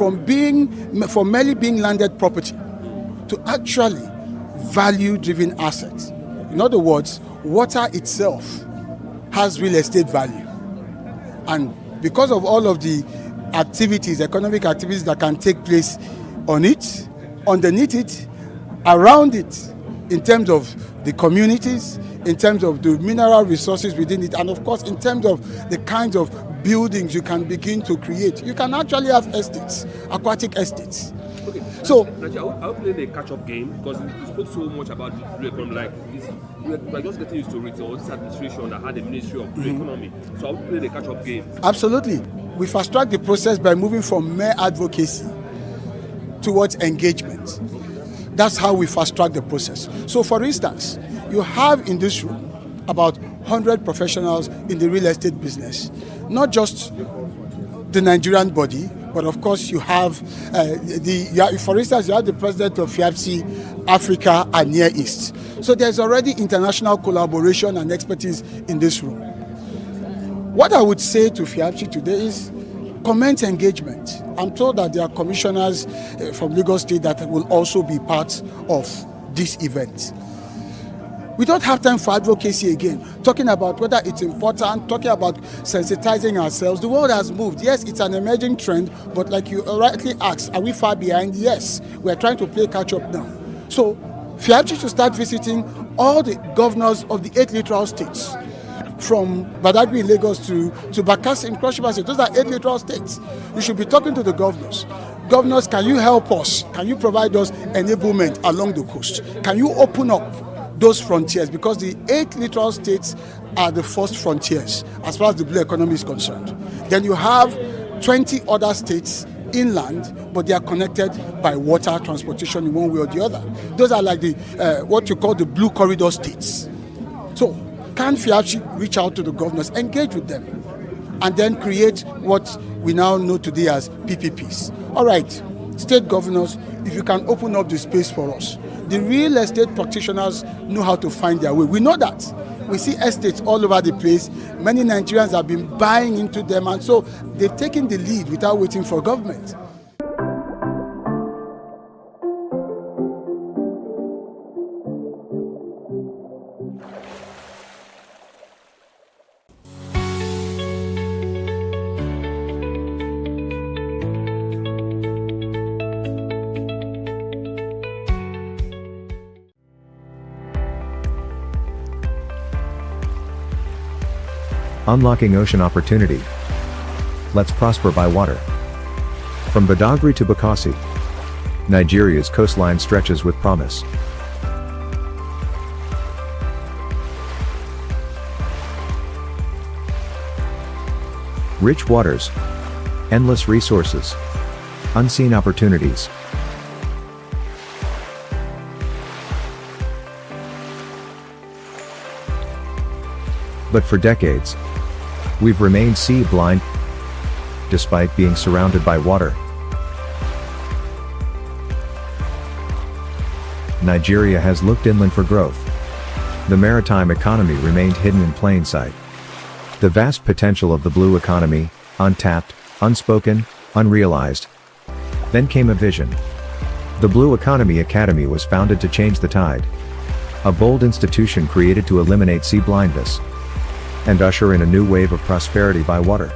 from merely being landed property to actually value-driven assets. In other words, water itself has real estate value. And because of all of the activities, economic activities that can take place on it, underneath it, around it, in terms of the communities, in terms of the mineral resources within it, and of course in terms of the kinds of buildings you can begin to create. You can actually have estates, aquatic estates. Okay. So I'll play the catch-up game because you spoke so much about the blue economy. Like this, we're just getting used to it. Or this administration that had the Ministry of Blue Economy. So I'll play the catch-up game. Absolutely, we fast-track the process by moving from mere advocacy towards engagement. That's how we fast-track the process. So, for instance, you have in this room about 100 professionals in the real estate business, not just the Nigerian body, but of course you have for instance, you have the president of FIABC Africa and Near East. So there's already international collaboration and expertise in this room. What I would say to FIABC today is commence engagement. I'm told that there are commissioners from Lagos State that will also be part of this event. We don't have time for advocacy again, talking about whether it's important, talking about sensitizing ourselves. The world has moved. Yes, it's an emerging trend, but like you rightly asked, are we far behind? Yes, we're trying to play catch up now. So, FIABC should start visiting all the governors of the 8 littoral states, from Badagry in Lagos to Bakassi in Cross River State. Those are 8 littoral states. You should be talking to the governors. Governors, can you help us? Can you provide us enablement along the coast? Can you open up those frontiers? Because the 8 littoral states are the first frontiers as far as the blue economy is concerned. Then you have 20 other states inland, but they are connected by water transportation in one way or the other. Those are like the what you call the blue corridor states. So can FIABC reach out to the governors, engage with them, and then create what we now know today as PPPs? All right, state governors, if you can open up the space for us. The real estate practitioners know how to find their way. We know that. We see estates all over the place. Many Nigerians have been buying into them, and so they've taken the lead without waiting for government. Unlocking ocean opportunity. Let's prosper by water. From Badagry to Bakassi, Nigeria's coastline stretches with promise. Rich waters, endless resources, unseen opportunities. But for decades, we've remained sea blind, despite being surrounded by water. Nigeria has looked inland for growth. The maritime economy remained hidden in plain sight. The vast potential of the blue economy, untapped, unspoken, unrealized. Then came a vision. The Blue Economy Academy was founded to change the tide. A bold institution created to eliminate sea blindness and usher in a new wave of prosperity by water.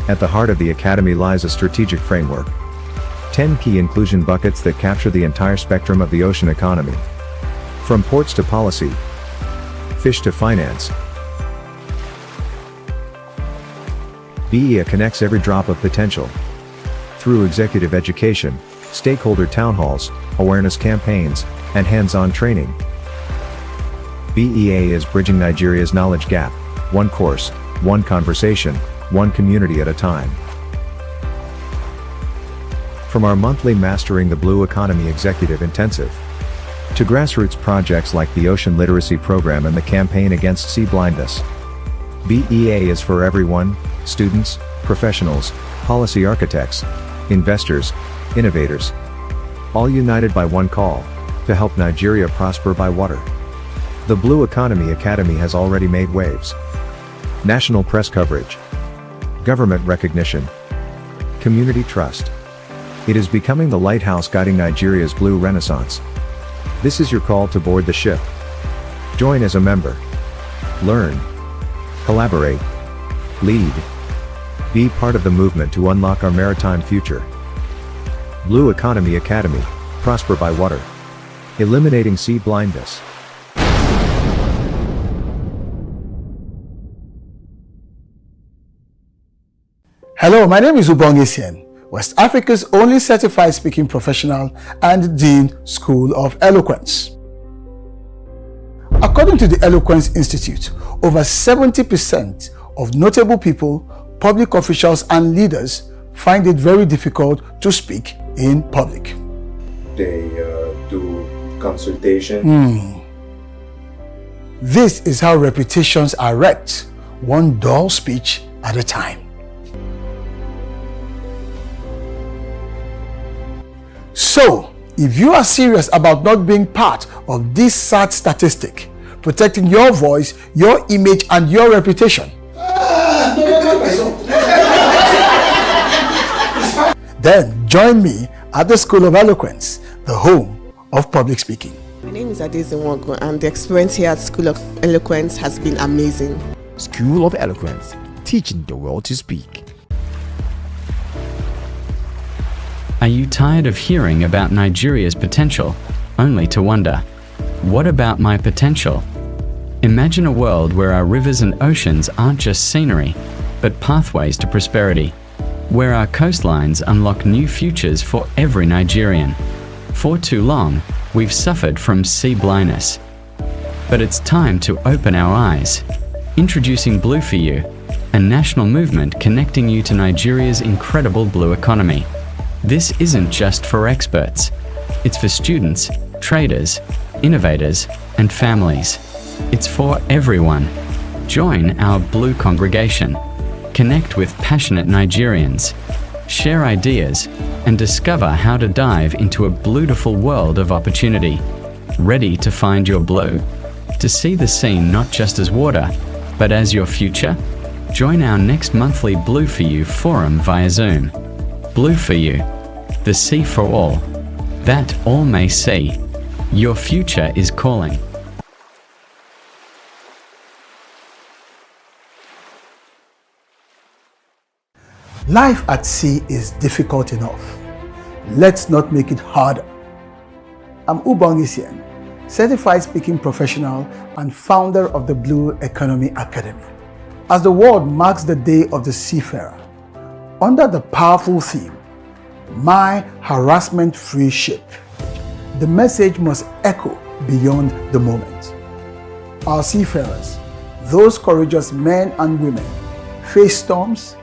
At the heart of the Academy lies a strategic framework. 10 key inclusion buckets that capture the entire spectrum of the ocean economy. From ports to policy, fish to finance. BEA connects every drop of potential. Through executive education, stakeholder town halls, awareness campaigns, and hands-on training. BEA is bridging Nigeria's knowledge gap. One course, one conversation, one community at a time. From our monthly Mastering the Blue Economy Executive Intensive to grassroots projects like the Ocean Literacy Program and the Campaign Against Sea Blindness, BEA is for everyone: students, professionals, policy architects, investors, innovators, all united by one call: to help Nigeria prosper by water. The Blue Economy Academy has already made waves. National press coverage, government recognition, community trust. It is becoming the lighthouse guiding Nigeria's blue renaissance. This is your call to board the ship. Join as a member. Learn. Collaborate. Lead. Be part of the movement to unlock our maritime future. Blue Economy Academy. Prosper by water. Eliminating sea blindness. Hello, my name is Ubong Essien, West Africa's only certified speaking professional and Dean School of Eloquence. According to the Eloquence Institute, over 70% of notable people, public officials and leaders find it very difficult to speak in public. They do consultation. This is how reputations are wrecked, one dull speech at a time. So, if you are serious about not being part of this sad statistic, protecting your voice, your image, and your reputation, then join me at the School of Eloquence, the home of public speaking. My name is Adeze Nwogu, and the experience here at School of Eloquence has been amazing. School of Eloquence, teaching the world to speak. Are you tired of hearing about Nigeria's potential, only to wonder, what about my potential? Imagine a world where our rivers and oceans aren't just scenery, but pathways to prosperity, where our coastlines unlock new futures for every Nigerian. For too long, we've suffered from sea blindness. But it's time to open our eyes. Introducing Blue for You, a national movement connecting you to Nigeria's incredible blue economy. This isn't just for experts. It's for students, traders, innovators, and families. It's for everyone. Join our Blue congregation. Connect with passionate Nigerians. Share ideas and discover how to dive into a beautiful world of opportunity. Ready to find your blue? To see the scene not just as water, but as your future? Join our next monthly Blue for You forum via Zoom. Blue for You, the sea for all, that all may see. Your future is calling. Life at sea is difficult enough. Let's not make it harder. I'm Ubong Essien, certified speaking professional and founder of the Blue Economy Academy. As the world marks the Day of the Seafarer, under the powerful theme, My Harassment-Free Ship, the message must echo beyond the moment. Our seafarers, those courageous men and women, face storms,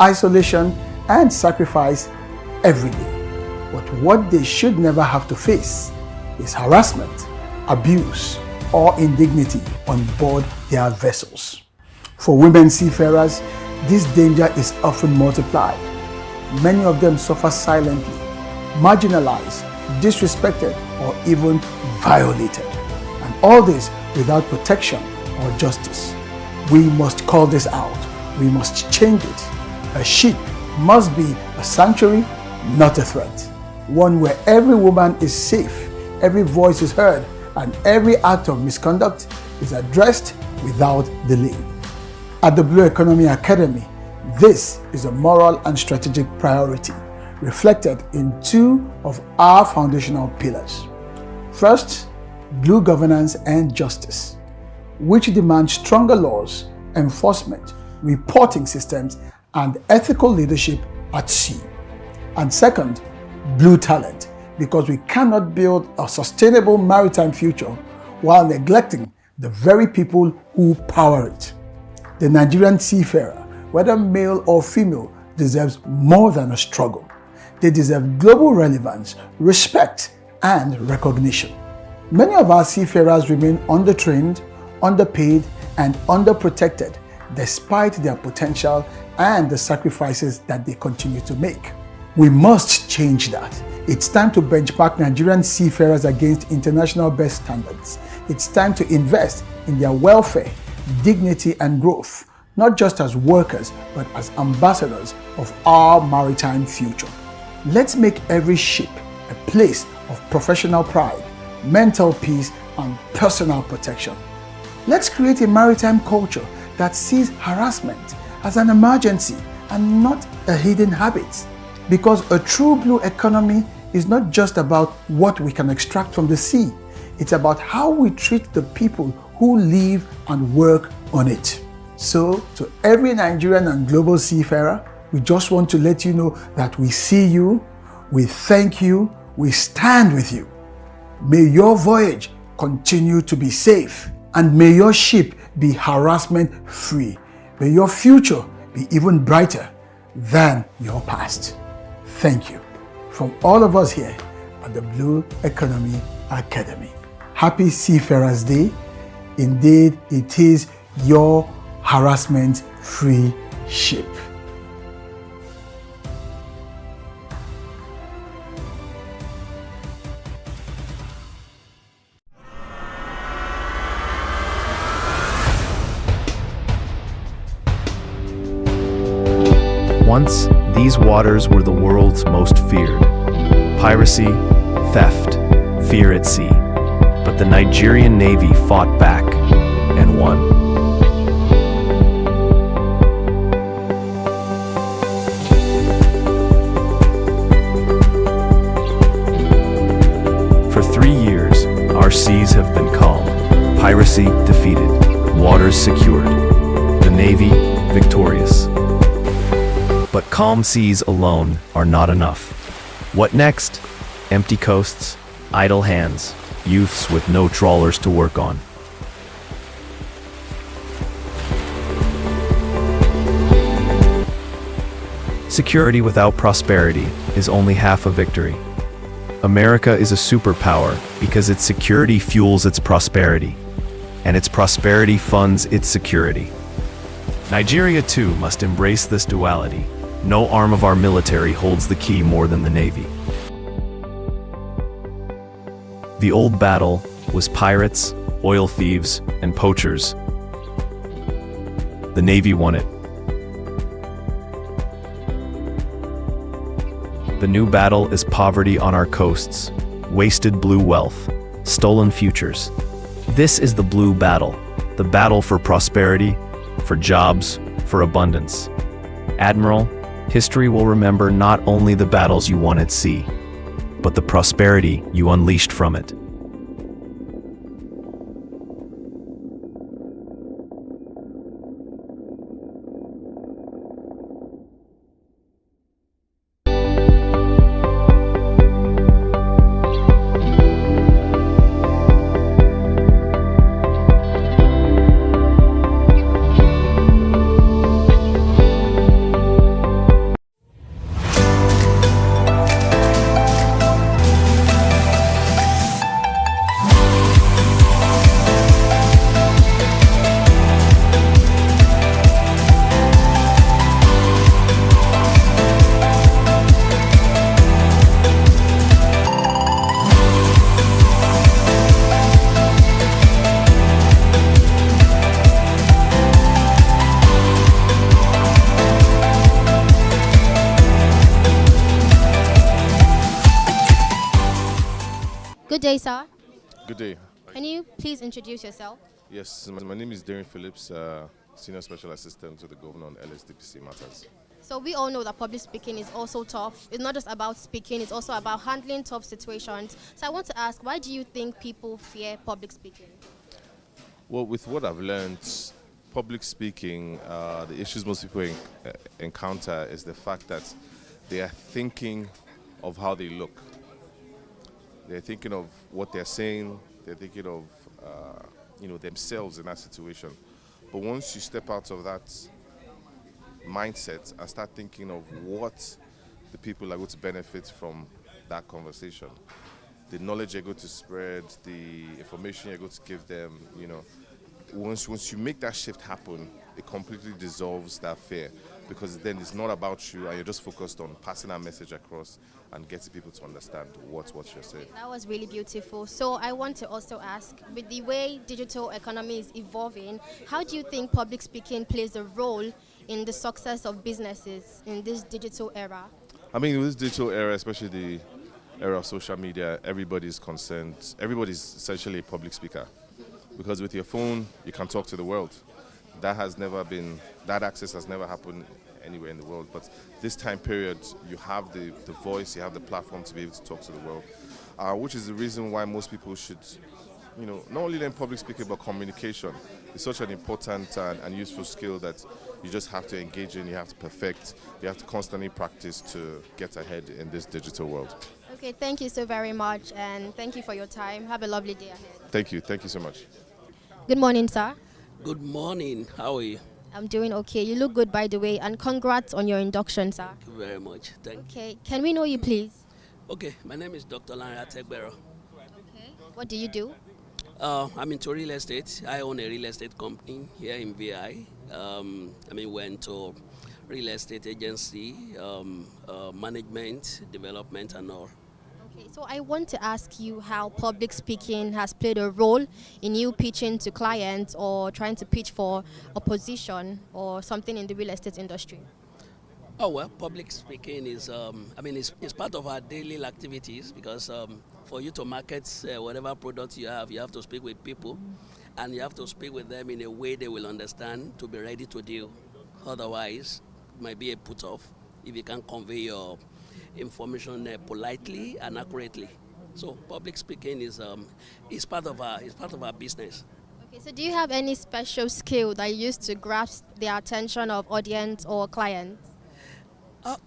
isolation, and sacrifice every day. But what they should never have to face is harassment, abuse, or indignity on board their vessels. For women seafarers, this danger is often multiplied. Many of them suffer silently, marginalized, disrespected, or even violated. And all this without protection or justice. We must call this out. We must change it. A ship must be a sanctuary, not a threat. One where every woman is safe, every voice is heard, and every act of misconduct is addressed without delay. At the Blue Economy Academy, this is a moral and strategic priority reflected in two of our foundational pillars. First, Blue governance and justice, which demand stronger laws, enforcement, reporting systems, and ethical leadership at sea. And second, Blue talent, because we cannot build a sustainable maritime future while neglecting the very people who power it. The Nigerian seafarer, whether male or female, deserves more than a struggle. They deserve global relevance, respect, and recognition. Many of our seafarers remain undertrained, underpaid, and underprotected despite their potential and the sacrifices that they continue to make. We must change that. It's time to benchmark Nigerian seafarers against international best standards. It's time to invest in their welfare, dignity, and growth, not just as workers, but as ambassadors of our maritime future. Let's make every ship a place of professional pride, mental peace, and personal protection. Let's create a maritime culture that sees harassment as an emergency and not a hidden habit. Because a true blue economy is not just about what we can extract from the sea, it's about how we treat the people who live and work on it. So, to every Nigerian and global seafarer, we just want to let you know that we see you, we thank you, we stand with you. May your voyage continue to be safe, and may your ship be harassment free. May your future be even brighter than your past. Thank you from all of us here at the Blue Economy Academy. Happy Seafarers Day. Indeed, it is your harassment-free ship. Once, these waters were the world's most feared. Piracy, theft, fear at sea. But the Nigerian Navy fought back and won. For 3 years, our seas have been calm. Piracy defeated, waters secured, the Navy victorious. But calm seas alone are not enough. What next? Empty coasts, idle hands, youths with no trawlers to work on. Security without prosperity is only half a victory. America is a superpower because its security fuels its prosperity, and its prosperity funds its security. Nigeria too must embrace this duality. No arm of our military holds the key more than the Navy. The old battle was pirates, oil thieves, and poachers. The Navy won it. The new battle is poverty on our coasts, wasted blue wealth, stolen futures. This is the blue battle, the battle for prosperity, for jobs, for abundance. Admiral, history will remember not only the battles you won at sea, but the prosperity you unleashed from it. Good day, sir. Good day. Can you please introduce yourself? Yes, my name is Darren Phillips, Senior Special Assistant to the Governor on LSDPC matters. So we all know that public speaking is also tough. It's not just about speaking, it's also about handling tough situations. So I want to ask, why do you think people fear public speaking? Well, with what I've learned, public speaking, the issues most people encounter is the fact that they are thinking of how they look. They're thinking of what they're saying. They're thinking of, themselves in that situation. But once you step out of that mindset and start thinking of what the people are going to benefit from that conversation, the knowledge you're going to spread, the information you're going to give them, once you make that shift happen, it completely dissolves that fear, because then it's not about you and you're just focused on passing that message across and getting people to understand what you're saying. That was really beautiful. So I want to also ask, with the way digital economy is evolving, how do you think public speaking plays a role in the success of businesses in this digital era? I mean, in this digital era, especially the era of social media, everybody's concerned. Everybody's essentially a public speaker, because with your phone, you can talk to the world. That access has never happened anywhere in the world. But this time period, you have the voice, you have the platform to be able to talk to the world, which is the reason why most people should, not only learn public speaking, but communication. It's such an important and useful skill that you just have to engage in, you have to perfect, you have to constantly practice to get ahead in this digital world. Okay, thank you so very much, and thank you for your time. Have a lovely day ahead. Thank you so much. Good morning, sir. Good morning. How are you? I'm doing okay. You look good, by the way, and congrats on your induction, sir. Thank you very much. Thank Okay, can we know you, please? you. Okay, my name is Dr. Lanre Ategbero. Okay. What do you do? I'm into real estate. I own a real estate company here in VI. Went to real estate agency, management, development, and all. Okay, so I want to ask you how public speaking has played a role in you pitching to clients or trying to pitch for a position or something in the real estate industry. Oh well, public speaking is, it's part of our daily activities, because for you to market whatever product you have to speak with people, and you have to speak with them in a way they will understand to be ready to deal. Otherwise, it might be a put off if you can't convey your information politely and accurately. So public speaking is part of our business. Okay, so do you have any special skill that you use to grasp the attention of audience or clients?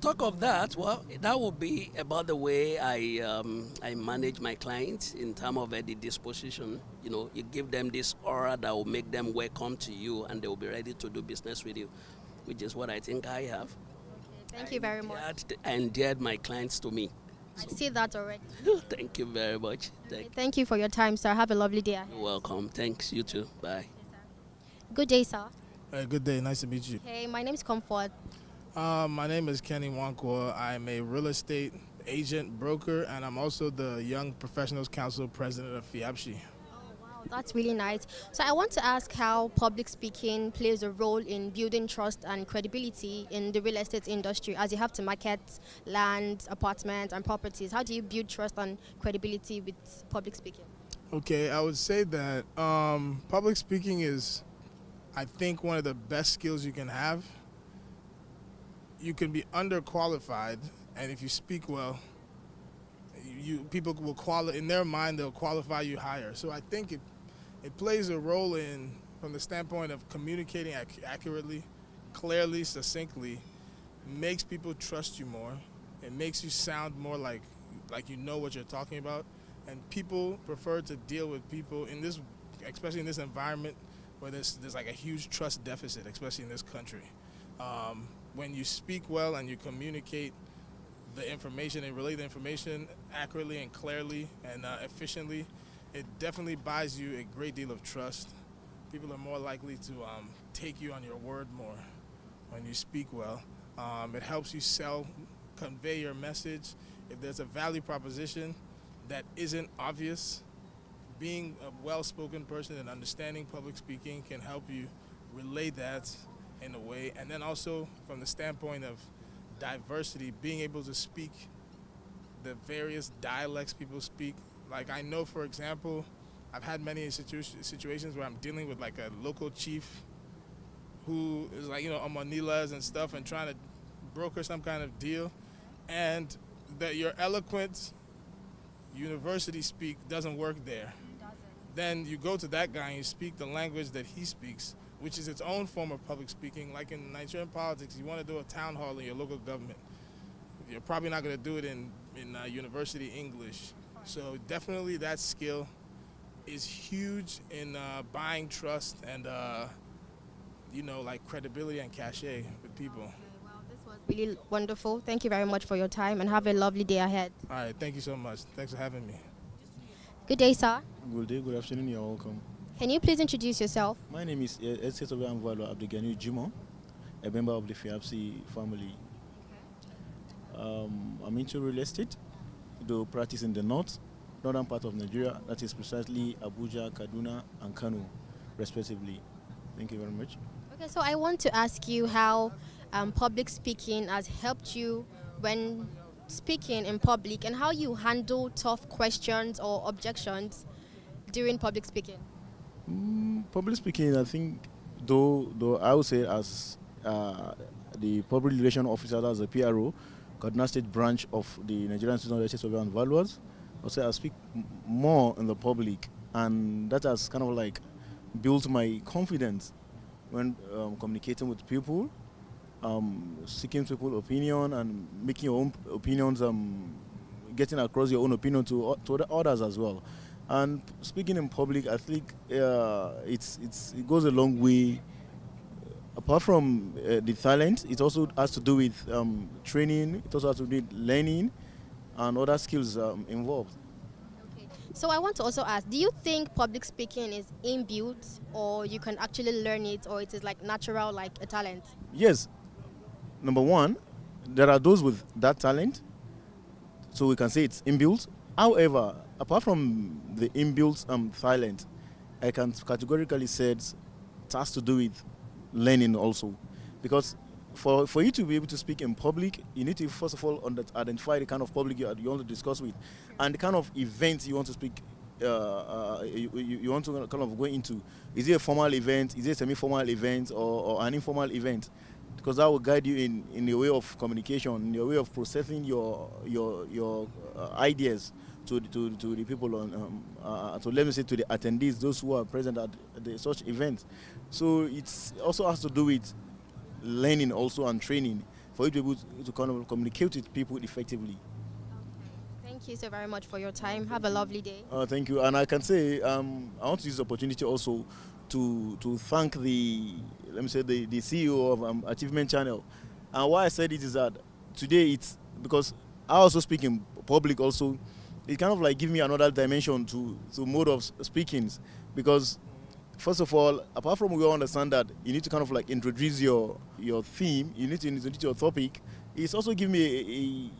Talk of that, well, that would be about the way I manage my clients in terms of the disposition. You give them this aura that will make them welcome to you, and they will be ready to do business with you, which is what I think I have. Thank you very much. I endeared my clients to me. I see that already. Thank you very much. Thank you for your time, sir. Have a lovely day ahead. You're welcome. Thanks, you too. Bye. Good day, sir. Good day. Nice to meet you. Hey, my name is Comfort. My name is Kenny Wankwa. I'm a real estate agent, broker, and I'm also the Young Professionals Council president of FIAPSHI. Wow, that's really nice. So I want to ask how public speaking plays a role in building trust and credibility in the real estate industry, as you have to market land, apartments, and properties. How do you build trust and credibility with public speaking? Okay, I would say that public speaking is, I think, one of the best skills you can have. You can be underqualified, and if you speak well, people will in their mind they'll qualify you higher. So I think it plays a role from the standpoint of communicating accurately, clearly, succinctly, makes people trust you more. It makes you sound more like you know what you're talking about, and people prefer to deal with people especially in this environment where there's like a huge trust deficit, especially in this country. When you speak well and you communicate the information and relay the information accurately and clearly and efficiently, it definitely buys you a great deal of trust. People are more likely to take you on your word more when you speak well. It helps you convey your message. If there's a value proposition that isn't obvious, being a well-spoken person and understanding public speaking can help you relay that in a way. And then also from the standpoint of diversity, being able to speak the various dialects people speak. Like I know, for example, I've had many situations where I'm dealing with like a local chief who is like, on Manilas and stuff and trying to broker some kind of deal, and that your eloquent university speak doesn't work there. Then you go to that guy and you speak the language that he speaks, which is its own form of public speaking. Like in Nigerian politics, you want to do a town hall in your local government, you're probably not going to do it in university English. So definitely that skill is huge in buying trust and, like credibility and cachet with people. Wow, this was really wonderful. Thank you very much for your time, and have a lovely day ahead. All right, thank you so much. Thanks for having me. Good day, sir. Good day, good afternoon, you're welcome. Can you please introduce yourself? My name is Esetobe Amvalo Abdegani Jimo, a member of the FIAPSHI family. I'm into real estate, do practice in the northern part of Nigeria, that is precisely Abuja, Kaduna, and Kano, respectively. Thank you very much. Okay, so I want to ask you how public speaking has helped you when speaking in public and how you handle tough questions or objections during public speaking? Public speaking, I think, though I would say as the public relation officer, as a PRO, Kaduna State branch of the Nigerian Institute of Ethics, Survey and Valuers, I speak more in the public, and that has kind of like built my confidence when communicating with people, seeking people's opinion and making your own opinions, getting across your own opinion to the others as well. And speaking in public, I think it goes a long way. Apart from the talent, it also has to do with training. It also has to do with learning and other skills involved. Okay. So I want to also ask, do you think public speaking is inbuilt, or you can actually learn it, or it is like natural, like a talent? Yes. Number one, there are those with that talent, so we can say it's inbuilt. However, apart from the inbuilt talent, I can categorically say it has to do with learning also. Because for you to be able to speak in public, you need to first of all identify the kind of public you want to discuss with, and the kind of event you want to speak, you want to kind of go into. Is it a formal event? Is it a semi-formal event, or an informal event? Because that will guide you in your way of communication, in your way of processing your ideas to the people so let me say to the attendees, those who are present at such events. So it also has to do with learning also and training for you to be able to kind of communicate with people effectively. Thank you so very much for your time. Have a lovely day. Thank you. And I can say I want to use the opportunity also to thank the CEO of Achievement Channel. And why I said it is that today it's because I also speak in public also. It kind of like give me another dimension to mode of speakings, because first of all, apart from we all understand that you need to kind of like introduce your theme, you need to introduce your topic, it's also give me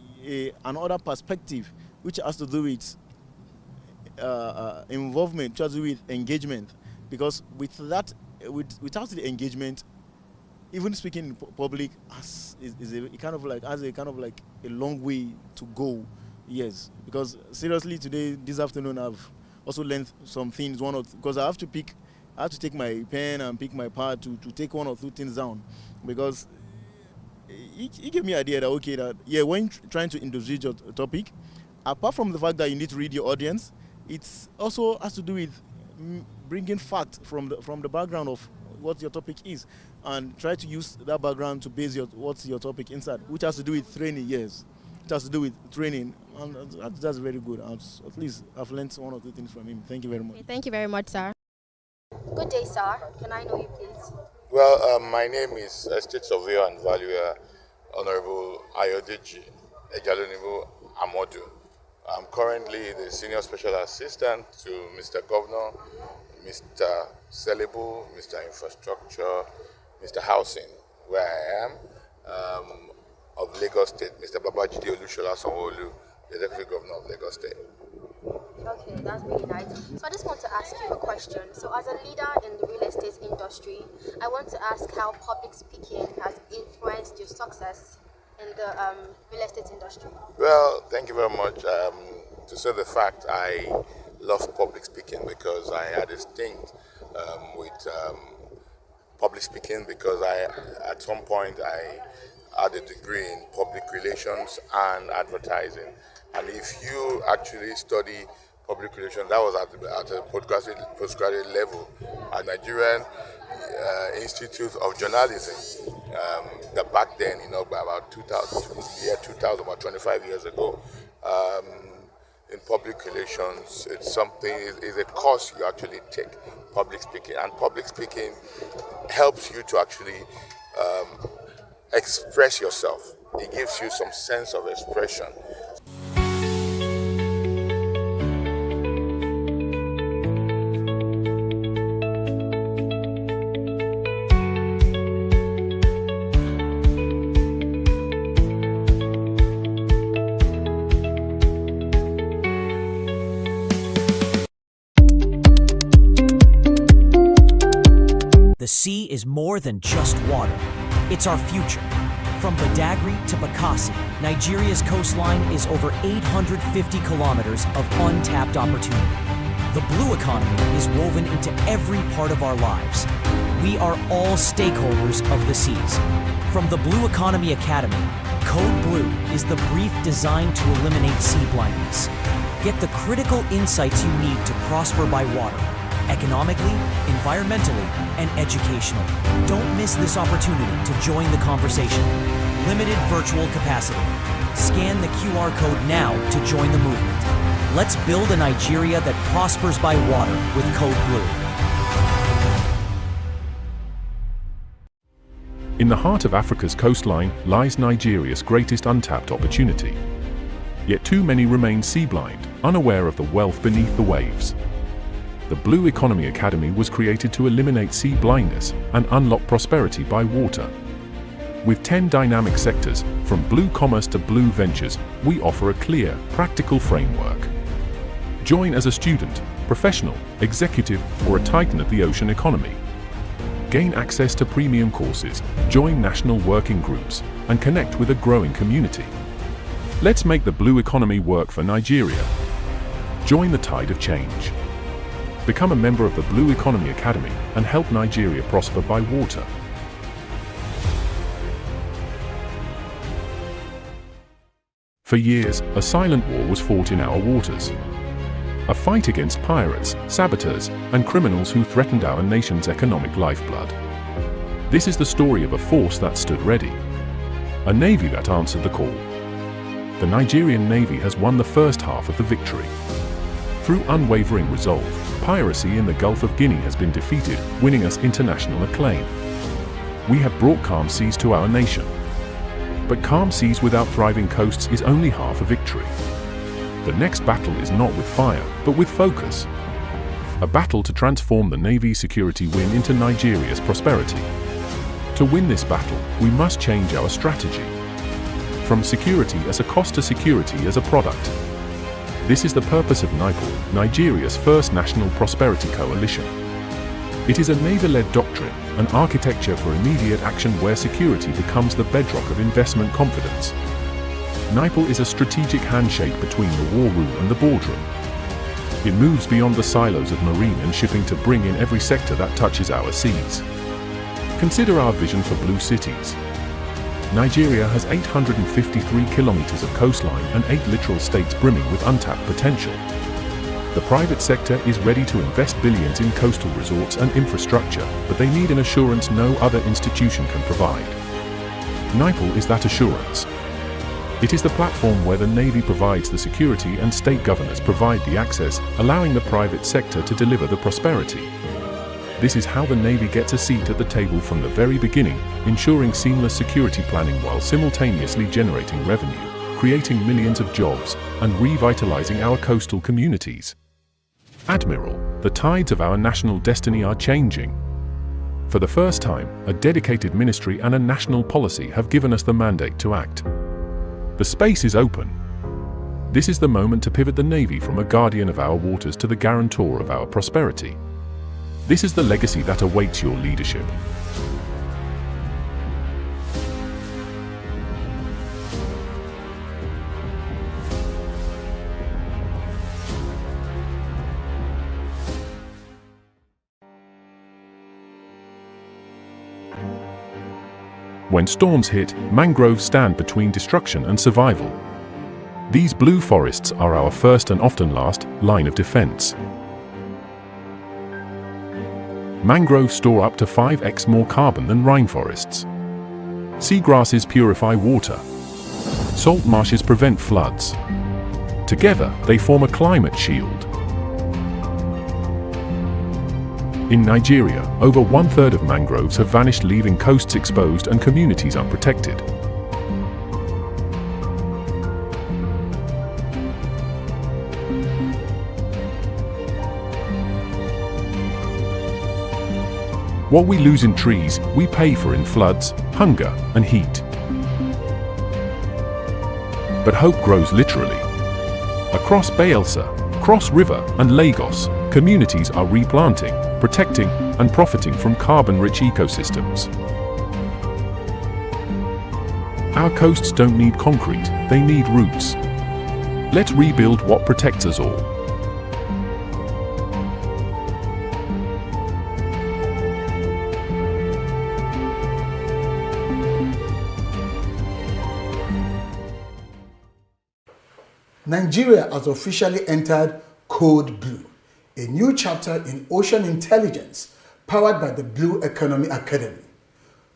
another perspective which has to do with involvement, which has to do with engagement. Because without the engagement, even speaking in public has a long way to go. Yes, because seriously today, this afternoon, I've also learned some things. Because I have to take my pen and pick my pad to take one or two things down, because it gave me an idea that when trying to introduce your topic, apart from the fact that you need to read your audience, it also has to do with bringing facts from the background of what your topic is, and try to use that background to base what's your topic inside, which has to do with training. Yes, it has to do with training, and that's very good. At least I've learned one or two things from him. Thank you very much. Okay, thank you very much, sir. Good day, sir. Can I know you, please? Well, my name is Estate Surveyor and Valuer Honorable Ayodeji Ejalonibo Amodu. I'm currently the Senior Special Assistant to Mr. Governor, Mr. Celebu, Mr. Infrastructure, Mr. Housing, where I am, of Lagos State, Mr. Babajide Olushola Sanwo-Olu, the Executive Governor of Lagos State. Okay, that's really nice. So I just want to ask you a question. So as a leader in the real estate industry, I want to ask how public speaking has influenced your success in the real estate industry. Well, thank you very much. To say the fact, I love public speaking because I had a stint with public speaking, because at some point I had a degree in public relations and advertising. And if you actually study public relations, that was at a postgraduate level at Nigerian Institute of Journalism. That back then, about 2000, about 25 years ago. In public relations, it's a course you actually take, public speaking. And public speaking helps you to actually express yourself. It gives you some sense of expression. The sea is more than just water. It's our future. From From Badagry to Bakassi, Nigeria's coastline is over 850 kilometers of untapped opportunity. The blue economy is woven into every part of our lives. We are all stakeholders of the seas. From the Blue Economy Academy, Code Blue is the brief designed to eliminate sea blindness. Get the critical insights you need to prosper by water, economically, environmentally, and educationally. Don't miss this opportunity to join the conversation. Limited virtual capacity. Scan the QR code now to join the movement. Let's build a Nigeria that prospers by water with Code Blue. In the heart of Africa's coastline lies Nigeria's greatest untapped opportunity. Yet too many remain sea-blind, unaware of the wealth beneath the waves. The Blue Economy Academy was created to eliminate sea blindness and unlock prosperity by water. With 10 dynamic sectors, from blue commerce to blue ventures, we offer a clear, practical framework. Join as a student, professional, executive, or a titan of the ocean economy. Gain access to premium courses, join national working groups, and connect with a growing community. Let's make the blue economy work for Nigeria. Join the tide of change. Become a member of the Blue Economy Academy and help Nigeria prosper by water. For years, a silent war was fought in our waters. A fight against pirates, saboteurs, and criminals who threatened our nation's economic lifeblood. This is the story of a force that stood ready. A navy that answered the call. The Nigerian Navy has won the first half of the victory. Through unwavering resolve, piracy in the Gulf of Guinea has been defeated, winning us international acclaim. We have brought calm seas to our nation. But calm seas without thriving coasts is only half a victory. The next battle is not with fire, but with focus. A battle to transform the Navy's security win into Nigeria's prosperity. To win this battle, we must change our strategy. From security as a cost to security as a product. This is the purpose of NIPOL, Nigeria's first national prosperity coalition. It is a Navy-led doctrine, an architecture for immediate action where security becomes the bedrock of investment confidence. NIPOL is a strategic handshake between the war room and the boardroom. It moves beyond the silos of marine and shipping to bring in every sector that touches our seas. Consider our vision for blue cities. Nigeria has 853 kilometers of coastline and 8 littoral states brimming with untapped potential. The private sector is ready to invest billions in coastal resorts and infrastructure, but they need an assurance no other institution can provide. NIPOL is that assurance. It is the platform where the Navy provides the security and state governors provide the access, allowing the private sector to deliver the prosperity. This is how the Navy gets a seat at the table from the very beginning, ensuring seamless security planning while simultaneously generating revenue, creating millions of jobs, and revitalizing our coastal communities. Admiral, the tides of our national destiny are changing. For the first time, a dedicated ministry and a national policy have given us the mandate to act. The space is open. This is the moment to pivot the Navy from a guardian of our waters to the guarantor of our prosperity. This is the legacy that awaits your leadership. When storms hit, mangroves stand between destruction and survival. These blue forests are our first and often last line of defense. Mangroves store up to 5x more carbon than rainforests. Seagrasses purify water. Salt marshes prevent floods. Together, they form a climate shield. In Nigeria, over 1/3 of mangroves have vanished, leaving coasts exposed and communities unprotected. What we lose in trees, we pay for in floods, hunger, and heat. But hope grows literally. Across Bayelsa, Cross River, and Lagos, communities are replanting, protecting, and profiting from carbon-rich ecosystems. Our coasts don't need concrete, they need roots. Let's rebuild what protects us all. Nigeria has officially entered Code Blue, a new chapter in ocean intelligence powered by the Blue Economy Academy.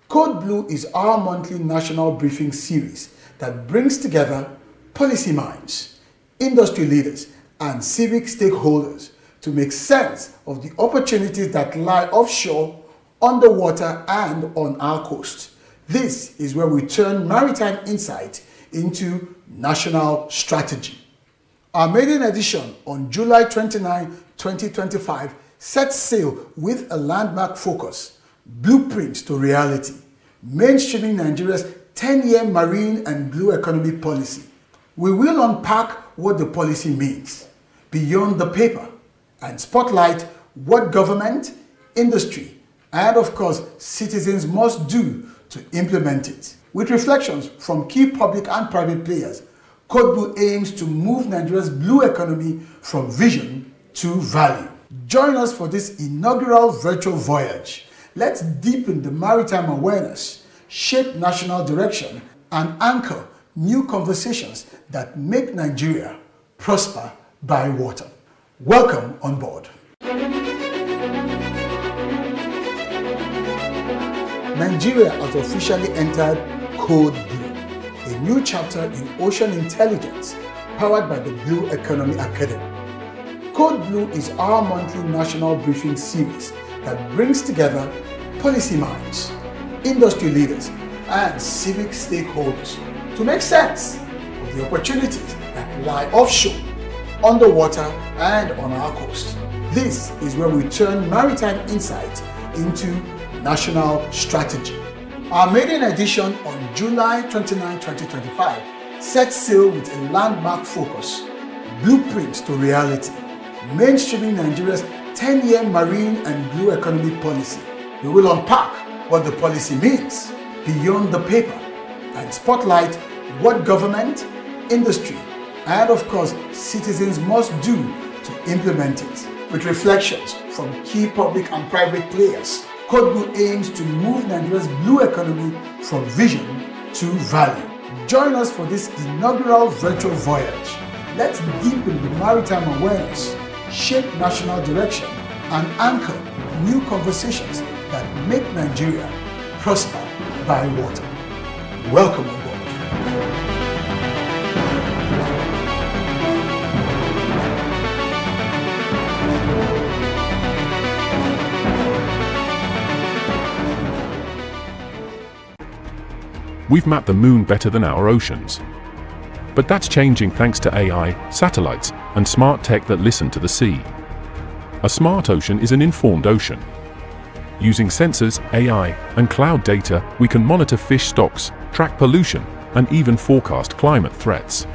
Code Blue is our monthly national briefing series that brings together policy minds, industry leaders, and civic stakeholders to make sense of the opportunities that lie offshore, underwater, and on our coast. This is where we turn maritime insight into national strategy. Our maiden edition on July 29, 2025 sets sail with a landmark focus, Blueprints to Reality, mainstreaming Nigeria's 10-year marine and blue economy policy. We will unpack what the policy means beyond the paper and spotlight what government, industry, and of course citizens must do to implement it. With reflections from key public and private players, Code Blue aims to move Nigeria's blue economy from vision to value. Join us for this inaugural virtual voyage. Let's deepen the maritime awareness, shape national direction, and anchor new conversations that make Nigeria prosper by water. Welcome on board. Nigeria has officially entered Code Blue, a new chapter in ocean intelligence powered by the Blue Economy Academy. Code Blue is our monthly national briefing series that brings together policy minds, industry leaders, and civic stakeholders to make sense of the opportunities that lie offshore, underwater, and on our coast. This is where we turn maritime insight into national strategy. Our maiden edition on July 29, 2025 sets sail with a landmark focus, Blueprints to Reality, mainstreaming Nigeria's 10-year marine and blue economy policy. We will unpack what the policy means beyond the paper and spotlight what government, industry, and of course citizens must do to implement it. With reflections from key public and private players, Code Blue aims to move Nigeria's blue economy from vision to value. Join us for this inaugural virtual voyage. Let's deepen the maritime awareness, shape national direction, and anchor new conversations that make Nigeria prosper by water. Welcome on board. We've mapped the moon better than our oceans. But that's changing thanks to AI, satellites, and smart tech that listen to the sea. A smart ocean is an informed ocean. Using sensors, AI, and cloud data, we can monitor fish stocks, track pollution, and even forecast climate threats.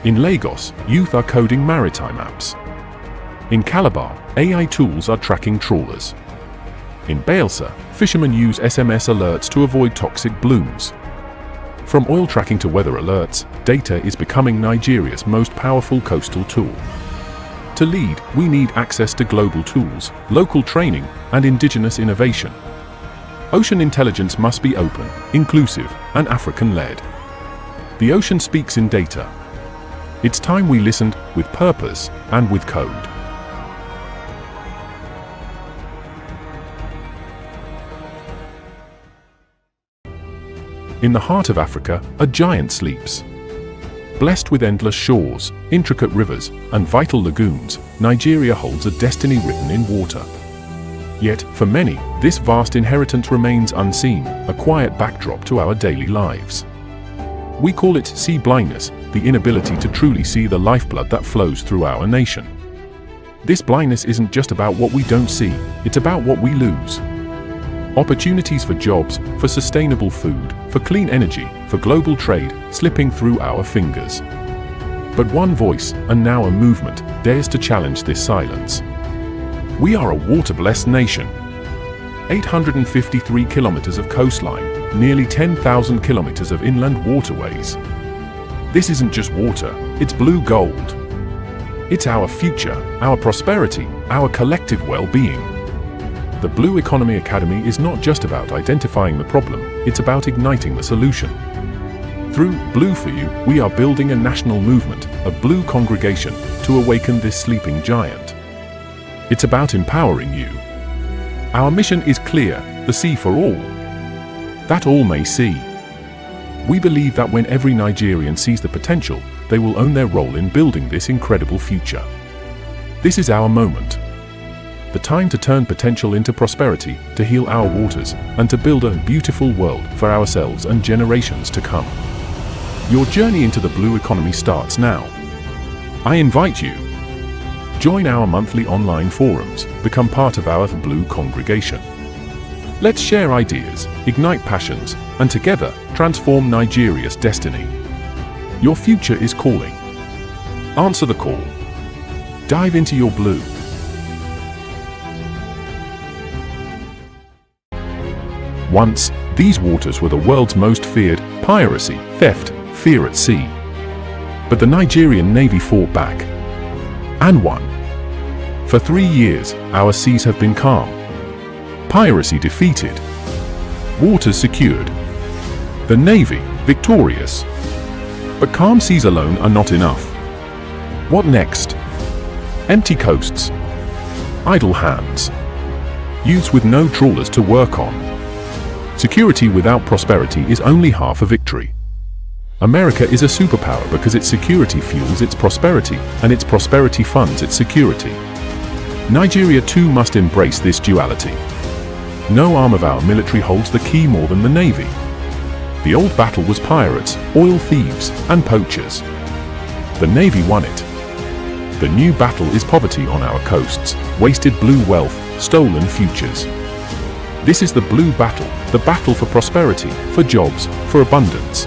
In Lagos, youth are coding maritime apps. In Calabar, AI tools are tracking trawlers. In Bayelsa, fishermen use SMS alerts to avoid toxic blooms. From oil tracking to weather alerts, data is becoming Nigeria's most powerful coastal tool. To lead, we need access to global tools, local training, and indigenous innovation. Ocean intelligence must be open, inclusive, and African-led. The ocean speaks in data. It's time we listened with purpose and with code. In the heart of Africa, a giant sleeps. Blessed with endless shores, intricate rivers, and vital lagoons, Nigeria holds a destiny written in water. Yet, for many, this vast inheritance remains unseen, a quiet backdrop to our daily lives. We call it sea blindness, the inability to truly see the lifeblood that flows through our nation. This blindness isn't just about what we don't see, it's about what we lose. Opportunities for jobs, for sustainable food, for clean energy, for global trade, slipping through our fingers. But one voice, and now a movement, dares to challenge this silence. We are a water-blessed nation. 853 kilometers of coastline, nearly 10,000 kilometers of inland waterways. This isn't just water, it's blue gold. It's our future, our prosperity, our collective well-being. The Blue Economy Academy is not just about identifying the problem, it's about igniting the solution. Through Blue for You, we are building a national movement, a blue congregation, to awaken this sleeping giant. It's about empowering you. Our mission is clear, the sea for all. That all may see. We believe that when every Nigerian sees the potential, they will own their role in building this incredible future. This is our moment. The time to turn potential into prosperity, to heal our waters, and to build a beautiful world for ourselves and generations to come. Your journey into the blue economy starts now. I invite you. Join our monthly online forums, become part of our Blue congregation. Let's share ideas, ignite passions, and together transform Nigeria's destiny. Your future is calling. Answer the call. Dive into your blue. Once, these waters were the world's most feared: piracy, theft, fear at sea. But the Nigerian Navy fought back and won. For 3 years, our seas have been calm. Piracy defeated. Waters secured. The Navy victorious. But calm seas alone are not enough. What next? Empty coasts. Idle hands. Youths with no trawlers to work on. Security without prosperity is only half a victory. America is a superpower because its security fuels its prosperity, and its prosperity funds its security. Nigeria too must embrace this duality. No arm of our military holds the key more than the Navy. The old battle was pirates, oil thieves, and poachers. The Navy won it. The new battle is poverty on our coasts, wasted blue wealth, stolen futures. This is the blue battle, the battle for prosperity, for jobs, for abundance.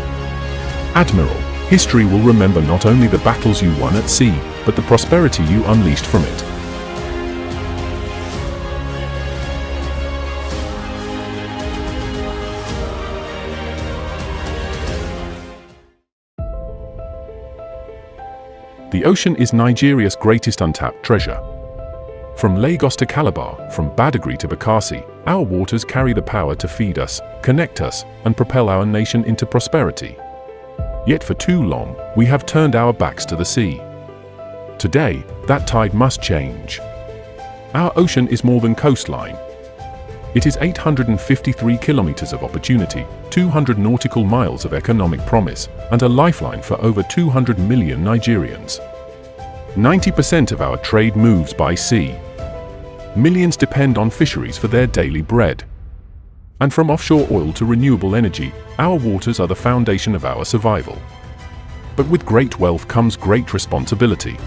Admiral, history will remember not only the battles you won at sea, but the prosperity you unleashed from it. The ocean is Nigeria's greatest untapped treasure. From Lagos to Calabar, from Badagry to Bakassi, our waters carry the power to feed us, connect us, and propel our nation into prosperity. Yet for too long, we have turned our backs to the sea. Today, that tide must change. Our ocean is more than coastline. It is 853 kilometers of opportunity, 200 nautical miles of economic promise, and a lifeline for over 200 million Nigerians. 90% of our trade moves by sea. Millions depend on fisheries for their daily bread. And from offshore oil to renewable energy, our waters are the foundation of our survival. But with great wealth comes great responsibility.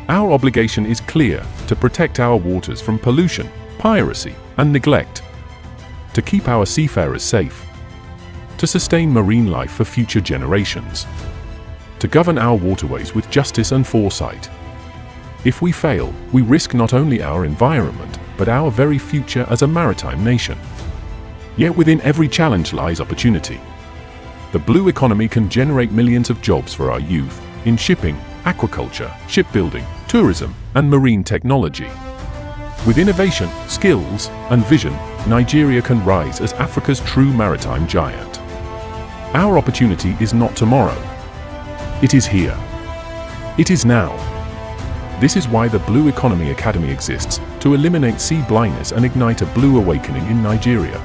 Our obligation is clear: to protect our waters from pollution, piracy, and neglect, to keep our seafarers safe, to sustain marine life for future generations, to govern our waterways with justice and foresight. If we fail, we risk not only our environment, but our very future as a maritime nation. Yet within every challenge lies opportunity. The blue economy can generate millions of jobs for our youth in shipping, aquaculture, shipbuilding, tourism, and marine technology. With innovation, skills, and vision, Nigeria can rise as Africa's true maritime giant. Our opportunity is not tomorrow. It is here. It is now. This is why the Blue Economy Academy exists, to eliminate sea blindness and ignite a blue awakening in Nigeria.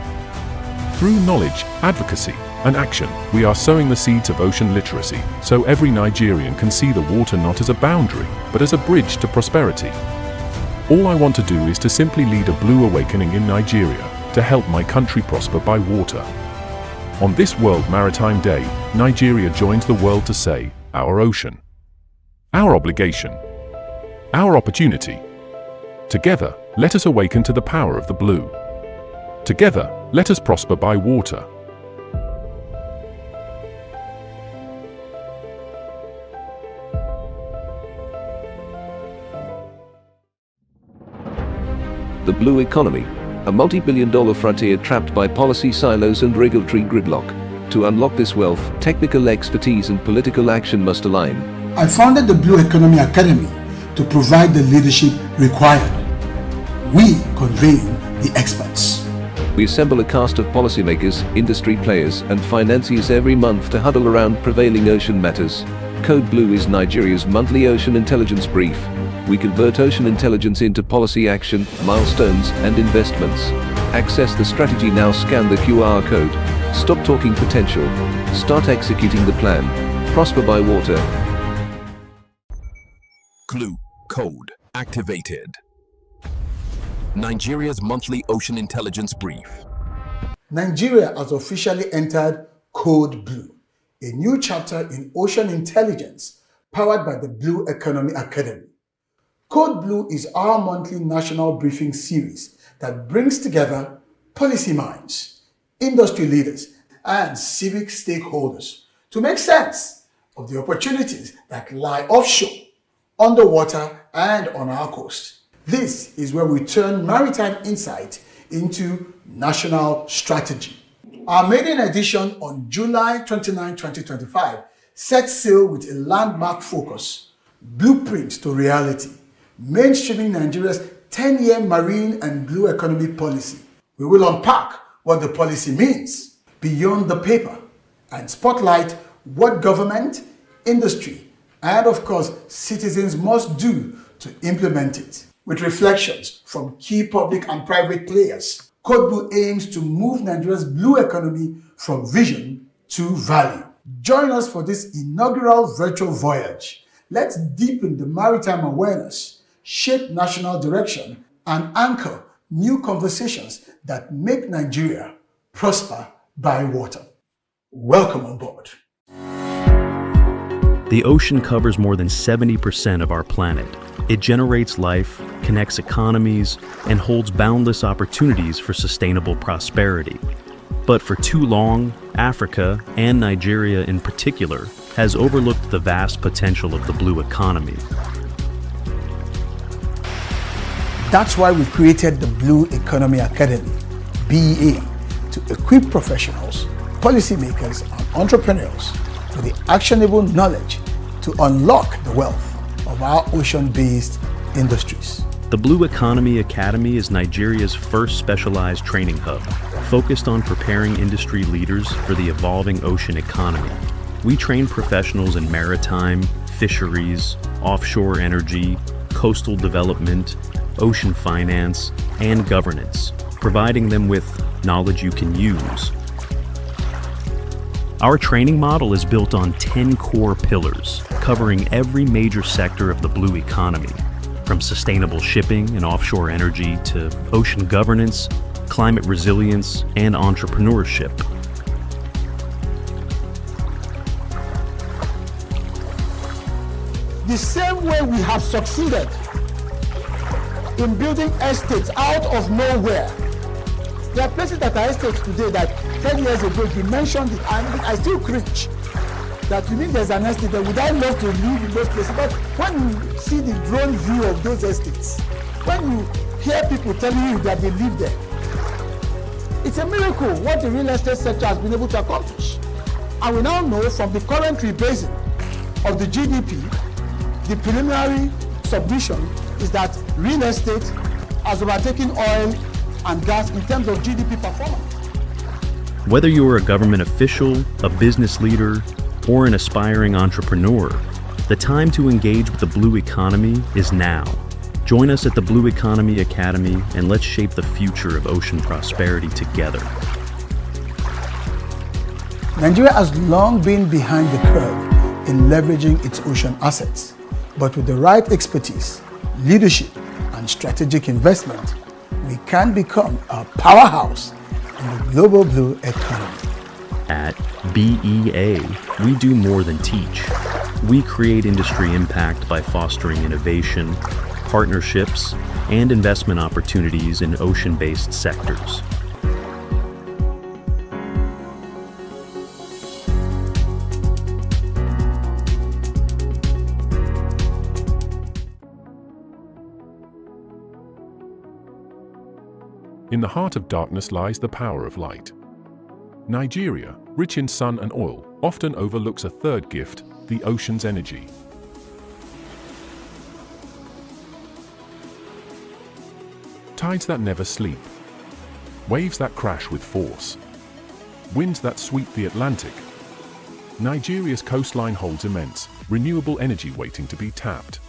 Through knowledge, advocacy, and action, we are sowing the seeds of ocean literacy, so every Nigerian can see the water not as a boundary, but as a bridge to prosperity. All I want to do is to simply lead a blue awakening in Nigeria, to help my country prosper by water. On this World Maritime Day, Nigeria joins the world to say, our ocean. Our obligation. Our opportunity. Together, let us awaken to the power of the blue. Together, let us prosper by water. The blue economy, a multi-billion-dollar frontier trapped by policy silos and regulatory gridlock. To unlock this wealth, technical expertise and political action must align. I founded the Blue Economy Academy to provide the leadership required. We convene the experts. We assemble a cast of policymakers, industry players, and financiers every month to huddle around prevailing ocean matters. Code Blue is Nigeria's monthly ocean intelligence brief. We convert ocean intelligence into policy action, milestones, and investments. Access the strategy now, scan the QR code. Stop talking potential. Start executing the plan. Prosper by water. Clue code activated. Nigeria's monthly ocean intelligence brief. Nigeria has officially entered Code Blue, a new chapter in ocean intelligence powered by the Blue Economy Academy. Code Blue is our monthly national briefing series that brings together policy minds, industry leaders, and civic stakeholders to make sense of the opportunities that lie offshore, underwater, and on our coast. This is where we turn maritime insight into national strategy. Our maiden edition on July 29, 2025 sets sail with a landmark focus, Blueprint to Reality, mainstreaming Nigeria's 10-year marine and blue economy policy. We will unpack what the policy means beyond the paper and spotlight what government, industry, and of course citizens must do to implement it. With reflections from key public and private players, Code Blue aims to move Nigeria's blue economy from vision to value. Join us for this inaugural virtual voyage. Let's deepen the maritime awareness, shape national direction, and anchor new conversations that make Nigeria prosper by water. Welcome on board. The ocean covers more than 70% of our planet. It generates life, connects economies, and holds boundless opportunities for sustainable prosperity. But for too long, Africa, and Nigeria in particular, has overlooked the vast potential of the blue economy. That's why we created the Blue Economy Academy, BEA, to equip professionals, policymakers, and entrepreneurs with the actionable knowledge to unlock the wealth of our ocean-based industries. The Blue Economy Academy is Nigeria's first specialized training hub, focused on preparing industry leaders for the evolving ocean economy. We train professionals in maritime, fisheries, offshore energy, coastal development, ocean finance, and governance, providing them with knowledge you can use. Our training model is built on 10 core pillars, covering every major sector of the blue economy, from sustainable shipping and offshore energy to ocean governance, climate resilience, and entrepreneurship. The same way we have succeeded in building estates out of nowhere. There are places that are estates today that 10 years ago if you mentioned it, and I still cringe that you mean there's an estate there. Would I love to live in those places? But when you see the drone view of those estates, when you hear people telling you that they live there, it's a miracle what the real estate sector has been able to accomplish. And we now know from the current rebasing of the GDP, the preliminary submission is that real estate has overtaken oil and gas in terms of GDP performance. Whether you're a government official, a business leader, or an aspiring entrepreneur, the time to engage with the blue economy is now. Join us at the Blue Economy Academy and let's shape the future of ocean prosperity together. Nigeria has long been behind the curve in leveraging its ocean assets, but with the right expertise, leadership, and strategic investment, we can become a powerhouse in the global blue economy. At BEA, we do more than teach. We create industry impact by fostering innovation, partnerships, and investment opportunities in ocean-based sectors. In the heart of darkness lies the power of light. Nigeria, rich in sun and oil, often overlooks a third gift, the ocean's energy. Tides that never sleep. Waves that crash with force. Winds that sweep the Atlantic. Nigeria's coastline holds immense, renewable energy waiting to be tapped.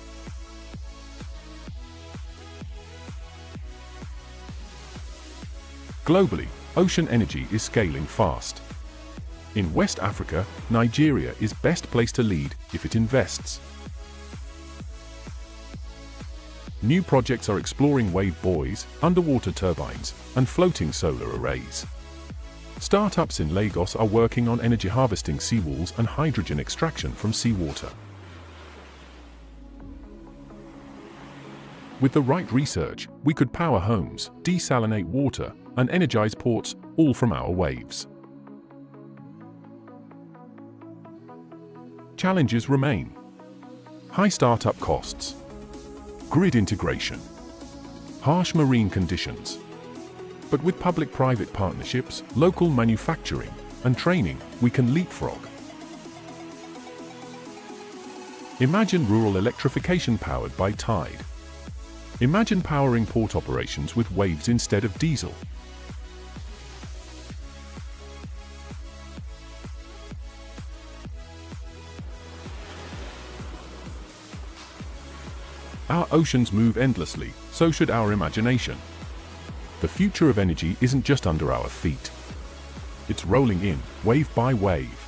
Globally, ocean energy is scaling fast. In West Africa, Nigeria is best placed to lead if it invests. New projects are exploring wave buoys, underwater turbines, and floating solar arrays. Startups in Lagos are working on energy harvesting seawalls and hydrogen extraction from seawater. With the right research, we could power homes, desalinate water, and energize ports, all from our waves. Challenges remain. High startup costs, grid integration, harsh marine conditions. But with public-private partnerships, local manufacturing, and training, we can leapfrog. Imagine rural electrification powered by tide. Imagine powering port operations with waves instead of diesel. Our oceans move endlessly, so should our imagination. The future of energy isn't just under our feet. It's rolling in, wave by wave.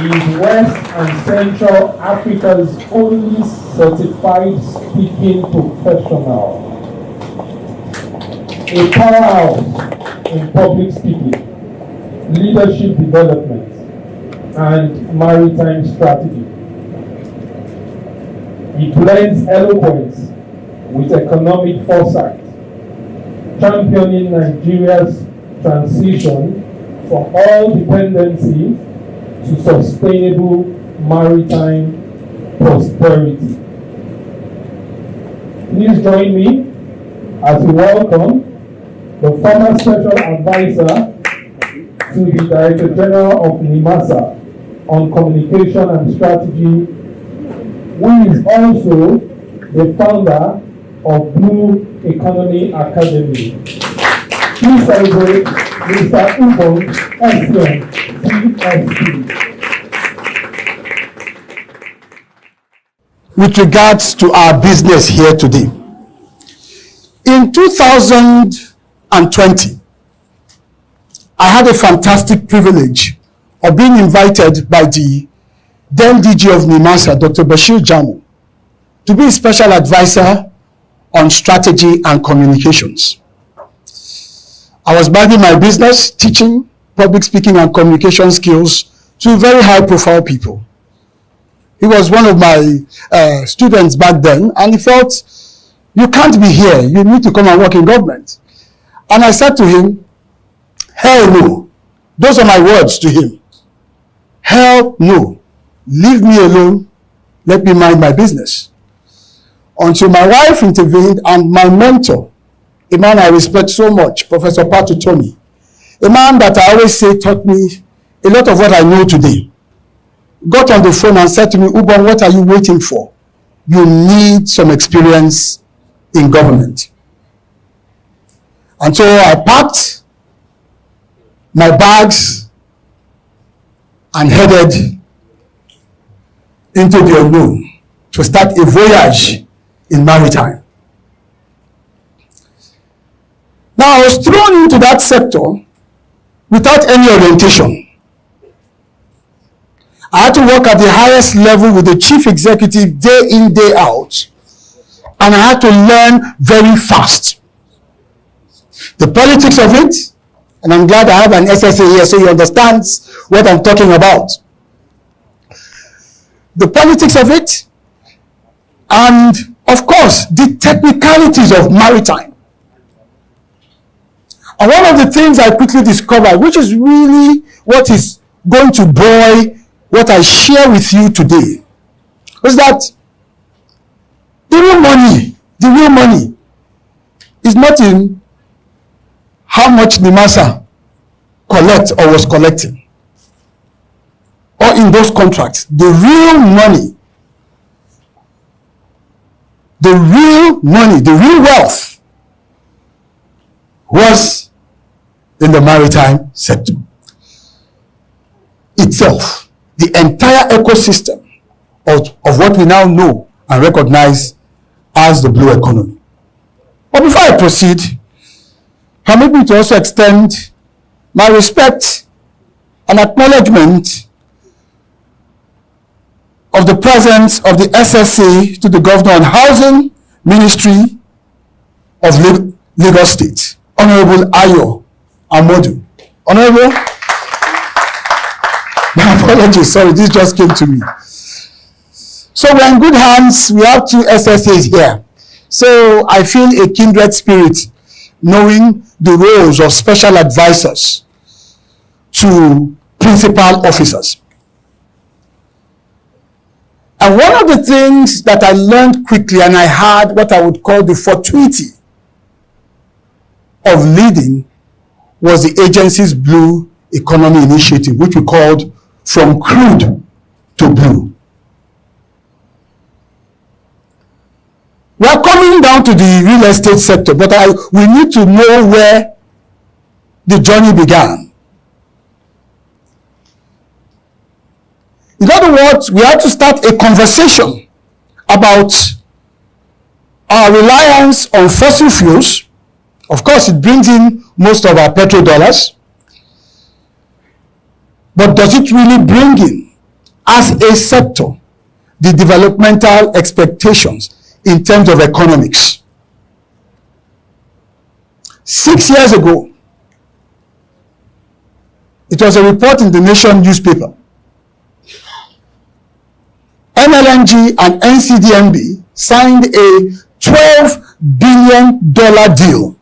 Is West and Central Africa's only certified speaking professional. A powerhouse in public speaking, leadership development, and maritime strategy. He blends eloquence with economic foresight, championing Nigeria's transition from oil dependency to sustainable maritime prosperity. Please join me as we welcome the former special advisor to the Director General of NIMASA on communication and strategy, who is also the founder of Blue Economy Academy. Please celebrate Mr. Ubong Essien, PhD. With regards to our business here today, in 2020, I had a fantastic privilege of being invited by the then DG of NIMASA, Dr. Bashir Jamu, to be a special advisor on strategy and communications. I was minding my business, teaching public speaking and communication skills to very high-profile people. He was one of my students back then, and he felt, you can't be here, you need to come and work in government. And I said to him, hell no. Those are my words to him. Hell no. Leave me alone, let me mind my business. Until my wife intervened and my mentor, a man I respect so much, Professor Patu Tony, a man that I always say taught me a lot of what I know today, got on the phone and said to me, Ubon, what are you waiting for? You need some experience in government. And so I packed my bags and headed into the unknown to start a voyage in maritime. Now I was thrown into that sector without any orientation. I had to work at the highest level with the chief executive day in, day out. And I had to learn very fast. The politics of it, and I'm glad I have an SSA here so he understands what I'm talking about. The politics of it, and of course, the technicalities of maritime. And one of the things I quickly discovered, which is really what is going to buoy what I share with you today, is that the real money is not in how much NIMASA collect or was collecting, or in those contracts. The real money, the real wealth was in the maritime sector itself. The entire ecosystem of what we now know and recognize as the blue economy. But before I proceed, permit me to also extend my respect and acknowledgement of the presence of the SSA to the Governor on Housing Ministry of Lagos State, Honorable Ayo Amodu. Honorable, my apologies, sorry, this just came to me. So we're in good hands. We have two SSAs here. So I feel a kindred spirit knowing the roles of special advisors to principal officers. And one of the things that I learned quickly, and I had what I would call the fortuity of leading, was the agency's Blue Economy Initiative, which we called From Crude to Blue. We are coming down to the real estate sector, but we need to know where the journey began. In other words, we had to start a conversation about our reliance on fossil fuels. Of course, it brings in most of our petrodollars. But does it really bring in, as a sector, the developmental expectations in terms of economics? 6 years ago, it was a report in the Nation newspaper. NLNG and NCDMB signed a $12 billion deal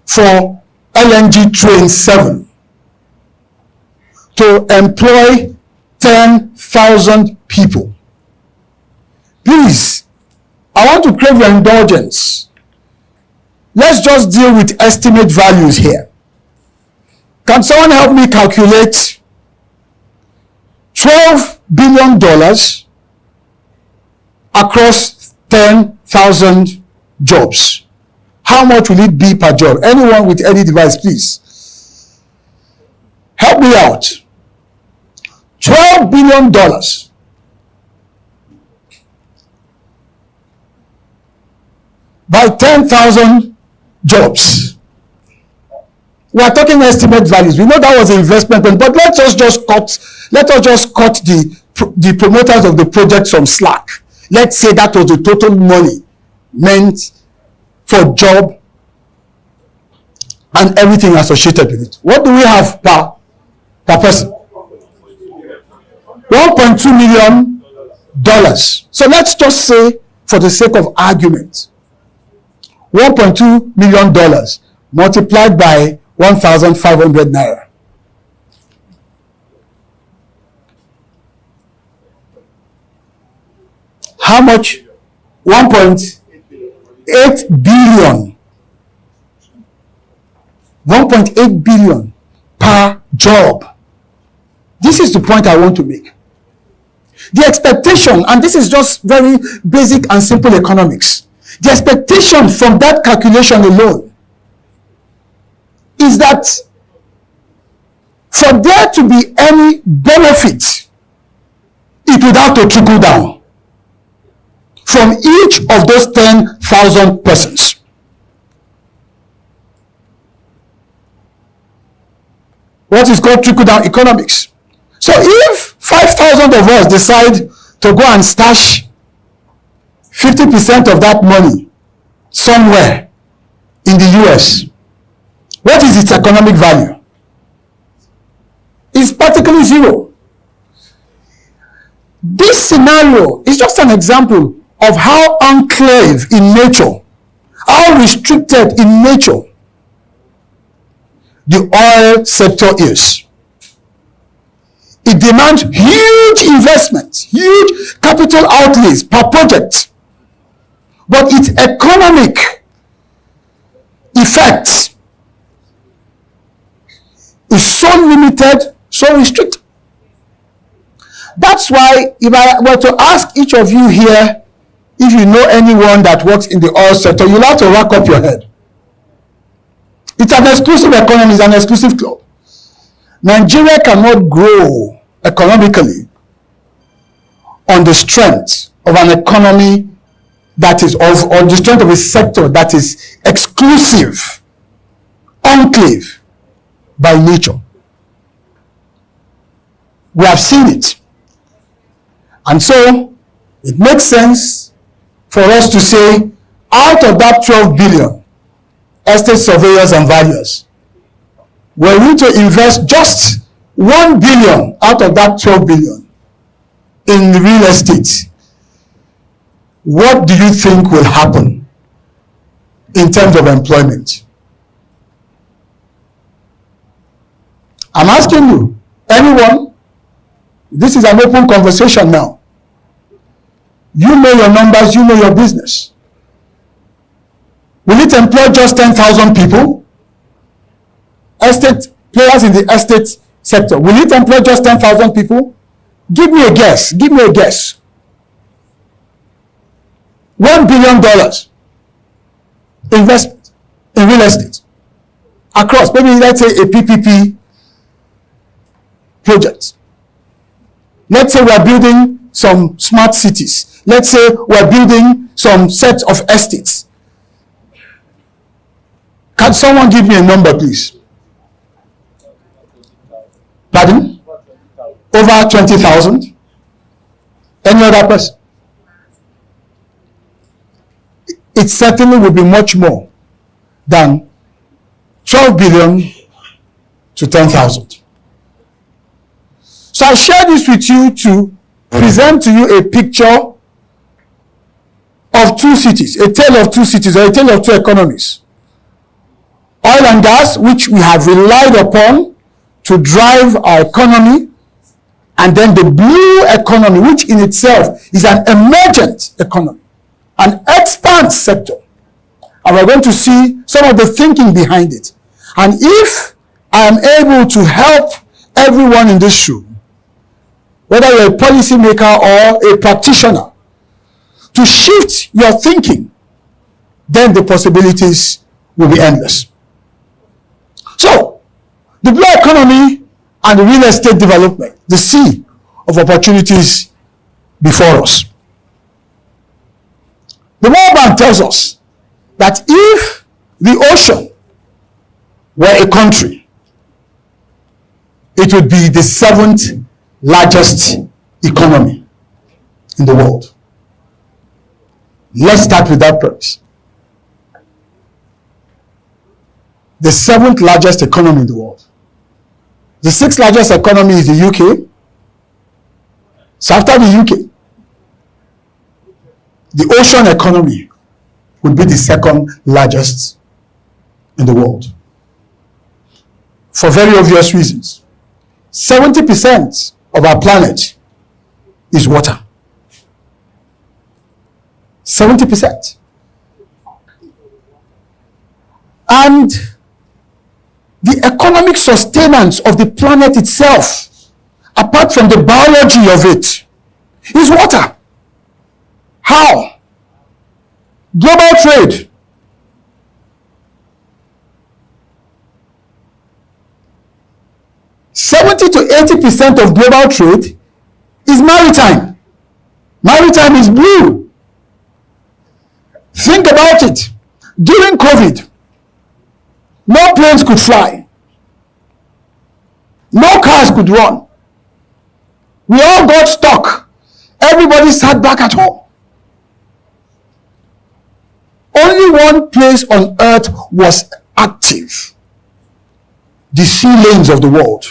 for LNG Train 7 to employ 10,000 people. Please, I want to crave your indulgence. Let's just deal with estimate values here. Can someone help me calculate $12 billion across 10,000 jobs? How much will it be per job? Anyone with any device, please. Help me out. $12 billion by 10,000 jobs. We are talking estimate values. We know that was an investment, but let us just cut the promoters of the project some slack. Let's say that was the total money meant for job and everything associated with it. What do we have per person? $1.2 million. So let's just say, for the sake of argument, $1.2 million multiplied by 1,500 naira. How much? 1.8 billion. 1.8 billion per job. This is the point I want to make. The expectation, and this is just very basic and simple economics, the expectation from that calculation alone is that for there to be any benefit, it would have to trickle down from each of those 10,000 persons. what is called trickle-down economics. So if 5,000 of us decide to go and stash 50% of that money somewhere in the US, what is its economic value? It's practically zero. This scenario is just an example of how enclave in nature, how restricted in nature the oil sector is. It demands huge investments, huge capital outlays per project, but its economic effects is so limited, so restricted. That's why if I were to ask each of you here, if you know anyone that works in the oil sector, you'll have to rack up your head. It's an exclusive economy, it's an exclusive club. Nigeria cannot grow economically on the strength of an economy that is on the strength of a sector that is exclusive, enclave by nature. We have seen it. And so it makes sense for us to say, out of that 12 billion, estate surveyors and valuers, were we to invest just 1 billion out of that 12 billion in real estate, what do you think will happen in terms of employment? I'm asking you, anyone? This is an open conversation now. You know your numbers, you know your business. Will it employ just 10,000 people? Estate players in the estate sector, will it employ just 10,000 people? Give me a guess. Give me a guess. $1 billion investment in real estate across, maybe let's say a PPP project. Let's say we're building some smart cities. Let's say we're building some set of estates. Can someone give me a number, please? Pardon? Over 20,000? Any other person? It certainly will be much more than 12 billion to 10,000. So I share this with you to present to you a picture of two cities, a tale of two cities, or a tale of two economies. Oil and gas, which we have relied upon to drive our economy, and then the blue economy, which in itself is an emergent economy, an expand sector. And we're going to see some of the thinking behind it. And if I am able to help everyone in this room, whether you're a policymaker or a practitioner, to shift your thinking, then the possibilities will be endless. So, the blue economy and the real estate development, the sea of opportunities before us. The World Bank tells us that if the ocean were a country, it would be the 7th largest economy in the world. Let's start with that premise. The 7th largest economy in the world. The 6th largest economy is the UK. So after the UK, the ocean economy would be the 2nd largest in the world. For very obvious reasons. 70% of our planet is water. 70%. And the economic sustenance of the planet itself, apart from the biology of it, is water. How? Global trade. (70% to 80% of global trade is maritime. Maritime is blue. Think about it. During COVID, no planes could fly. No cars could run. We all got stuck. Everybody sat back at home. Only one place on earth was active. The sea lanes of the world.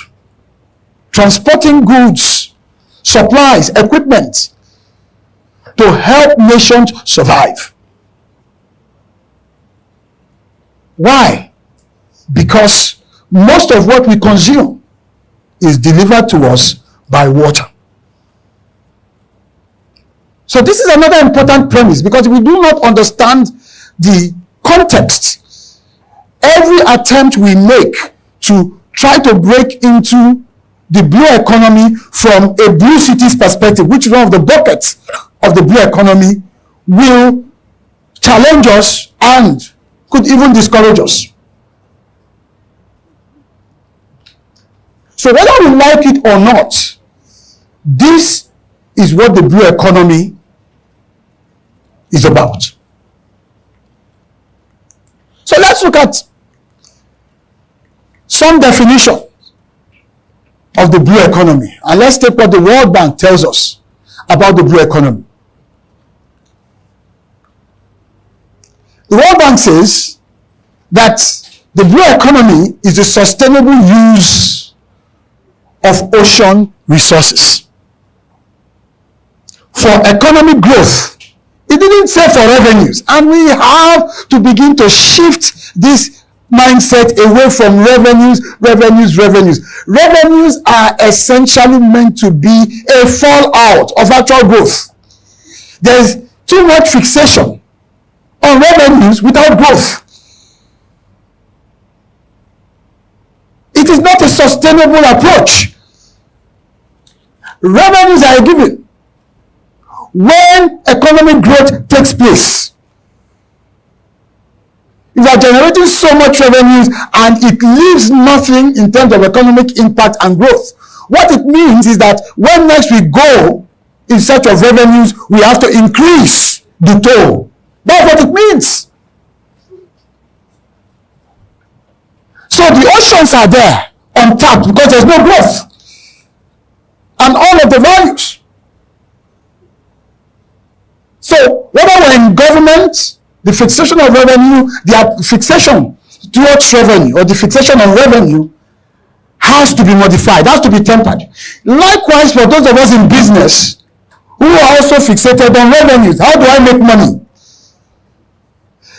Transporting goods, supplies, equipment to help nations survive. Why? Because most of what we consume is delivered to us by water. So this is another important premise, because if we do not understand the context, every attempt we make to try to break into the blue economy from a blue cities perspective, which is one of the buckets of the blue economy, will challenge us and could even discourage us. So whether we like it or not, this is what the blue economy is about. So let's look at some definition of the blue economy, and let's take what the World Bank tells us about the blue economy. The World Bank says that the blue economy is the sustainable use of ocean resources for economic growth. It didn't say for revenues, and we have to begin to shift this mindset away from revenues. Revenues are essentially meant to be a fallout of actual growth. There's too much fixation on revenues without growth. It is not a sustainable approach. Revenues are a given. When economic growth takes place, if you are generating so much revenues and it leaves nothing in terms of economic impact and growth, what it means is that when next we go in search of revenues, we have to increase the toll. That's what it means. So the oceans are there untapped because there's no growth. And all of the values. So whether we're in government, the fixation of revenue, the fixation towards revenue, or the fixation on revenue has to be modified, has to be tempered. Likewise, for those of us in business who are also fixated on revenues, how do I make money?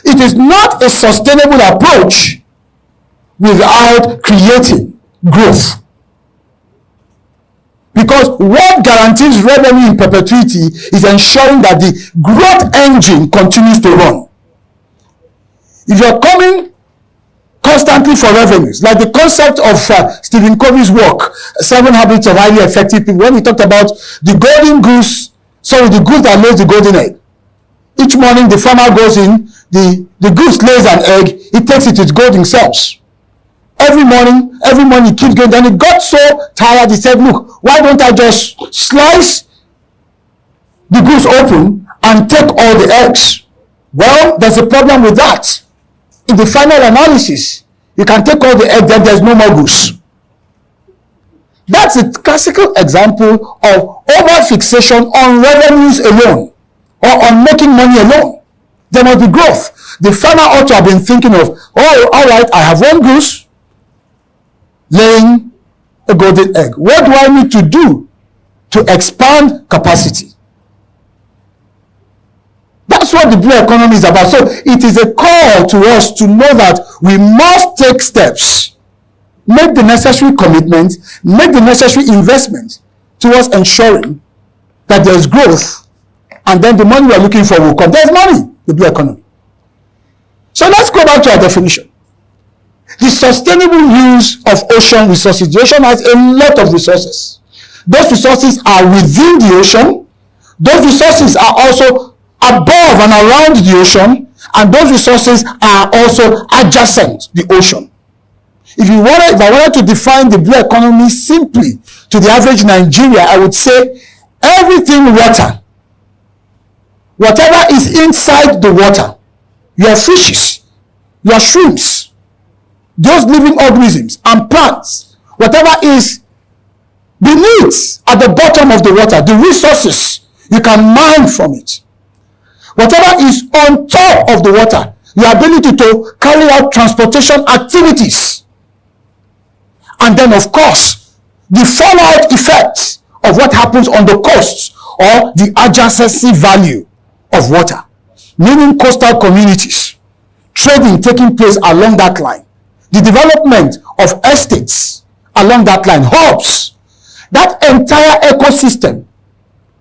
It is not a sustainable approach without creating growth. Because what guarantees revenue in perpetuity is ensuring that the growth engine continues to run. If you're coming constantly for revenues, like the concept of Stephen Covey's work, 7 Habits of Highly Effective People, when he talked about the golden goose, the goose that lays the golden egg. Each morning the farmer goes in, the goose lays an egg, he takes it to its golden cells. Every morning he keeps going. Then he got so tired, he said, look, why don't I just slice the goose open and take all the eggs? Well, there's a problem with that. In the final analysis, you can take all the eggs, then there's no more goose. That's a classical example of over-fixation on revenues alone, or on making money alone. There must be growth. The farmer ought to have been thinking of, oh, all right, I have one goose laying a golden egg. What do I need to do to expand capacity? That's what the blue economy is about. So it is a call to us to know that we must take steps, make the necessary commitments, make the necessary investments towards ensuring that there's growth, and then the money we're looking for will come. There's money, the blue economy. So let's go back to our definition. The sustainable use of ocean resources. The ocean has a lot of resources. Those resources are within the ocean. Those resources are also above and around the ocean. And those resources are also adjacent the ocean. If I wanted to define the blue economy simply to the average Nigeria, I would say everything water. Whatever is inside the water, your fishes, your shrimps, those living organisms and plants, Whatever is beneath, at the bottom of the water, the resources, you can mine from it. Whatever is on top of the water, your ability to carry out transportation activities. And then, of course, the fallout effects of what happens on the coasts or the adjacency value of water, meaning coastal communities, trading taking place along that line, the development of estates along that line, hubs. That entire ecosystem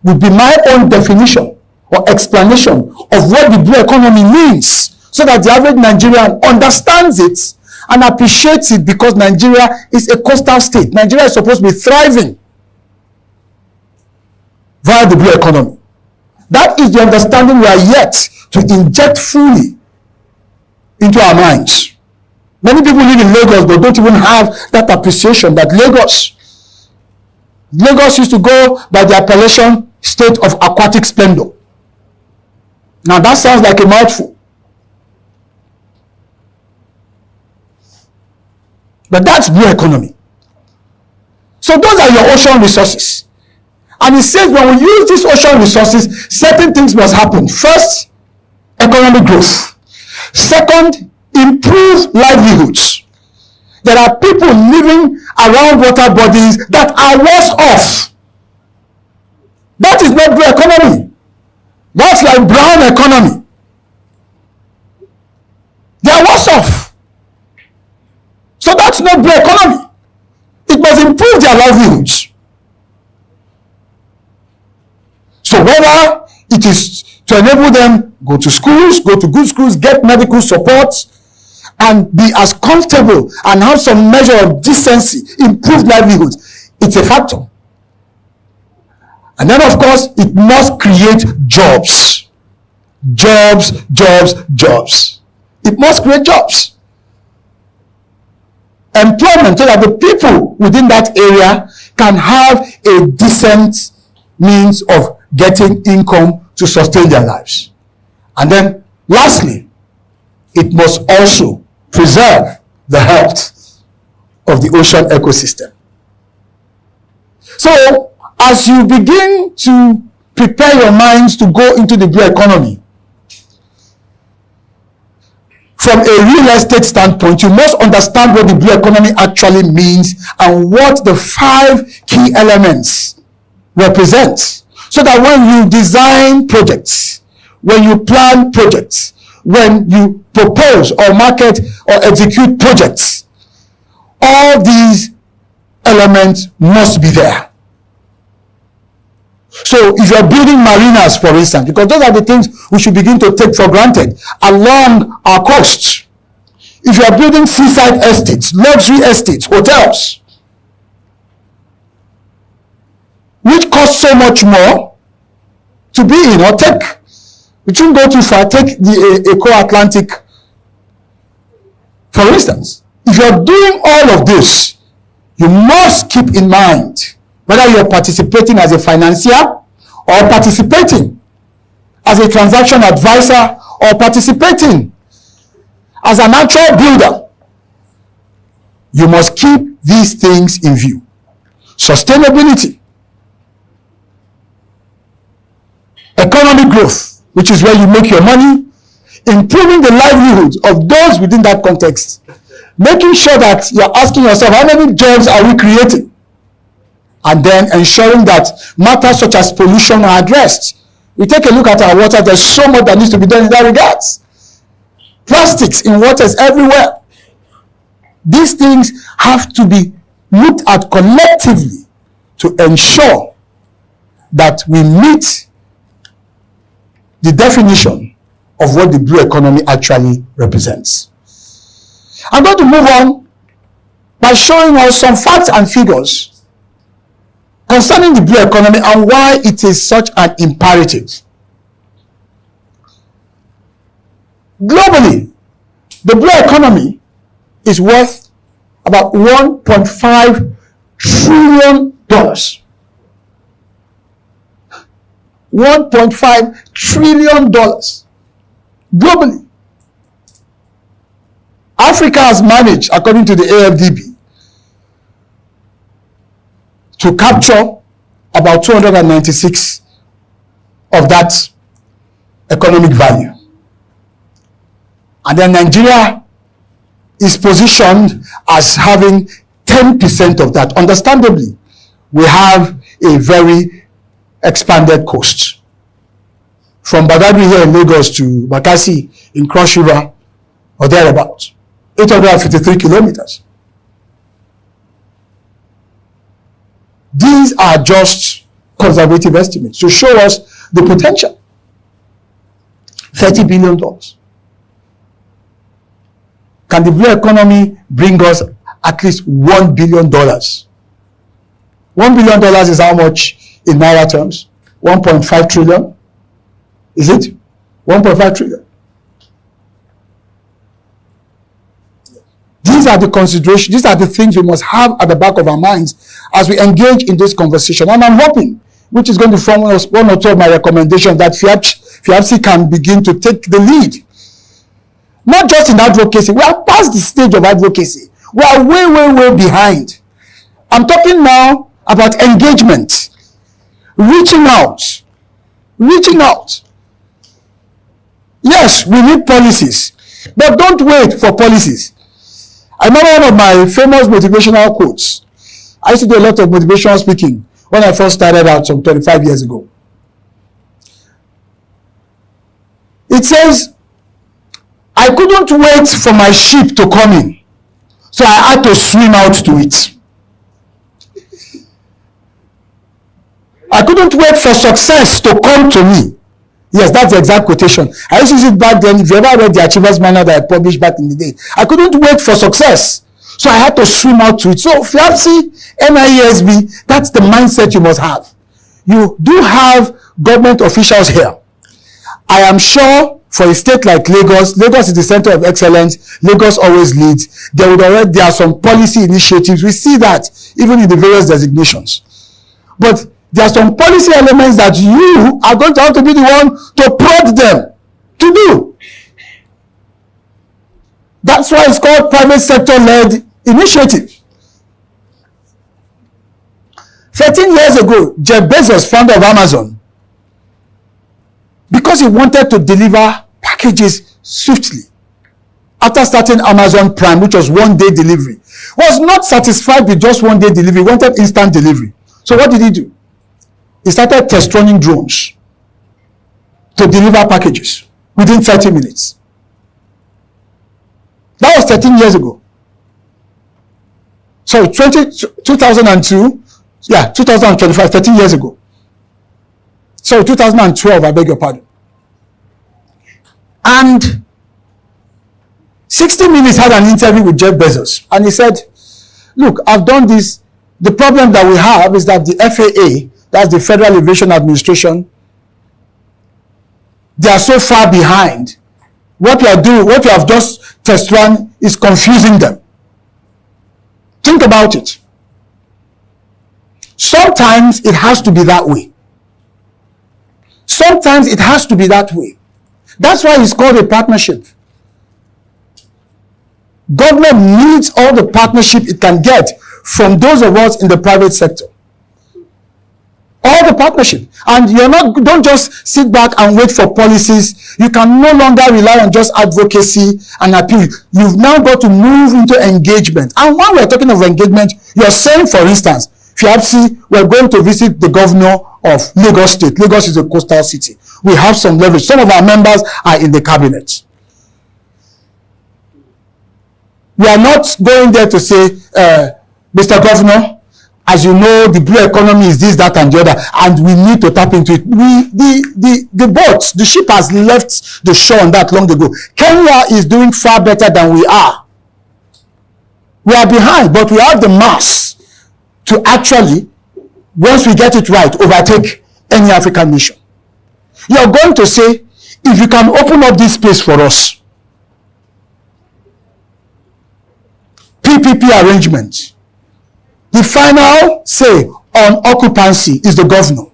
would be my own definition or explanation of what the blue economy means, so that the average Nigerian understands it and appreciates it, because Nigeria is a coastal state. Nigeria is supposed to be thriving via the blue economy. That is the understanding we are yet to inject fully into our minds. Many people live in Lagos but don't even have that appreciation that Lagos used to go by the appellation state of aquatic splendor. Now that sounds like a mouthful, but that's blue economy. So those are your ocean resources. And it says when we use these ocean resources, certain things must happen. First, economic growth. Second, improved livelihoods. There are people living around water bodies that are worse off. That is not blue economy. That's like brown economy. They are worse off. So that's not blue economy. It must improve their livelihoods. So whether it is to enable them go to schools, go to good schools, get medical support, and be as comfortable and have some measure of decency, improved livelihoods, it's a factor. And then, of course, it must create jobs. Jobs. It must create jobs. Employment, so that the people within that area can have a decent means of getting income to sustain their lives. And then, lastly, it must also preserve the health of the ocean ecosystem. So, as you begin to prepare your minds to go into the blue economy, from a real estate standpoint, you must understand what the blue economy actually means and what the 5 key elements represent. So that when you design projects, when you plan projects, when you propose or market or execute projects, all these elements must be there. So if you're building marinas, for instance, because those are the things we should begin to take for granted along our coasts. If you're building seaside estates, luxury estates, hotels, which cost so much more to be in, or take, we shouldn't go too far, take the Eco Atlantic, for instance. If you're doing all of this, you must keep in mind whether you're participating as a financier or participating as a transaction advisor or participating as a natural builder. You must keep these things in view. Sustainability, economic growth, which is where you make your money, improving the livelihoods of those within that context, making sure that you're asking yourself, how many jobs are we creating? And then ensuring that matters such as pollution are addressed. We take a look at our water, there's so much that needs to be done in that regards. Plastics in waters everywhere. These things have to be looked at collectively to ensure that we meet the definition of what the blue economy actually represents. I'm going to move on by showing us some facts and figures concerning the blue economy and why it is such an imperative. Globally, the blue economy is worth about $1.5 trillion. $1.5 trillion globally. Africa has managed, according to the AFDB, to capture about 296 of that economic value. And then Nigeria is positioned as having 10% of that. Understandably, we have a very expanded coast. From Badagry here in Lagos to Bakassi in Cross River or thereabouts, 853 kilometers. These are just conservative estimates to show us the potential. $30 billion. Can the blue economy bring us at least $1 billion? $1 billion is how much in Naira terms? 1.5 trillion? Is it? 1.5 trillion. These are the considerations, these are the things we must have at the back of our minds as we engage in this conversation. And I'm hoping, which is going to form one or two of my recommendations, that FIABC can begin to take the lead. Not just in advocacy. We are past the stage of advocacy. We are way, way, way behind. I'm talking now about engagement. Reaching out. Reaching out. Yes, we need policies. But don't wait for policies. I remember one of my famous motivational quotes. I used to do a lot of motivational speaking when I first started out some 25 years ago. It says, I couldn't wait for my ship to come in, so I had to swim out to it. I couldn't wait for success to come to me. Yes, that's the exact quotation. I used to use it back then. If you ever read the Achievers Manual that I published back in the day, I couldn't wait for success, so I had to swim out to it. So FIABC, NIESB, that's the mindset you must have. You do have government officials here. I am sure for a state like Lagos, Lagos is the center of excellence. Lagos always leads. There are some policy initiatives. We see that even in the various designations. But there are some policy elements that you are going to have to be the one to prod them to do. That's why it's called private sector-led initiative. 13 years ago, Jeff Bezos, founder of Amazon, because he wanted to deliver packages swiftly, after starting Amazon Prime, which was one-day delivery, was not satisfied with just one-day delivery, he wanted instant delivery. So what did he do? He started test-running drones to deliver packages within 30 minutes. That was 13 years ago. So 2002, yeah, 2025, 13 years ago. So 2012, I beg your pardon. And 60 Minutes had an interview with Jeff Bezos, and he said, look, I've done this. The problem that we have is that the FAA, that's the Federal Aviation Administration, they are so far behind. What we are doing, what we have just test run is confusing them. Think about it. Sometimes it has to be that way. Sometimes it has to be that way. That's why it's called a partnership. Government needs all the partnership it can get from those of us in the private sector. All the partnership. And don't just sit back and wait for policies. You can no longer rely on just advocacy and appeal. You've now got to move into engagement. And when we're talking of engagement, you're saying, for instance, FIABC, we're going to visit the governor of Lagos State. Lagos is a coastal city. We have some leverage. Some of our members are in the cabinet. We are not going there to say, Mr. Governor, as you know, the blue economy is this, that, and the other, and we need to tap into it. The boat, the ship has left the shore not long ago. Kenya is doing far better than we are. We are behind, but we have the mass to actually, once we get it right, overtake any African nation. You are going to say, if you can open up this space for us, PPP arrangement, the final say on occupancy is the governor.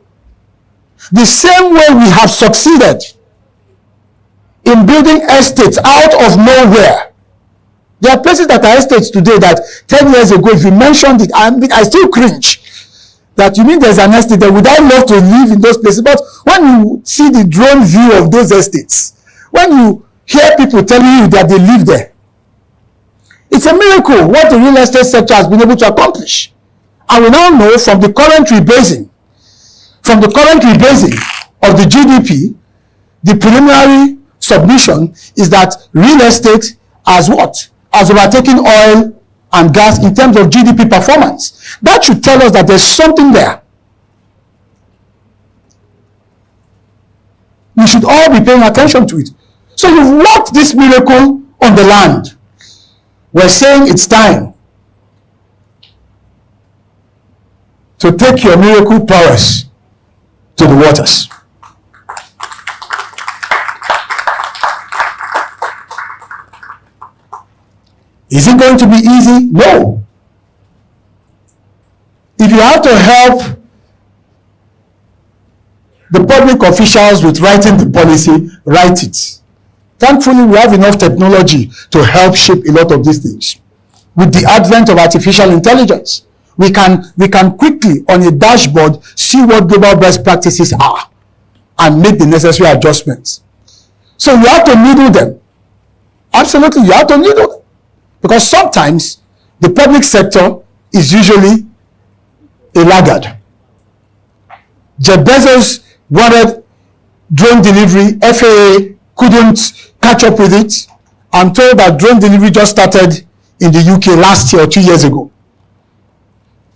The same way we have succeeded in building estates out of nowhere. There are places that are estates today that 10 years ago, if you mentioned it, I still cringe. that you mean there's an estate there. Would I love to live in those places? But when you see the drone view of those estates, when you hear people telling you that they live there, it's a miracle what the real estate sector has been able to accomplish. And we now know from the current rebasing of the GDP, the preliminary submission is that real estate has overtaken oil and gas in terms of GDP performance. That should tell us that there's something there. We should all be paying attention to it. So you've worked this miracle on the land. We're saying it's time to take your miracle prowess to the waters. Is it going to be easy? No. If you have to help the public officials with writing the policy, write it. Thankfully, we have enough technology to help shape a lot of these things. With the advent of artificial intelligence, we can quickly on a dashboard see what global best practices are and make the necessary adjustments. So you have to needle them. Absolutely, you have to needle them. Because sometimes the public sector is usually a laggard. Jeff Bezos wanted drone delivery, FAA couldn't catch up with it. I'm told that drone delivery just started in the UK last year or 2 years ago.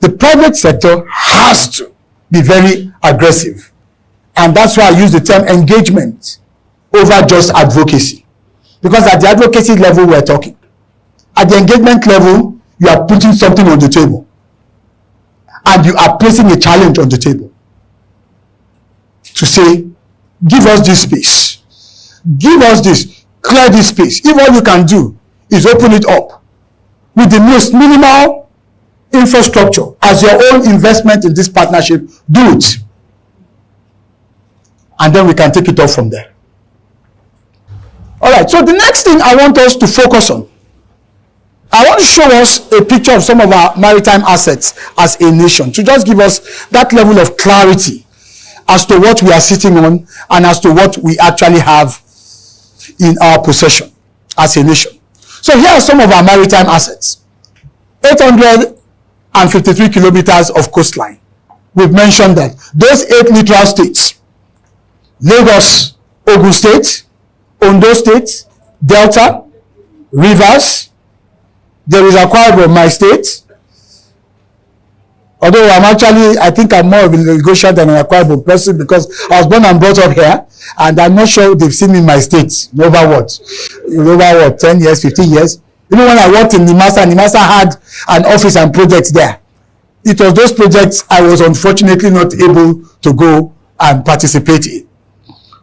The private sector has to be very aggressive. And that's why I use the term engagement over just advocacy. Because at the advocacy level, we're talking. At the engagement level, you are putting something on the table. And you are placing a challenge on the table. To say, give us this space. Give us this. Clear this space. If all you can do is open it up with the most minimal infrastructure as your own investment in this partnership, do it. And then we can take it off from there. All right, so the next thing I want us to focus on, I want to show us a picture of some of our maritime assets as a nation, to just give us that level of clarity as to what we are sitting on and as to what we actually have in our possession as a nation. So here are some of our maritime assets. 853 kilometers of coastline. We've mentioned that. Those 8 littoral states, Lagos, Ogun State, Ondo State, Delta, Rivers. There is Akwa Ibom, my state. Although I think I'm more of a Lagosian than an Akwa Ibom person because I was born and brought up here, and I'm not sure they've seen me in my state. Over 10 years, 15 years. Even when I worked in NIMASA had an office and projects there. It was those projects I was unfortunately not able to go and participate in.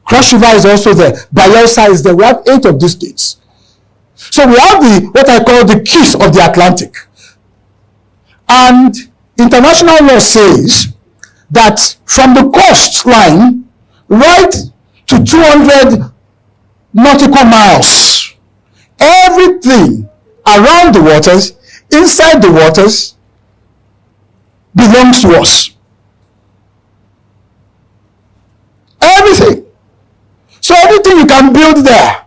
Cross River is also there. Bayelsa is there. We have 8 of these states. So we have what I call the keys of the Atlantic. And international law says that from the coastline right to 200 nautical miles, everything around the waters, inside the waters, belongs to us. Everything. So everything you can build there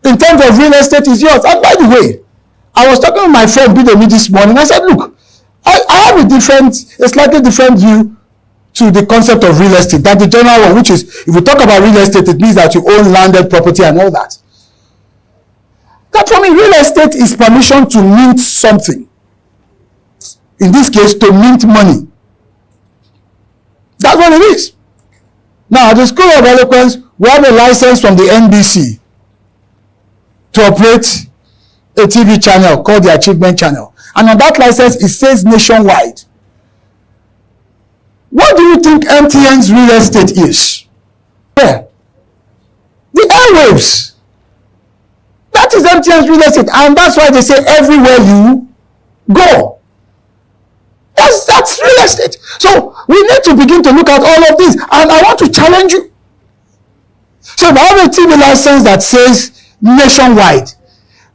in terms of real estate is yours. And by the way, I was talking with my friend Bidomi this morning. I said, look, I have a slightly different view to the concept of real estate than the general one, which is, if we talk about real estate, it means that you own landed property and all that. That for me, real estate is permission to mint something. In this case, to mint money. That's what it is. Now, at the School of Eloquence, we have a license from the NBC to operate a TV channel called the Achievement Channel. And on that license, it says nationwide. What do you think MTN's real estate is? Where? The airwaves. That is MTN's real estate. And that's why they say everywhere you go. That's real estate. So we need to begin to look at all of this. And I want to challenge you. So if I have a TV license that says nationwide,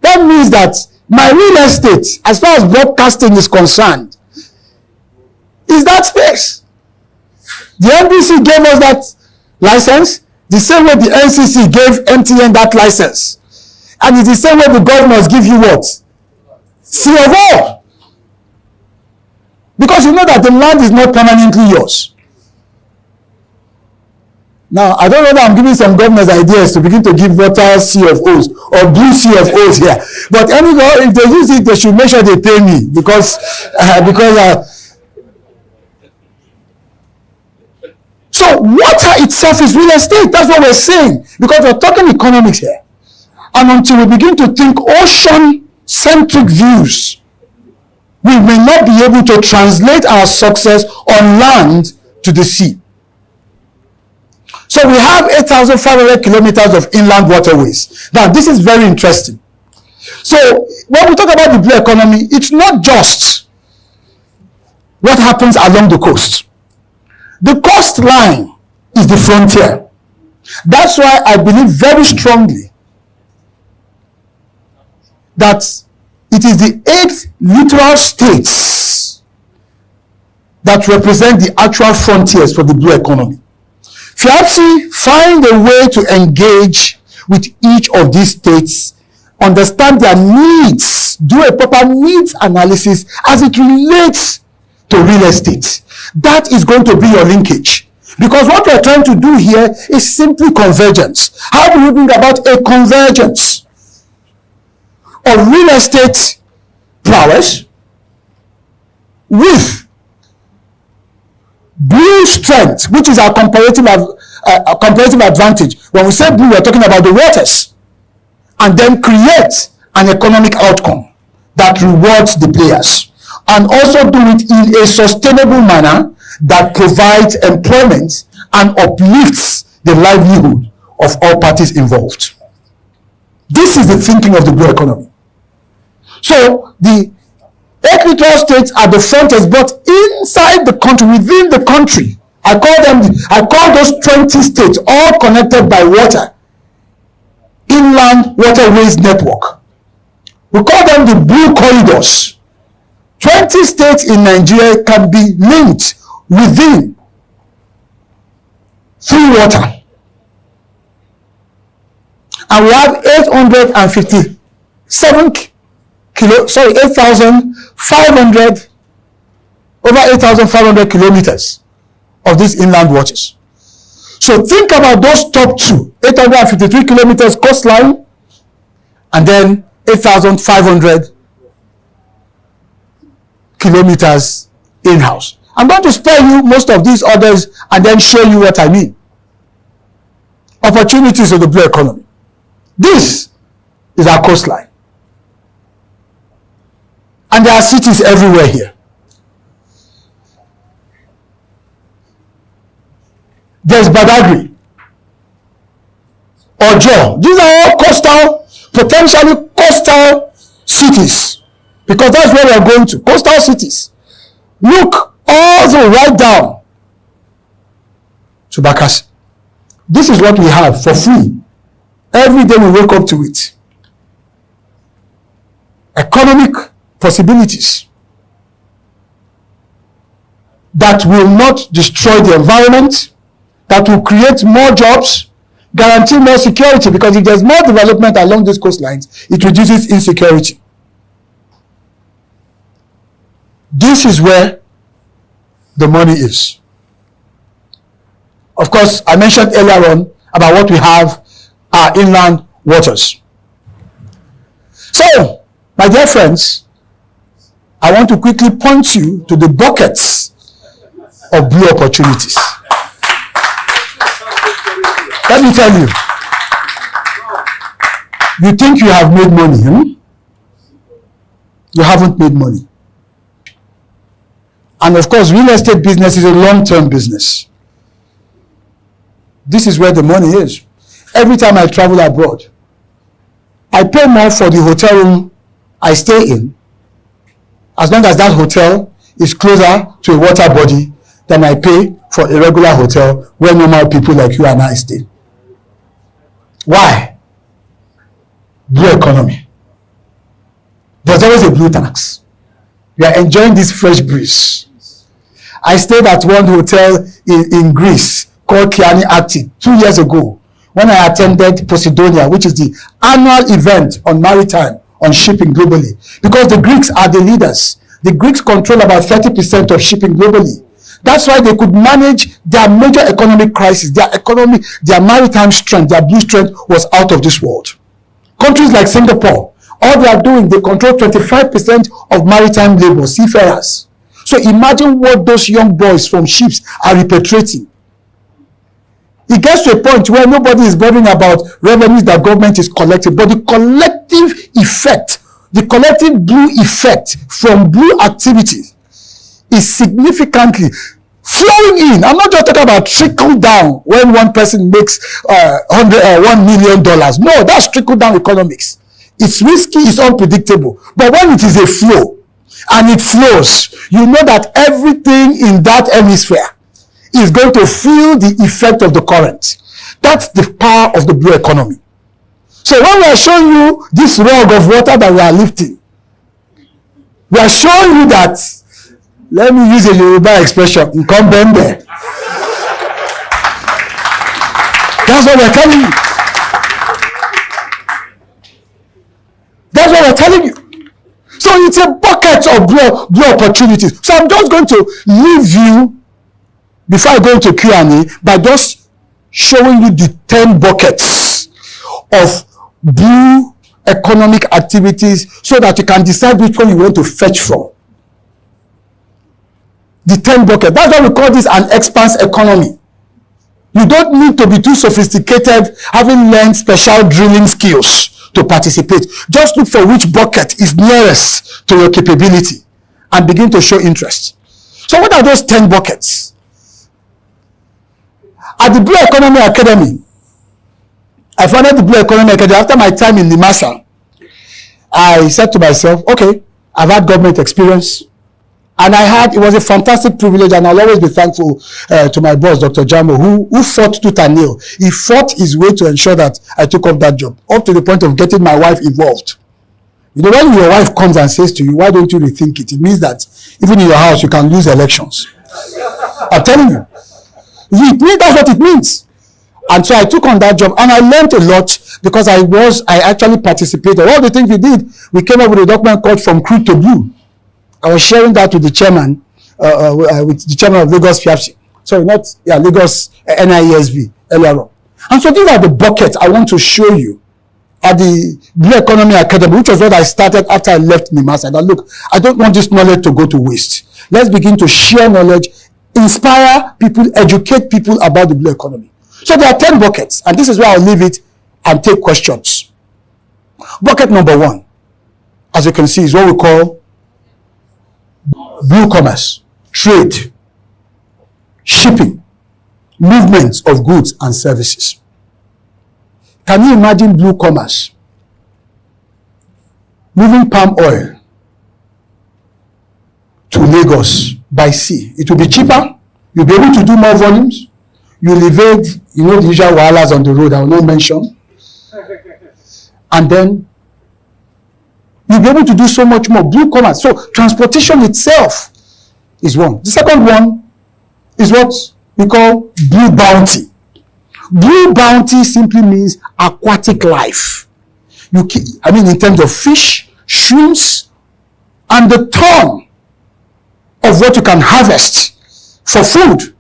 that means that my real estate, as far as broadcasting is concerned, is that space. The NBC gave us that license the same way the NCC gave MTN that license. And it's the same way the governors give you what? C of O. Because you know that the land is not permanently yours. Now, I don't know that I'm giving some governors ideas to begin to give water C of O's or blue C of O's here. But anyway, if they use it, they should make sure they pay me because so water itself is real estate. That's what we're saying. Because we're talking economics here. And until we begin to think ocean-centric views, we may not be able to translate our success on land to the sea. So we have 8,500 kilometers of inland waterways. Now, this is very interesting. So when we talk about the blue economy, it's not just what happens along the coast. The coastline is the frontier. That's why I believe very strongly that it is the 8 littoral states that represent the actual frontiers for the blue economy. FIABC find a way to engage with each of these states, understand their needs, do a proper needs analysis as it relates to real estate. That is going to be your linkage. Because what we're trying to do here is simply convergence. How do we bring about a convergence of real estate prowess with blue strength, which is our comparative advantage? When we say blue, we're talking about the waters, and then create an economic outcome that rewards the players, and also do it in a sustainable manner that provides employment and uplifts the livelihood of all parties involved. This is the thinking of the blue economy. So the 8 littoral states are the frontiers, but inside the country, within the country, I call those 20 states all connected by water, inland waterways network. We call them the blue corridors. 20 states in Nigeria can be linked within through water. And we have 8,500 kilometers of these inland waters. So think about those top two, 853 kilometers coastline, and then 8,500 kilometers in-house. I'm going to spare you most of these others and then show you what I mean. Opportunities of the blue economy. This is our coastline. And there are cities everywhere here. There's Badagry, Ojo. These are all coastal, potentially coastal cities, because that's where we're going to, coastal cities. Look all the way right down to Bakassi. This is what we have for free. Every day we wake up to it. Economic possibilities that will not destroy the environment, that will create more jobs, guarantee more security, because if there's more development along these coastlines, it reduces insecurity. This is where the money is. Of course, I mentioned earlier on about what we have, our inland waters. So, my dear friends, I want to quickly point you to the buckets of blue opportunities. Let me tell you, you think you have made money, You haven't made money. And of course, real estate business is a long-term business. This is where the money is. Every time I travel abroad, I pay more for the hotel room I stay in, as long as that hotel is closer to a water body, than I pay for a regular hotel where normal people like you and I stay. Why? Blue economy. There's always a blue tax. We are enjoying this fresh breeze. I stayed at one hotel in Greece called Kiani Atti 2 years ago when I attended Posidonia, which is the annual event on maritime, on shipping globally. Because the Greeks are the leaders. The Greeks control about 30% of shipping globally. That's why they could manage their major economic crisis. Their economy, their maritime strength, their blue strength was out of this world. Countries like Singapore, all they are doing, they control 25% of maritime labor, seafarers. So imagine what those young boys from ships are repatriating. It gets to a point where nobody is bothering about revenues that government is collecting, but the collective effect, the collective blue effect from blue activity is significantly flowing in. I'm not just talking about trickle down when one person makes $1 million. No, that's trickle down economics. It's risky, it's unpredictable. But when it is a flow and it flows, you know that everything in that hemisphere is going to feel the effect of the current. That's the power of the blue economy. So when we are showing you this rug of water that we are lifting, we are showing you that, let me use a Yoruba expression, "Nkan bembe." That's what we're telling you. That's what we're telling you. So it's a bucket of blue opportunities. So I'm just going to leave you, before I go into Q&A, by just showing you the 10 buckets of blue economic activities so that you can decide which one you want to fetch from. The 10 bucket. That's why we call this an expanse economy. You don't need to be too sophisticated, having learned special drilling skills to participate. Just look for which bucket is nearest to your capability and begin to show interest. So what are those 10 buckets? At the Blue Economy Academy, I founded the Blue Economy Academy after my time in NIMASA. I said to myself, okay, I've had government experience, and it was a fantastic privilege, and I'll always be thankful to my boss, Dr. Jamo, who fought tooth and nail. He fought his way to ensure that I took up that job, up to the point of getting my wife involved. You know, when your wife comes and says to you, why don't you rethink it? It means that even in your house, you can lose elections. I'm telling you. That's what it means. And so I took on that job, and I learned a lot because I actually participated. All the things we did, we came up with a document called From Crude to Blue. I was sharing that with the chairman, with the chairman of Lagos FIAPSI. Sorry, Lagos NIESB earlier on. And so these are the buckets I want to show you at the Blue Economy Academy, which was what I started after I left NIMASA. That look, I don't want this knowledge to go to waste. Let's begin to share knowledge, inspire people, educate people about the blue economy. So there are 10 buckets, and this is where I'll leave it and take questions. Bucket number 1, as you can see, is what we call blue commerce, trade, shipping, movements of goods and services. Can you imagine blue commerce? Moving palm oil to Lagos by sea. It will be cheaper. You'll be able to do more volumes. You'll evade, the usual wahalas on the road I will not mention. And then you'll be able to do so much more. Blue commerce. So transportation itself is one. The second one is what we call blue bounty. Blue bounty simply means aquatic life. In terms of fish, shrimps, and the ton of what you can harvest for food.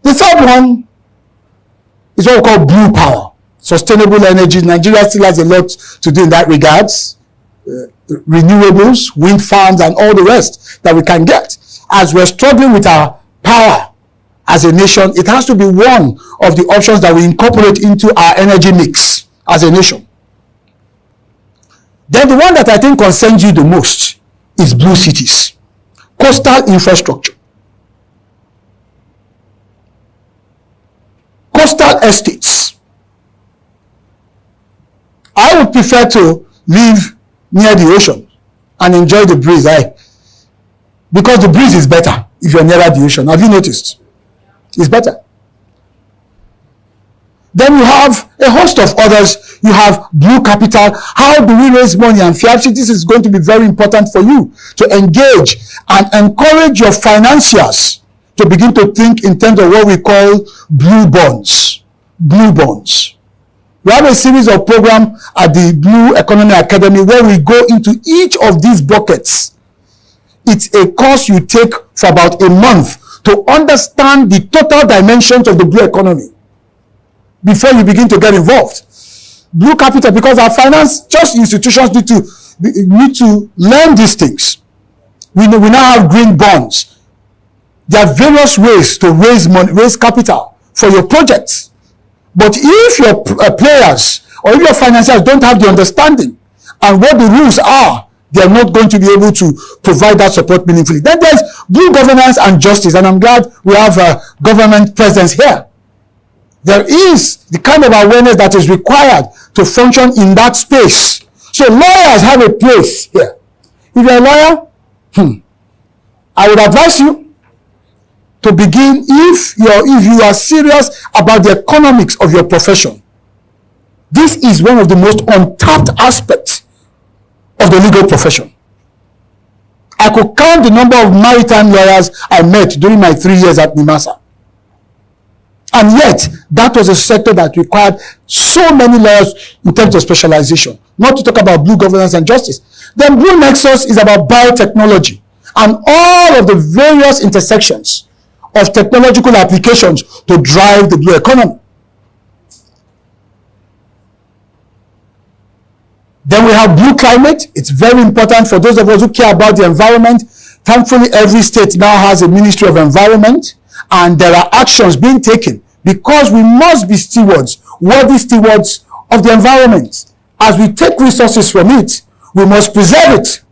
The third one is what we call blue power, sustainable energy. Nigeria still has a lot to do in that regards. Renewables, wind farms, and all the rest that we can get. As we're struggling with our power as a nation, it has to be one of the options that we incorporate into our energy mix as a nation. Then the one that I think concerns you the most is blue cities, coastal infrastructure, coastal estates. I would prefer to live near the ocean and enjoy the breeze, because the breeze is better if you're nearer the ocean. Have you noticed? It's better. Then you have a host of others. You have Blue Capital. How do we raise money? And FIABCI, this is going to be very important for you to engage and encourage your financiers to begin to think in terms of what we call blue bonds. Blue bonds. We have a series of programs at the Blue Economy Academy where we go into each of these buckets. It's a course you take for about a month to understand the total dimensions of the blue economy before you begin to get involved. Blue Capital, because our finance just institutions need to learn these things. We now have green bonds. There are various ways to raise money, raise capital for your projects. But if your players or if your financiers don't have the understanding and what the rules are, they are not going to be able to provide that support meaningfully. Then there's blue governance and justice, and I'm glad we have a government presence here. There is the kind of awareness that is required to function in that space. So lawyers have a place here. If you're a lawyer, I would advise you to begin, if you are serious about the economics of your profession. This is one of the most untapped aspects of the legal profession. I could count the number of maritime lawyers I met during my 3 years at NIMASA. And yet, that was a sector that required so many lawyers in terms of specialization, not to talk about blue governance and justice. Then Blue Nexus is about biotechnology and all of the various intersections of technological applications to drive the blue economy. Then we have Blue Climate. It's very important for those of us who care about the environment. Thankfully, every state now has a Ministry of Environment, and there are actions being taken because we must be stewards, worthy stewards of the environment. As we take resources from it, we must preserve it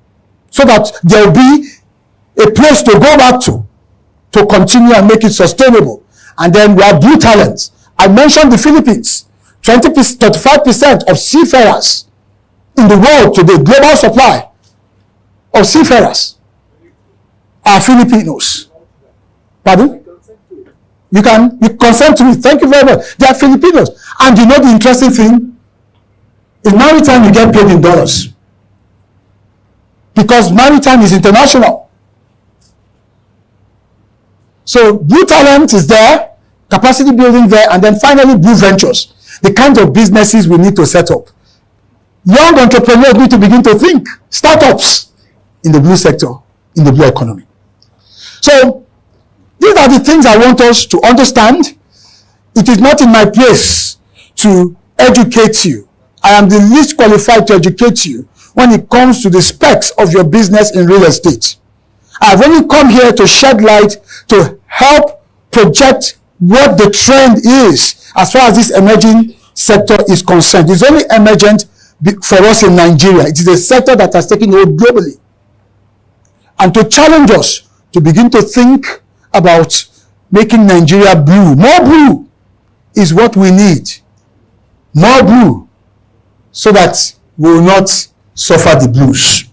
so that there will be a place to go back to continue and make it sustainable. And then we have Blue Talent. I mentioned the Philippines. 35% of seafarers in the world today, global supply of seafarers are Filipinos. Pardon? You consent to it. Thank you very much. They are Filipinos. And you know the interesting thing? In maritime, you get paid in dollars. Because maritime is international. So Blue Talent is there, capacity building there, and then finally Blue Ventures, the kinds of businesses we need to set up. Young entrepreneurs need to begin to think, startups in the blue sector, in the blue economy. So these are the things I want us to understand. It is not in my place to educate you. I am the least qualified to educate you when it comes to the specs of your business in real estate. I've only come here to shed light to help project what the trend is as far as this emerging sector is concerned. It's only emergent for us in Nigeria. It is a sector that has taken hold globally. And to challenge us to begin to think about making Nigeria blue. More blue is what we need. More blue so that we will not suffer the blues.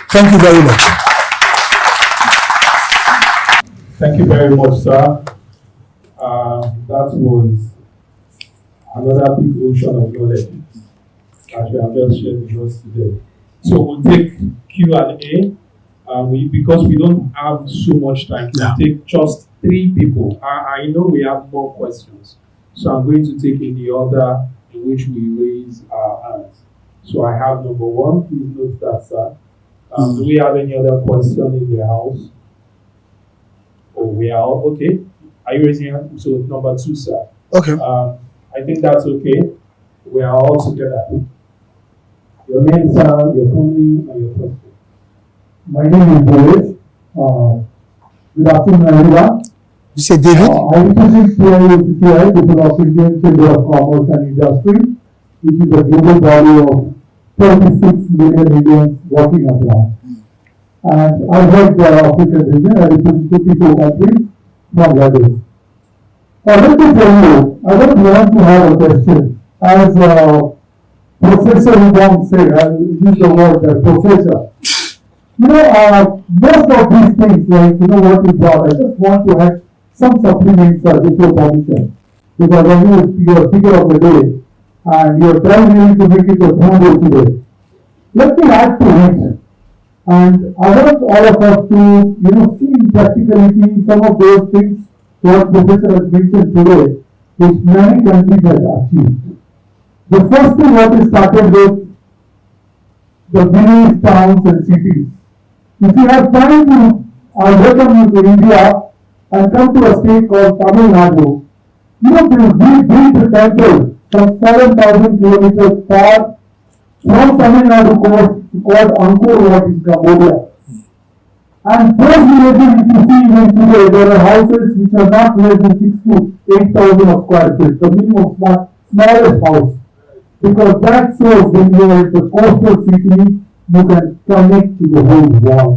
Thank you very much. Thank you very much, sir. That was another big ocean of knowledge that we have just shared with us today. So we'll take Q&A. Because we don't have so much time, we'll take just 3 people. I know we have more questions, so I'm going to take in the order in which we raise our hands. So I have number 1. Please note that, sir. Do we have any other question in the house? Oh, we are all okay. Are you raising your hand? So number 2, sir. Okay. I think that's okay. We are all together. Your name, sir, your family, and your question. My name is David. Good afternoon, everyone. You say David? I represent PIOCCI, the Philippine Chamber of Commerce and Industry, which is a global body of 36 million Indians working abroad. And I work the African region. I represent 54 countries from Lagos. Let me tell you, I don't want to have a question. As Professor Wong said, I use the word professor. Most of these things, like, what you brought, I just want to add some supplements with your permission. because I know you're speaker of the day and you're trying really to make it a thorough today. Let me add to it, and I want all of us to, see in practicality some of those things what Professor has mentioned today, which many countries have achieved. The first thing what is started with the village, towns and cities. If you have time to, I welcome you to India and come to a state called Tamil Nadu. There is big temple from 7,000 kilometers far from Tamil Nadu coast called Angkor Wat in Cambodia. And those villages, if you see even today, there are houses which are not less than 6,000 to 8,000 of square feet, the minimum smallest house. Because that shows when you are at the coastal city, you can connect to the whole world.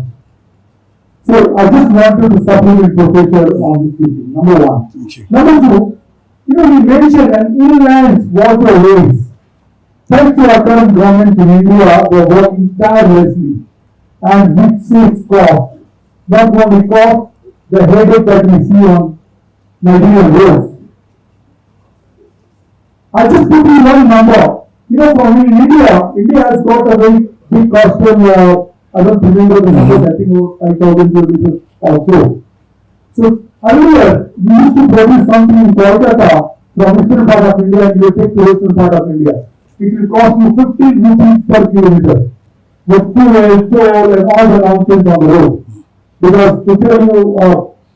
So I just wanted to supplement Professor on this teaching, number one. Number two, we mentioned an inland waterways. Thanks to our current government in India, they are working tirelessly and with safe cost. Not only cost, the headache that we see on Nigerian roads. I just put in one number. For me, India has got a very big coastal, I don't remember the numbers, I think about 5,000 kilometers or so. So earlier, we used to produce something in Kolkata from eastern part of India and you take to western part of India. It will cost you 15 rupees per kilometer with fuel, toll and all the nonsense on the road. Because to tell you,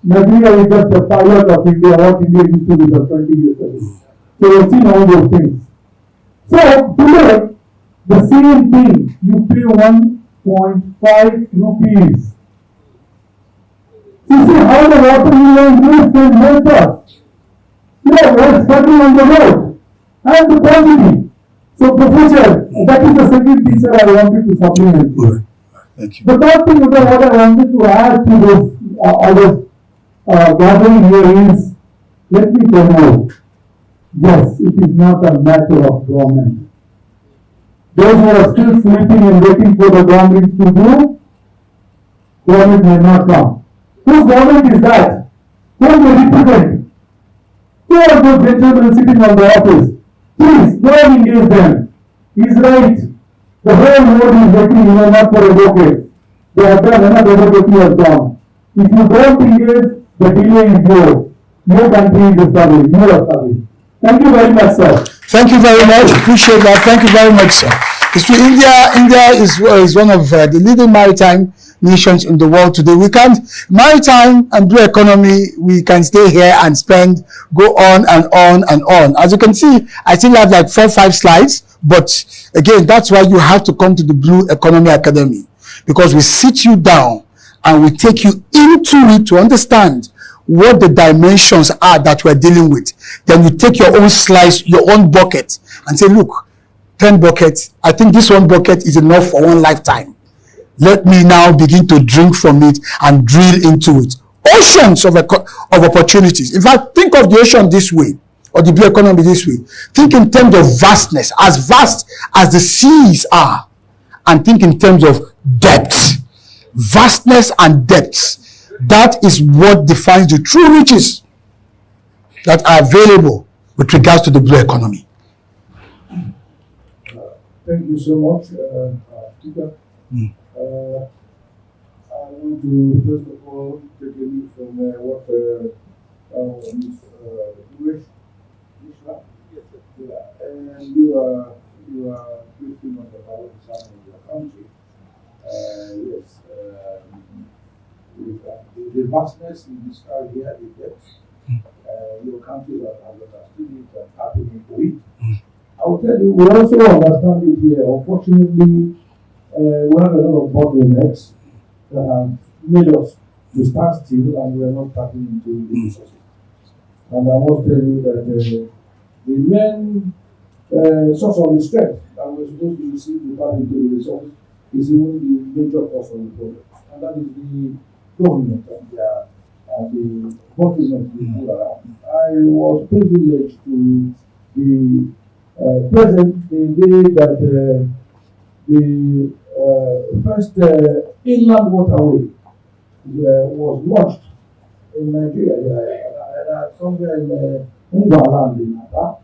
Nigeria is just a pilot of India, what India used to be for 20 years ago. So you've seen all those things. So today, the same thing, you pay 1.5 rupees. So see how the water line can help us. We're struggling on the road and the quantity. So Professor, that is the second thing that I wanted to supplement. Thank you. The third thing that what I wanted to add to this gathering here is, let me tell you, yes, it is not a matter of government. Those who are still sleeping and waiting for the government to do, government may not come. Whose government is that? Who they represent? Who are those gentlemen sitting on the office? Please, go and engage them. He's right. The whole world is waiting, not for advocates. They have done enough advocacy has done. If you don't engage, the delay is yours. Your country is established. You are established. Thank you very much, sir. Thank you very much. Appreciate that. Thank you very much, sir. India is one of the leading maritime nations in the world today. We can't, maritime and blue economy, we can stay here and go on and on and on. As you can see, I still have like 4-5 slides, but again, that's why you have to come to the Blue Economy Academy, because we sit you down and we take you into it to understand what the dimensions are that we're dealing with. Then you take your own slice, your own bucket, and say, look, 10 buckets, I think this one bucket is enough for one lifetime. Let me now begin to drink from it and drill into it. Oceans of opportunities. In fact, think of the ocean this way, or the blue economy this way. Think in terms of vastness, as vast as the seas are, and think in terms of depth. Vastness and depth. That is what defines the true riches that are available with regards to the blue economy. Thank you so much, Peter. I want to first of all take a lead from what Ms. Ishla. And you are briefing on about the sound of your country. Yes, the vastness you described here, the depth. Your country has understood it and happening to it. I will tell you, we also understand it here. Unfortunately, we have a lot of bottlenecks that have made us to stand still, and we are not tapping into the resources. And I must tell you that the main source of the strength that we're supposed to receive to tap into the resources is even the major cause of the problem, and that is the government and the bottlenecks we put around. I was privileged to be present the day that the first inland waterway was launched in Nigeria, somewhere in Ngwala and Nata.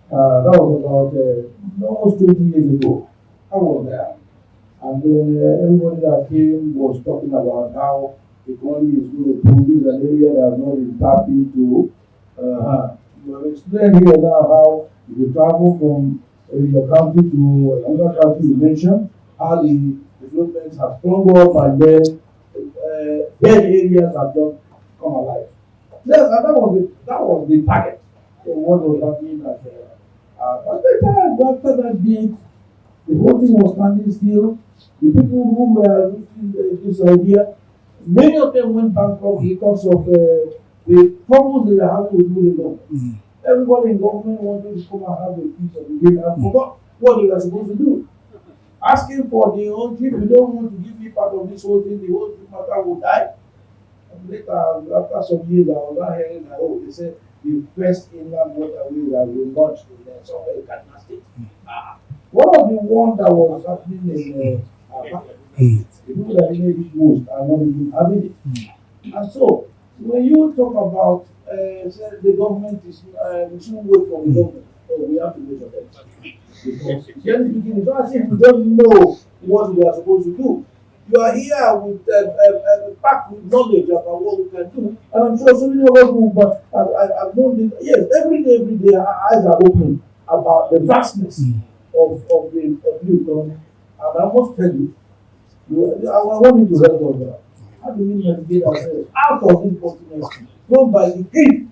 That was about almost 20 years ago. I was there. And then everybody that came was talking about how the economy is going to improve. This is an area that has not been tapped into. You have explained here now how if you travel from your country to another country you mentioned, how the developments have sprung up and then dead areas have just come alive. Yes, and that was the target of what was happening at but after that date, the whole thing was standing still. The people who were looking this idea, many of them went bankrupt because of the problems they were having with the government. Everybody in government wanted to come and have a piece of the cake and forgot what they were supposed to do. Asking for the whole thing, if you don't want to give me part of this whole thing, the whole matter will die. And later, after some years, I was not hearing that, they said the first inland waterway that will launch in somewhere in Kaduna State. One of the ones that was happening in the people that made it most are not even having it. And so, when you talk about the government is, we shouldn't wait for the government, we have to wait for them. Because generally speaking, it's not as if we don't know what we are supposed to do. You are here with packed with knowledge about what we can do, and I'm sure so many of us who have known this. Yes, every day, our eyes are open about the vastness of the economy. And I must tell you, I want you to help us. How do we navigate ourselves out of this continent, not by the greed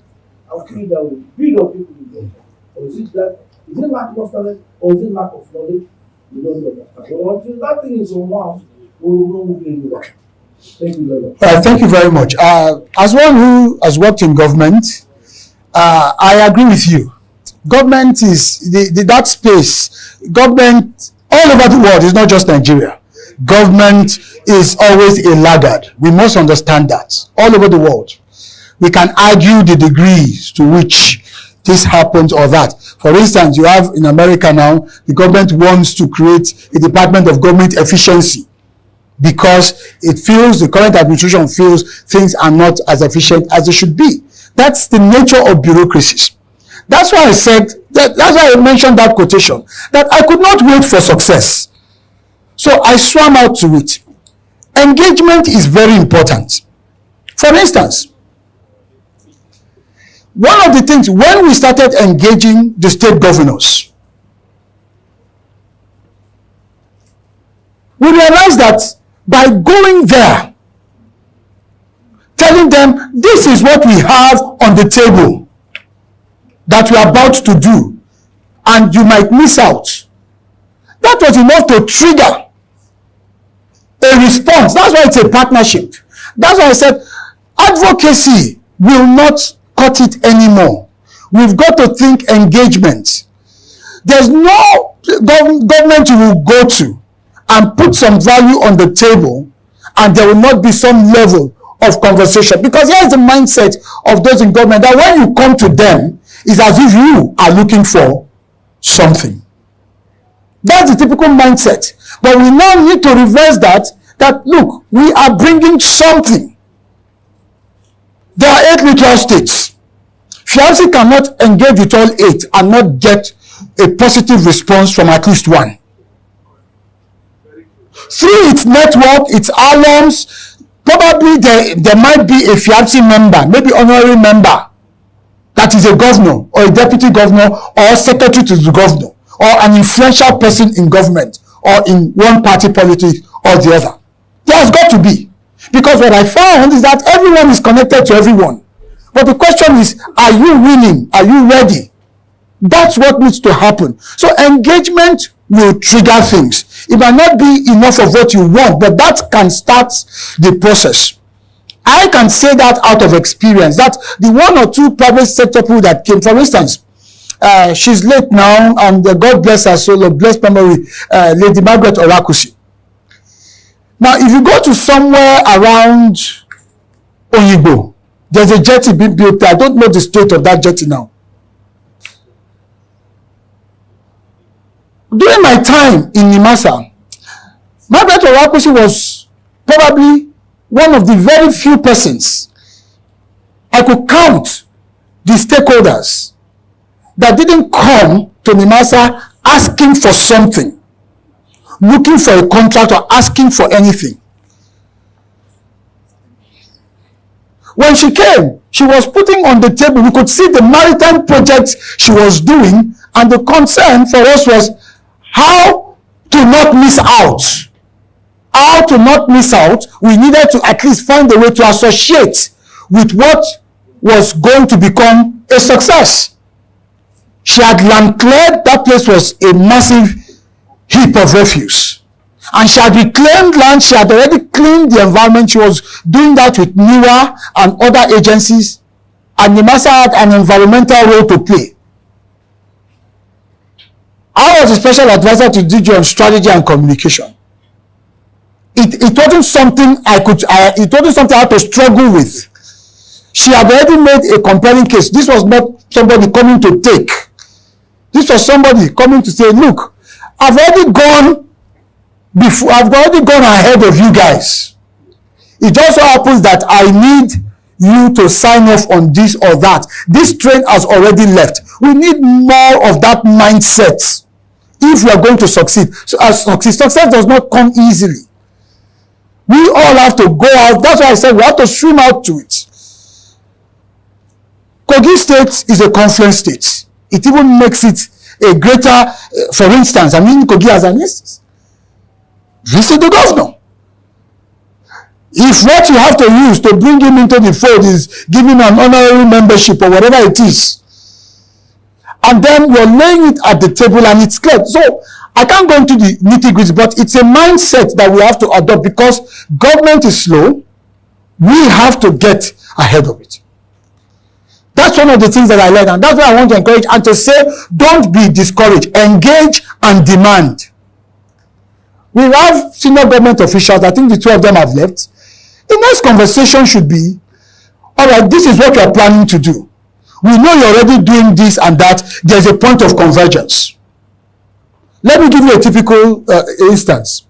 and feed that we greed of people in government? Or is it lack of talent, or is it lack of knowledge? We don't know that. So until that thing is unwound, we will not move anywhere. Thank you very much. Thank you very much. As one who has worked in government, I agree with you. Government is that space. Government all over the world is not just Nigeria. Government is always a laggard. We must understand that all over the world. We can argue the degrees to which this happens or that. For instance, you have in America now, the government wants to create a Department of Government Efficiency because it feels, the current administration feels things are not as efficient as they should be. That's the nature of bureaucracies. That's why I said, that's why I mentioned that quotation, that I could not wait for success. So I swam out to it. Engagement is very important. For instance, one of the things, when we started engaging the state governors, we realized that by going there, telling them this is what we have on the table that we are about to do, and you might miss out, that was enough to trigger a response. That's why it's a partnership. That's why I said advocacy will not cut it anymore. We've got to think engagement. There's no government you will go to and put some value on the table and there will not be some level of conversation, because here's the mindset of those in government, that when you come to them, it's as if you are looking for something. That's the typical mindset. But we now need to reverse that look, we are bringing something. There are 8 littoral states. FIABC cannot engage with all 8 and not get a positive response from at least one. Through its network, its alums, probably there might be a FIABC member, maybe honorary member, that is a governor or a deputy governor or secretary to the governor or an influential person in government or in one party politics or the other. There has got to be. Because what I found is that everyone is connected to everyone. But the question is, are you willing? Are you ready? That's what needs to happen. So engagement will trigger things. It might not be enough of what you want, but that can start the process. I can say that out of experience, that the 1 or 2 private sector people that came, for instance, she's late now, and God bless her soul, bless memory, Lady Margaret Orakusi. Now, if you go to somewhere around Oyigbo, there's a jetty being built there. I don't know the state of that jetty now. During my time in Nimasa, Margaret Orakusi was probably one of the very few persons I could count the stakeholders that didn't come to NIMASA asking for something, looking for a contract or asking for anything. When she came, she was putting on the table, we could see the maritime projects she was doing, and the concern for us was how to not miss out. How to not miss out, we needed to at least find a way to associate with what was going to become a success. She had land cleared, that place was a massive heap of refuse. And she had reclaimed land, she had already cleaned the environment, she was doing that with NIWA and other agencies, and NIMASA had an environmental role to play. I was a special advisor to DG on strategy and communication. It wasn't something it wasn't something I had to struggle with. She had already made a compelling case. This was not somebody coming to take. This was somebody coming to say, look, I've already gone ahead of you guys. It just so happens that I need you to sign off on this or that. This train has already left. We need more of that mindset if we are going to succeed. So success does not come easily. We all have to go out. That's why I said we have to swim out to it. Kogi State is a confluence state. It even makes it a greater, for instance, Kogi as an instance. Visit the governor. If what you have to use to bring him into the fold is giving an honorary membership or whatever it is, and then you're laying it at the table and it's clear. So I can't go into the nitty-gritty, but it's a mindset that we have to adopt because government is slow. We have to get ahead of it. That's one of the things that I learned, and that's why I want to encourage and to say, don't be discouraged. Engage and demand. We have senior government officials, I think the two of them have left. The next conversation should be, all right, this is what we are planning to do. We know you're already doing this and that. There's a point of convergence. Let me give you a typical instance.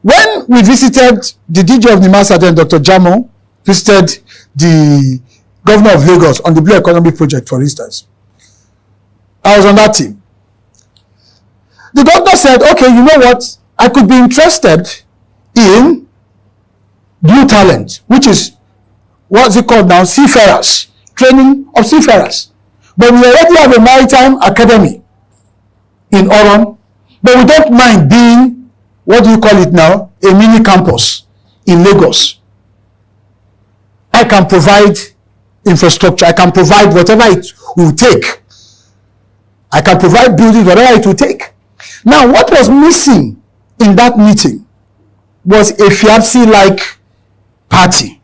When we visited the DG of NIMASA, then Dr. Jamo visited the governor of Lagos on the Blue Economy Project, for instance. I was on that team. The governor said, okay, you know what? I could be interested in blue talent, which is, what's it called now? Seafarers, training of seafarers. But we already have a maritime academy in Oron, but we don't mind being, what do you call it now? A mini campus in Lagos. I can provide infrastructure. I can provide whatever it will take. I can provide buildings, whatever it will take. Now, what was missing in that meeting was a FIABC-like party.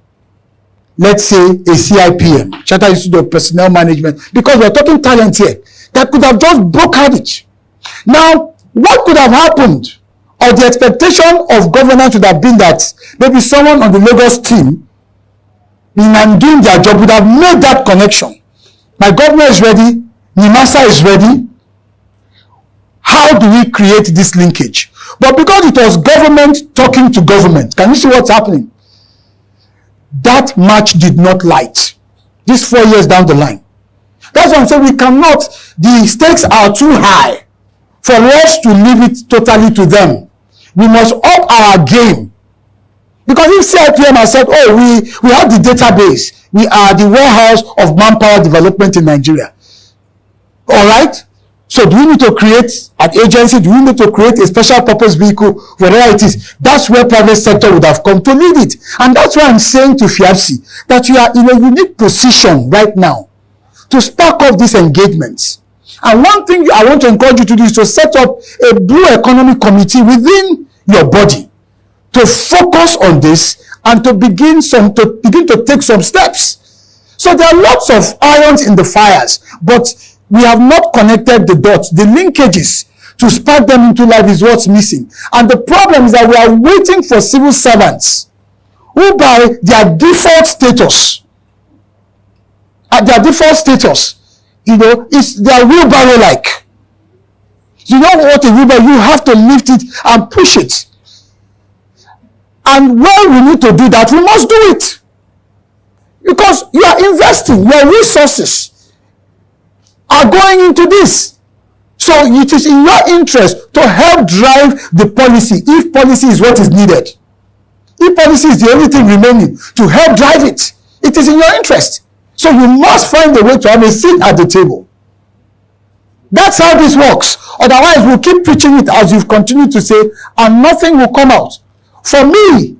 Let's say a CIPM, Chartered Institute of Personnel Management, because we're talking talent here, that could have just brokered it. Now, what could have happened, or the expectation of governance would have been that maybe someone on the Lagos team, in doing their job, would have made that connection. My governor is ready, NIMASA is ready. How do we create this linkage? But because it was government talking to government, can you see what's happening? That match did not light. This 4 years down the line. That's why I'm saying we cannot, the stakes are too high for us to leave it totally to them. We must up our game. Because if CIPM has said, oh, we have the database, we are the warehouse of manpower development in Nigeria. All right? So do we need to create an agency? Do we need to create a special purpose vehicle? Whatever it is, that's where private sector would have come to lead it. And that's why I'm saying to FIABC that you are in a unique position right now to spark off these engagements. And one thing I want to encourage you to do is to set up a Blue Economy Committee within your body to focus on this and to begin to take some steps. So there are lots of irons in the fires, but we have not connected the dots. The linkages to spark them into life is what's missing. And the problem is that we are waiting for civil servants who by their default status, it's their wheelbarrow-like. You know what a wheelbarrow, you have to lift it and push it. And when we need to do that, we must do it. Because you are investing, your resources are going into this. So it is in your interest to help drive the policy, if policy is what is needed. If policy is the only thing remaining, to help drive it, it is in your interest. So you must find a way to have a seat at the table. That's how this works. Otherwise, we'll keep preaching it as you've continued to say, and nothing will come out. For me,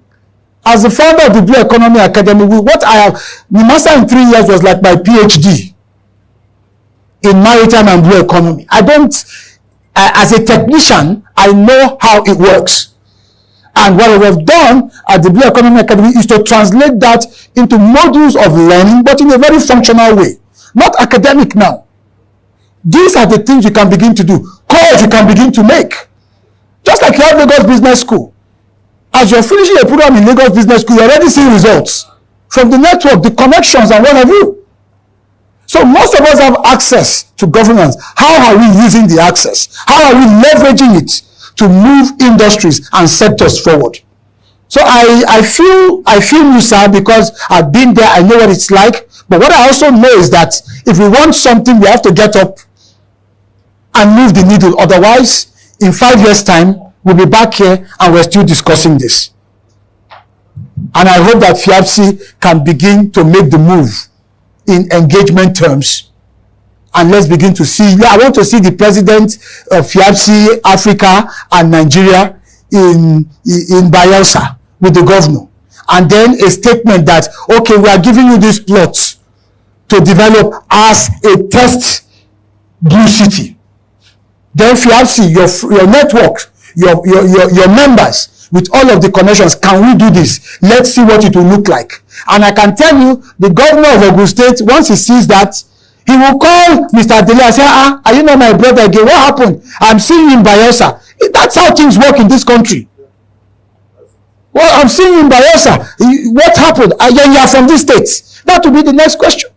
as the founder of the Blue Economy Academy, what I have, the master in 3 years was like my PhD in maritime and blue economy. I don't, as a technician, I know how it works. And what we have done at the Blue Economy Academy is to translate that into modules of learning, but in a very functional way. Not academic now. These are the things you can begin to do. Calls you can begin to make. Just like you have Lagos Business School. As you're finishing a program in Lagos Business School, you're already seeing results from the network, the connections, and what have you. So most of us have access to governance. How are we using the access? How are we leveraging it to move industries and sectors forward? So I feel you, sir, because I've been there, I know what it's like. But what I also know is that if we want something, we have to get up and move the needle. Otherwise, in 5 years' time, we'll be back here and we're still discussing this. And I hope that FIABC can begin to make the move in engagement terms. And let's begin to see. I want to see the president of FIABC Africa and Nigeria in Bayelsa with the governor. And then a statement that, okay, we are giving you this plot to develop as a test blue city. Then FIABC, your network, your members, with all of the connections, can we do this? Let's see what it will look like. And I can tell you, the governor of Ogun State, once he sees that, he will call Mr. Adele and say, are you not my brother again? What happened? I'm seeing you in Bayelsa. That's how things work in this country. Well, I'm seeing you in Bayelsa. What happened? You are from this state. That will be the next question.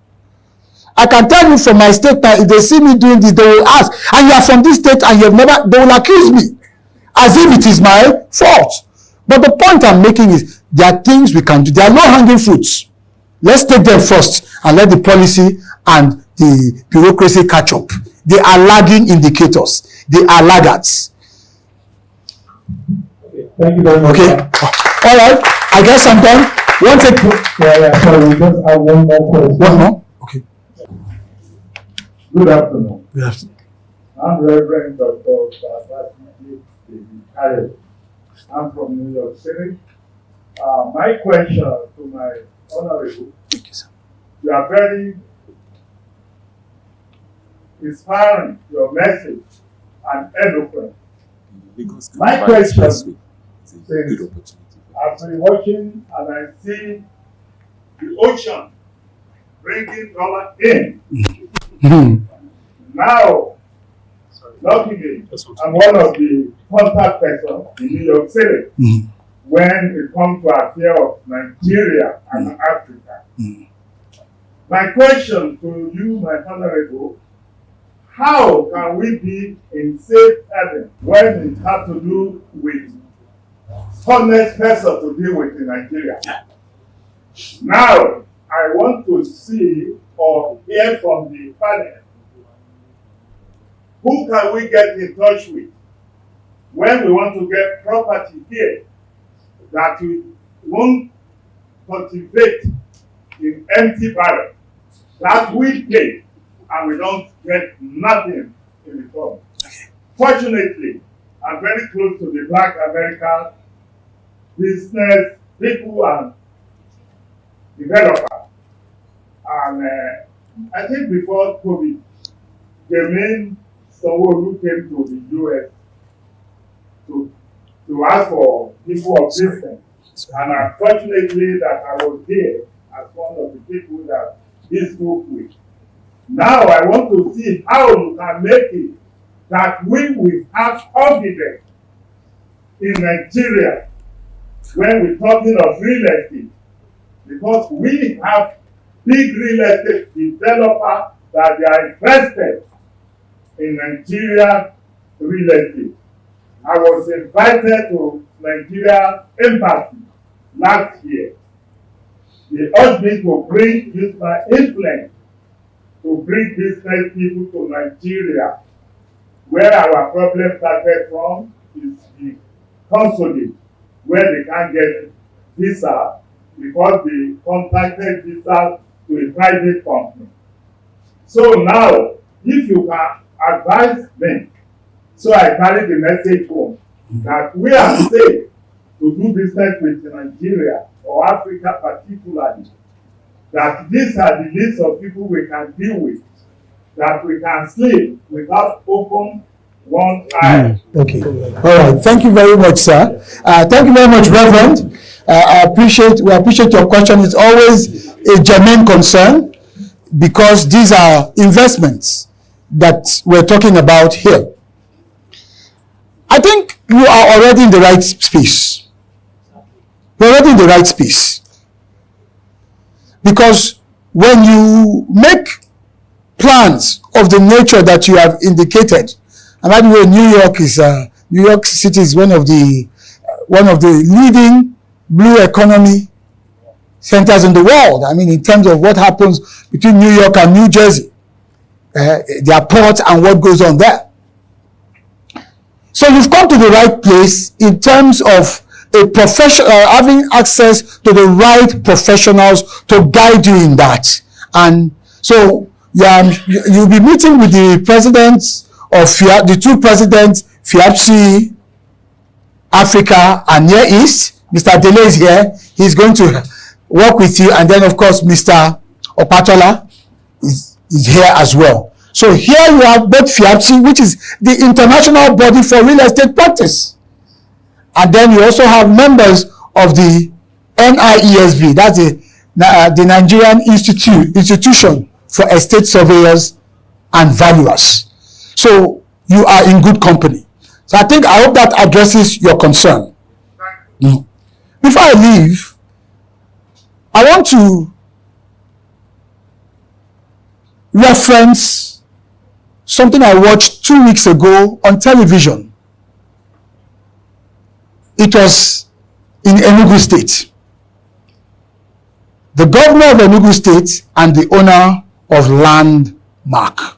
I can tell you from my state that if they see me doing this, they will ask, and you are from this state and you have never, they will accuse me as if it is my fault. But the point I'm making is there are things we can do. There are low-hanging fruits. Let's take them first and let the policy and the bureaucracy catch up. They are lagging indicators. They are laggards. Okay, thank you very much. Okay. All right. I guess I'm done. One take. Yeah. Sorry, we just have one more question. One more? Okay. Good afternoon. Good afternoon. I'm Reverend Dr. Babajide David. I'm from New York City. My question to my honorable, thank you, sir. You are very inspiring, your message, and eloquent. My question is, I've been watching and I see the ocean bringing dollar in. Now, luckily, I'm one of the contact persons in New York City when it comes to affairs of Nigeria and Africa. My question to you, my honorable, how can we be in safe haven when it has to do with honest person to deal with in Nigeria? Now, I want to see or hear from the panel. Who can we get in touch with when we want to get property here that we won't cultivate in empty barrel, that we pay and we don't get nothing in return? Fortunately, I'm very close to the Black American business people and developers. And I think before COVID, the main Sanwo-Olu came to the US to ask for people of business. And unfortunately that I was there as one of the people that he spoke with. Now I want to see how you can make it that we will have confidence in Nigeria when we're talking of real estate. Because we have big real estate developers that they are interested in Nigeria real estate. I was invited to Nigeria Embassy last year They urged me to use my influence to bring business people to Nigeria. Where our problem started from is the consulate, where they can't get visa because they contacted visa to a private company. So now, if you can advise me, so I carry the message home that we are safe to do business with Nigeria or Africa particularly, that these are the list of people we can deal with, that we can sleep without open one eye. Okay. All right. Thank you very much, sir. Thank you very much, Reverend. We appreciate your question. It's always a germane concern because these are investments that we're talking about here. I think you are already in the right space. You're already in the right space. Because when you make plans of the nature that you have indicated, and by the way, New York City is one of the leading blue economy centers in the world. I mean, in terms of what happens between New York and New Jersey, their port and what goes on there. So you've come to the right place in terms of a professional, having access to the right professionals to guide you in that. And so you'll be meeting with the presidents of the two presidents, FIAPSI, Africa and Near East. Mr. Dele is here. He's going to work with you. And then, of course, Mr. Opatola is here as well. So here you have both FIAPSI, which is the international body for real estate practice. And then you also have members of the NIESV, that's the Nigerian Institution for Estate Surveyors and Valuers. So you are in good company. So I hope that addresses your concern. Before I leave, I want to reference something I watched 2 weeks ago on television. It was in Enugu State. The governor of Enugu State and the owner of Landmark.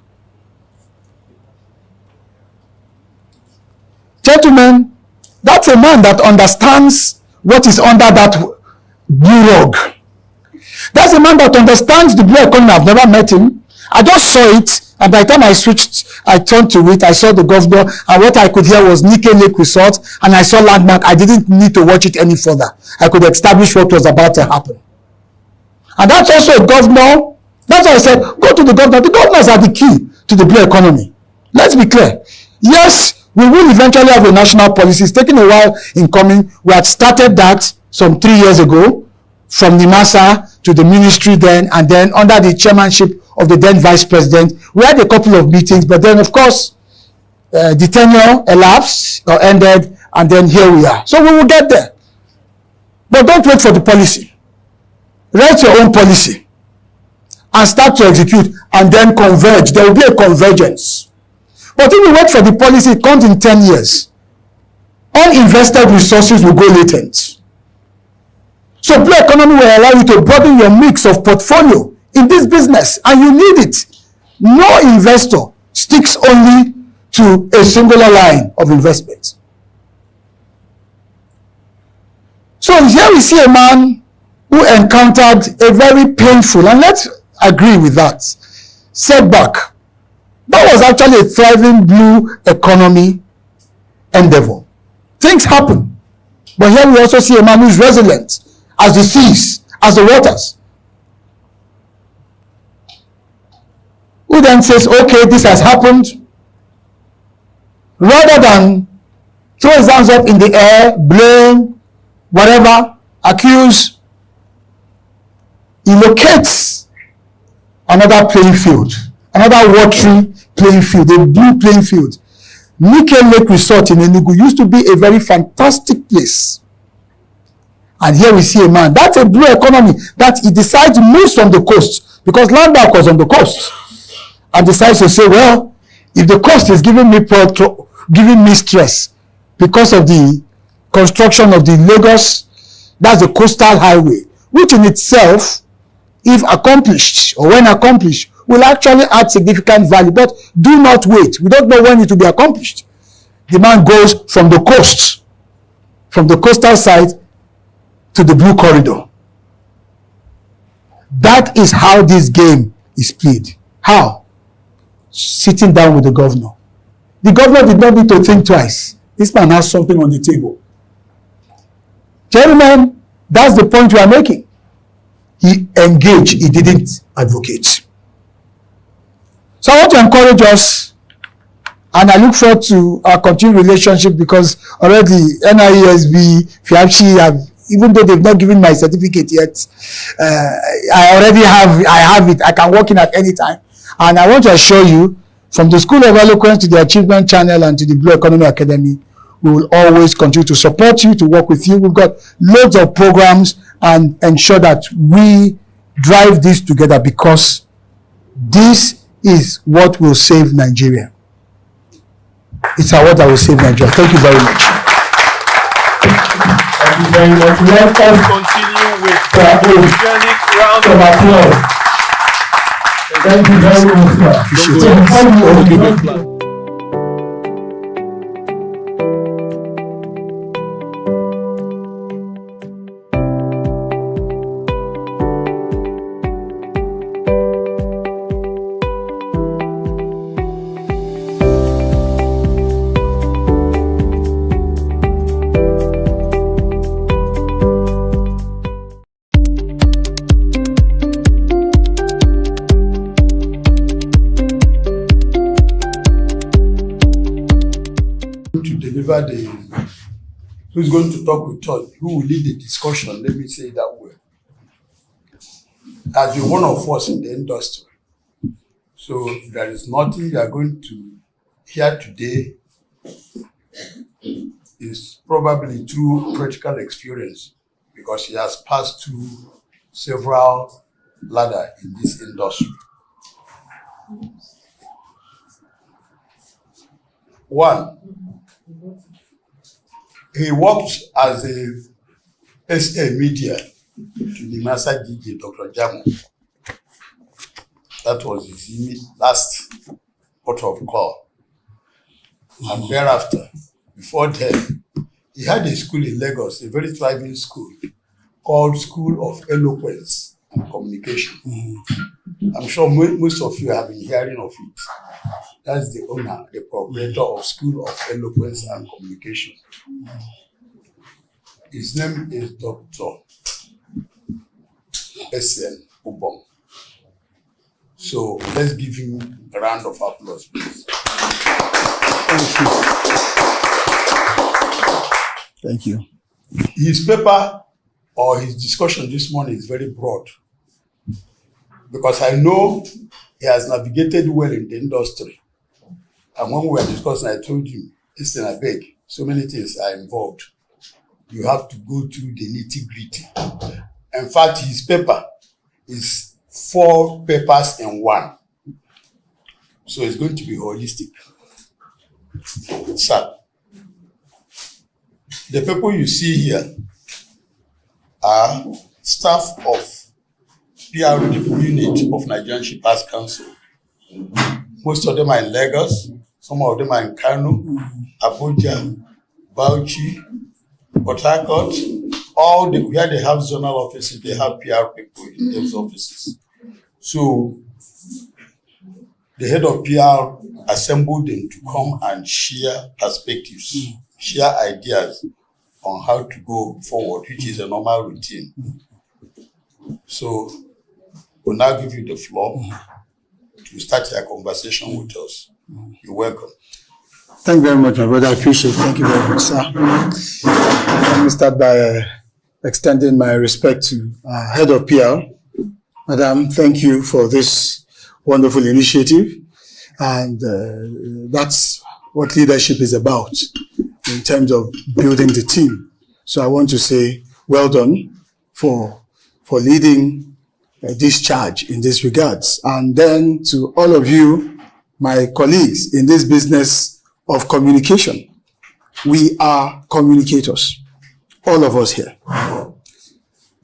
Gentlemen, that's a man that understands what is under that blue rug. That's a man that understands the blue economy. I've never met him. I just saw it, and by the time I turned to it, I saw the governor, and what I could hear was Nike Lake Resort, and I saw Landmark. I didn't need to watch it any further. I could establish what was about to happen. And that's also a governor. That's why I said, go to the governor. The governors are the key to the blue economy. Let's be clear. Yes, we will eventually have a national policy. It's taken a while in coming. We had started that some 3 years ago, from NIMASA to the ministry then, and then under the chairmanship of the then vice president. We had a couple of meetings, but then of course, the tenure elapsed or ended, and then here we are. So we will get there. But don't wait for the policy. Write your own policy and start to execute, and then converge. There will be a convergence. But if you wait for the policy, it comes in 10 years. Uninvested resources will go latent. So blue economy will allow you to broaden your mix of portfolio in this business, and you need it. No investor sticks only to a singular line of investment. So here we see a man who encountered a very painful, and let's agree with that, setback. That was actually a thriving blue economy endeavor. Things happen. But here we also see a man who is resilient as the seas, as the waters. Who then says, okay, this has happened. Rather than throw his hands up in the air, blame, whatever, accuse, he locates another playing field, another watery playing field, a blue playing field. Nike Lake Resort in Enugu used to be a very fantastic place. And here we see a man, that's a blue economy, that he decides to move from the coast, because Landmark was on the coast, and decides to say, well, if the coast is giving me stress because of the construction of the Lagos, that's the coastal highway, which in itself, if accomplished or when accomplished, will actually add significant value. But do not wait. We don't know when it will be accomplished. The man goes from the coast, from the coastal side to the blue corridor. That is how this game is played. How? Sitting down with the governor. The governor did not need to think twice. This man has something on the table. Gentlemen, that's the point we are making. He engaged, he didn't advocate. So I want to encourage us, and I look forward to our continued relationship, because already NIESB, FIAPSHI have, even though they've not given my certificate yet, I have it. I can walk in at any time. And I want to assure you, from the School of Eloquence to the Achievement Channel and to the Blue Economy Academy, we will always continue to support you, to work with you. We've got loads of programs and ensure that we drive this together, because this is what will save Nigeria. It's a what that will save Nigeria. Thank you very much. Thank you very much. Let us continue with the organic round of applause. Thank you very much, sir. Appreciate it. Who's going to talk with us? Who will lead the discussion? Let me say it that way. As one of us in the industry. So there is nothing you are going to hear today is probably through practical experience, because he has passed through several ladders in this industry. One, he worked as a SA media to the master DJ, Dr. Jamu. That was his last port of call. And thereafter, before then, he had a school in Lagos, a very thriving school, called School of Eloquence and Communication. I'm sure most of you have been hearing of it. That's the owner, the proprietor of School of Eloquence and Communication. His name is Dr. S.N. Ubong. So let's give him a round of applause, please. Thank you. His paper or his discussion this morning is very broad, because I know he has navigated well in the industry. And when we were discussing, I told him, listen, I beg, so many things are involved. You have to go through the nitty-gritty. In fact, his paper is 4 papers in 1. So it's going to be holistic. Sir, the people you see here are staff of PR unit of Nigerian Shippers Council. Most of them are in Lagos, some of them are in Kano, Abuja, Bauchi, Port Harcourt. Where they have zonal offices, they have PR people in those offices. So the head of PR assembled them to come and share perspectives, share ideas on how to go forward, which is a normal routine. So we'll now give you the floor to start your conversation with us. You're welcome. Thank you very much, my brother. I appreciate it. Thank you very much, sir. Let me start by extending my respect to Head of PR. Madam, thank you for this wonderful initiative. And that's what leadership is about in terms of building the team. So I want to say well done for leading this charge in this regards. And then to all of you, my colleagues in this business of communication, we are communicators, all of us here.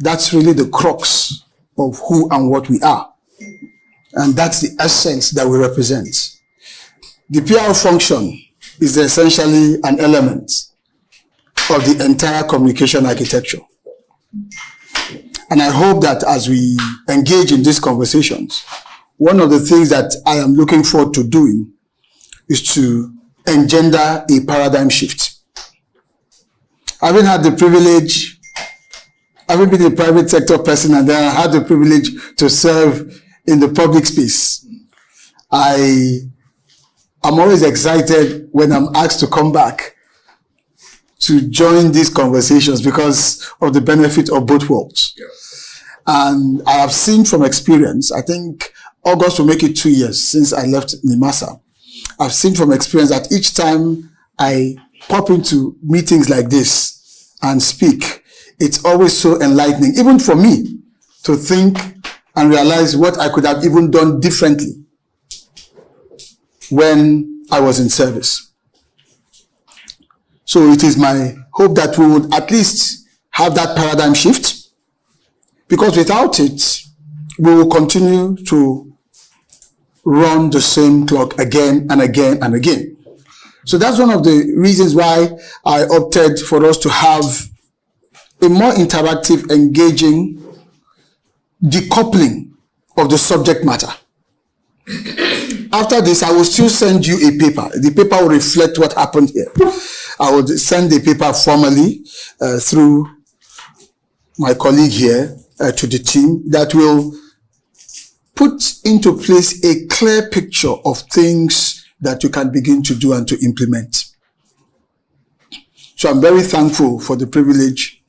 That's really the crux of who and what we are. And that's the essence that we represent. The PR function is essentially an element of the entire communication architecture. And I hope that as we engage in these conversations, one of the things that I am looking forward to doing is to engender a paradigm shift. Having had the privilege, having been a private sector person and then I had the privilege to serve in the public space, I'm always excited when I'm asked to come back to join these conversations because of the benefit of both worlds. Yeah. And I have seen from experience, I think August will make it 2 years since I left NIMASA. I've seen from experience that each time I pop into meetings like this and speak, it's always so enlightening, even for me, to think and realize what I could have even done differently when I was in service. So it is my hope that we would at least have that paradigm shift, because without it, we will continue to run the same clock again and again and again. So that's one of the reasons why I opted for us to have a more interactive, engaging decoupling of the subject matter. After this, I will still send you a paper. The paper will reflect what happened here. I will send the paper formally through my colleague here to the team that will put into place a clear picture of things that you can begin to do and to implement. So I'm very thankful for the privilege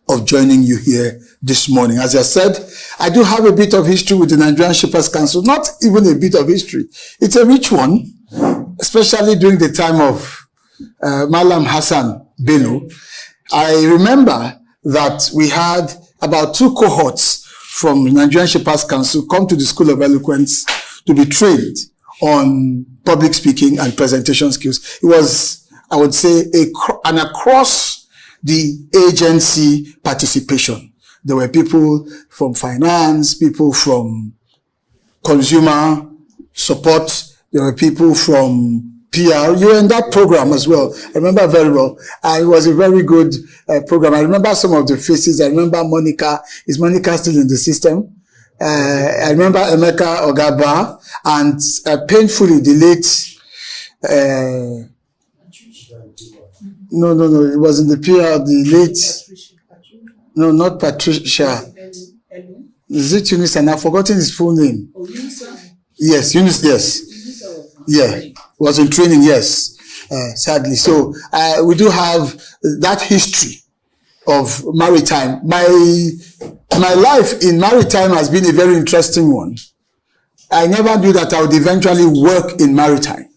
of joining you here this morning. As I said, I do have a bit of history with the Nigerian Shippers Council, not even a bit of history. It's a rich one, especially during the time of Malam Hassan Bello. I remember that we had about 2 cohorts from the Nigerian Shippers Council come to the School of Eloquence to be trained on public speaking and presentation skills. It was, I would say, an across the agency participation. There were people from finance, people from consumer support, there were people from PR. You were in that program as well. I remember very well. It was a very good program. I remember some of the faces. I remember Monica. Is Monica still in the system? I remember Emeka Ogaba and painfully the late No, it was in the PR, the late, no, not Patricia. Is it Eunice? And I've forgotten his full name. Oh, yes, Eunice, yes. Yeah, was in training, yes, sadly. So we do have that history of maritime. My life in maritime has been a very interesting one. I never knew that I would eventually work in maritime.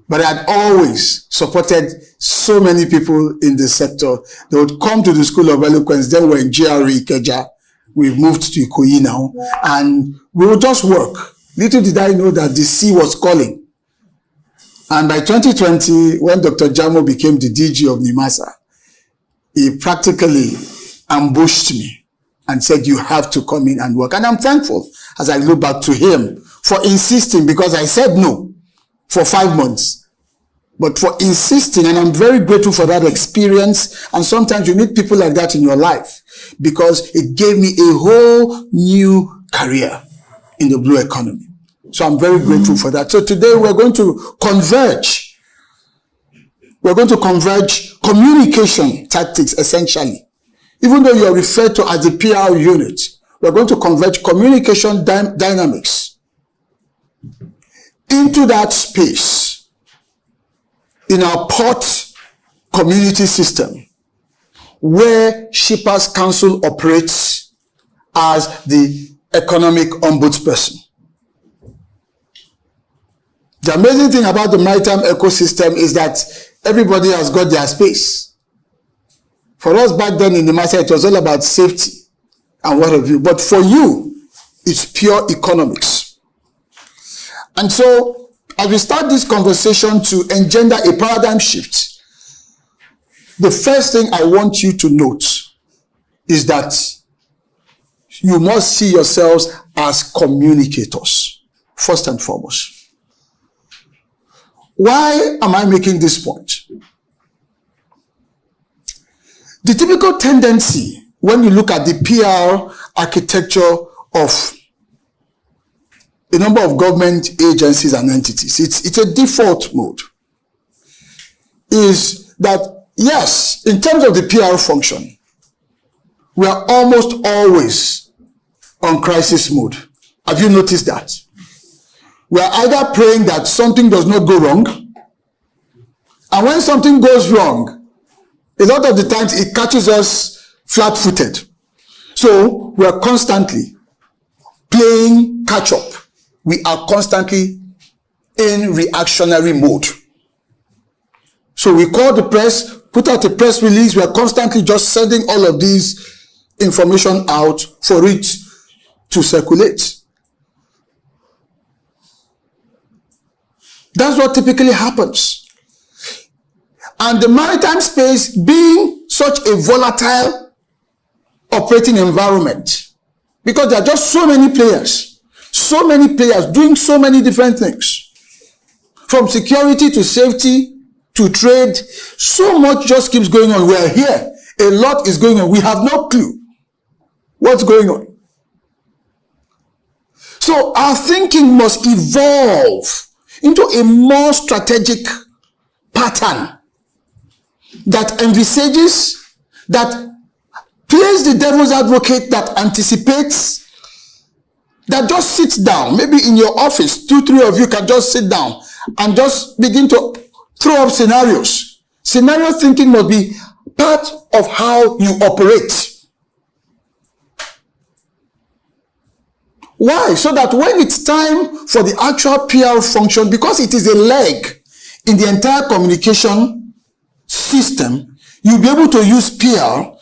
But I had always supported so many people in the sector. They would come to the School of Eloquence. Then we're in GRE Ikeja. We've moved to Ikoyi now. And we would just work. Little did I know that the sea was calling. And by 2020, when Dr. Jamo became the DG of NIMASA, he practically ambushed me and said, you have to come in and work. And I'm thankful as I look back to him for insisting, because I said no for 5 months, but for insisting, and I'm very grateful for that experience. And sometimes you need people like that in your life, because it gave me a whole new career in the blue economy. So I'm very grateful for that. So today we're going to converge. We're going to converge communication tactics, essentially. Even though you're referred to as the PR unit, we're going to converge communication dynamics into that space in our port community system, where Shippers Council operates as the economic ombudsperson. The amazing thing about the maritime ecosystem is that everybody has got their space. For us back then in the market, it was all about safety and what have you. But for you, it's pure economics. And so, as we start this conversation to engender a paradigm shift, the first thing I want you to note is that you must see yourselves as communicators, first and foremost. Why am I making this point? The typical tendency when you look at the PR architecture of a number of government agencies and entities, it's a default mode, is that yes, in terms of the PR function, we are almost always on crisis mode. Have you noticed that? We are either praying that something does not go wrong, and when something goes wrong, a lot of the times it catches us flat-footed. So we are constantly playing catch-up. We are constantly in reactionary mode. So we call the press, put out a press release. We are constantly just sending all of these information out for it to circulate. That's what typically happens. And the maritime space being such a volatile operating environment, because there are just so many players doing so many different things, from security to safety to trade, so much just keeps going on. We're here. A lot is going on. We have no clue what's going on. So our thinking must evolve into a more strategic pattern that envisages, that plays the devil's advocate, that anticipates, that just sits down. Maybe in your office, 2-3 of you can just sit down and just begin to throw up scenarios. Scenario thinking must be part of how you operate. Why? So that when it's time for the actual PR function, because it is a leg in the entire communication system, you'll be able to use PR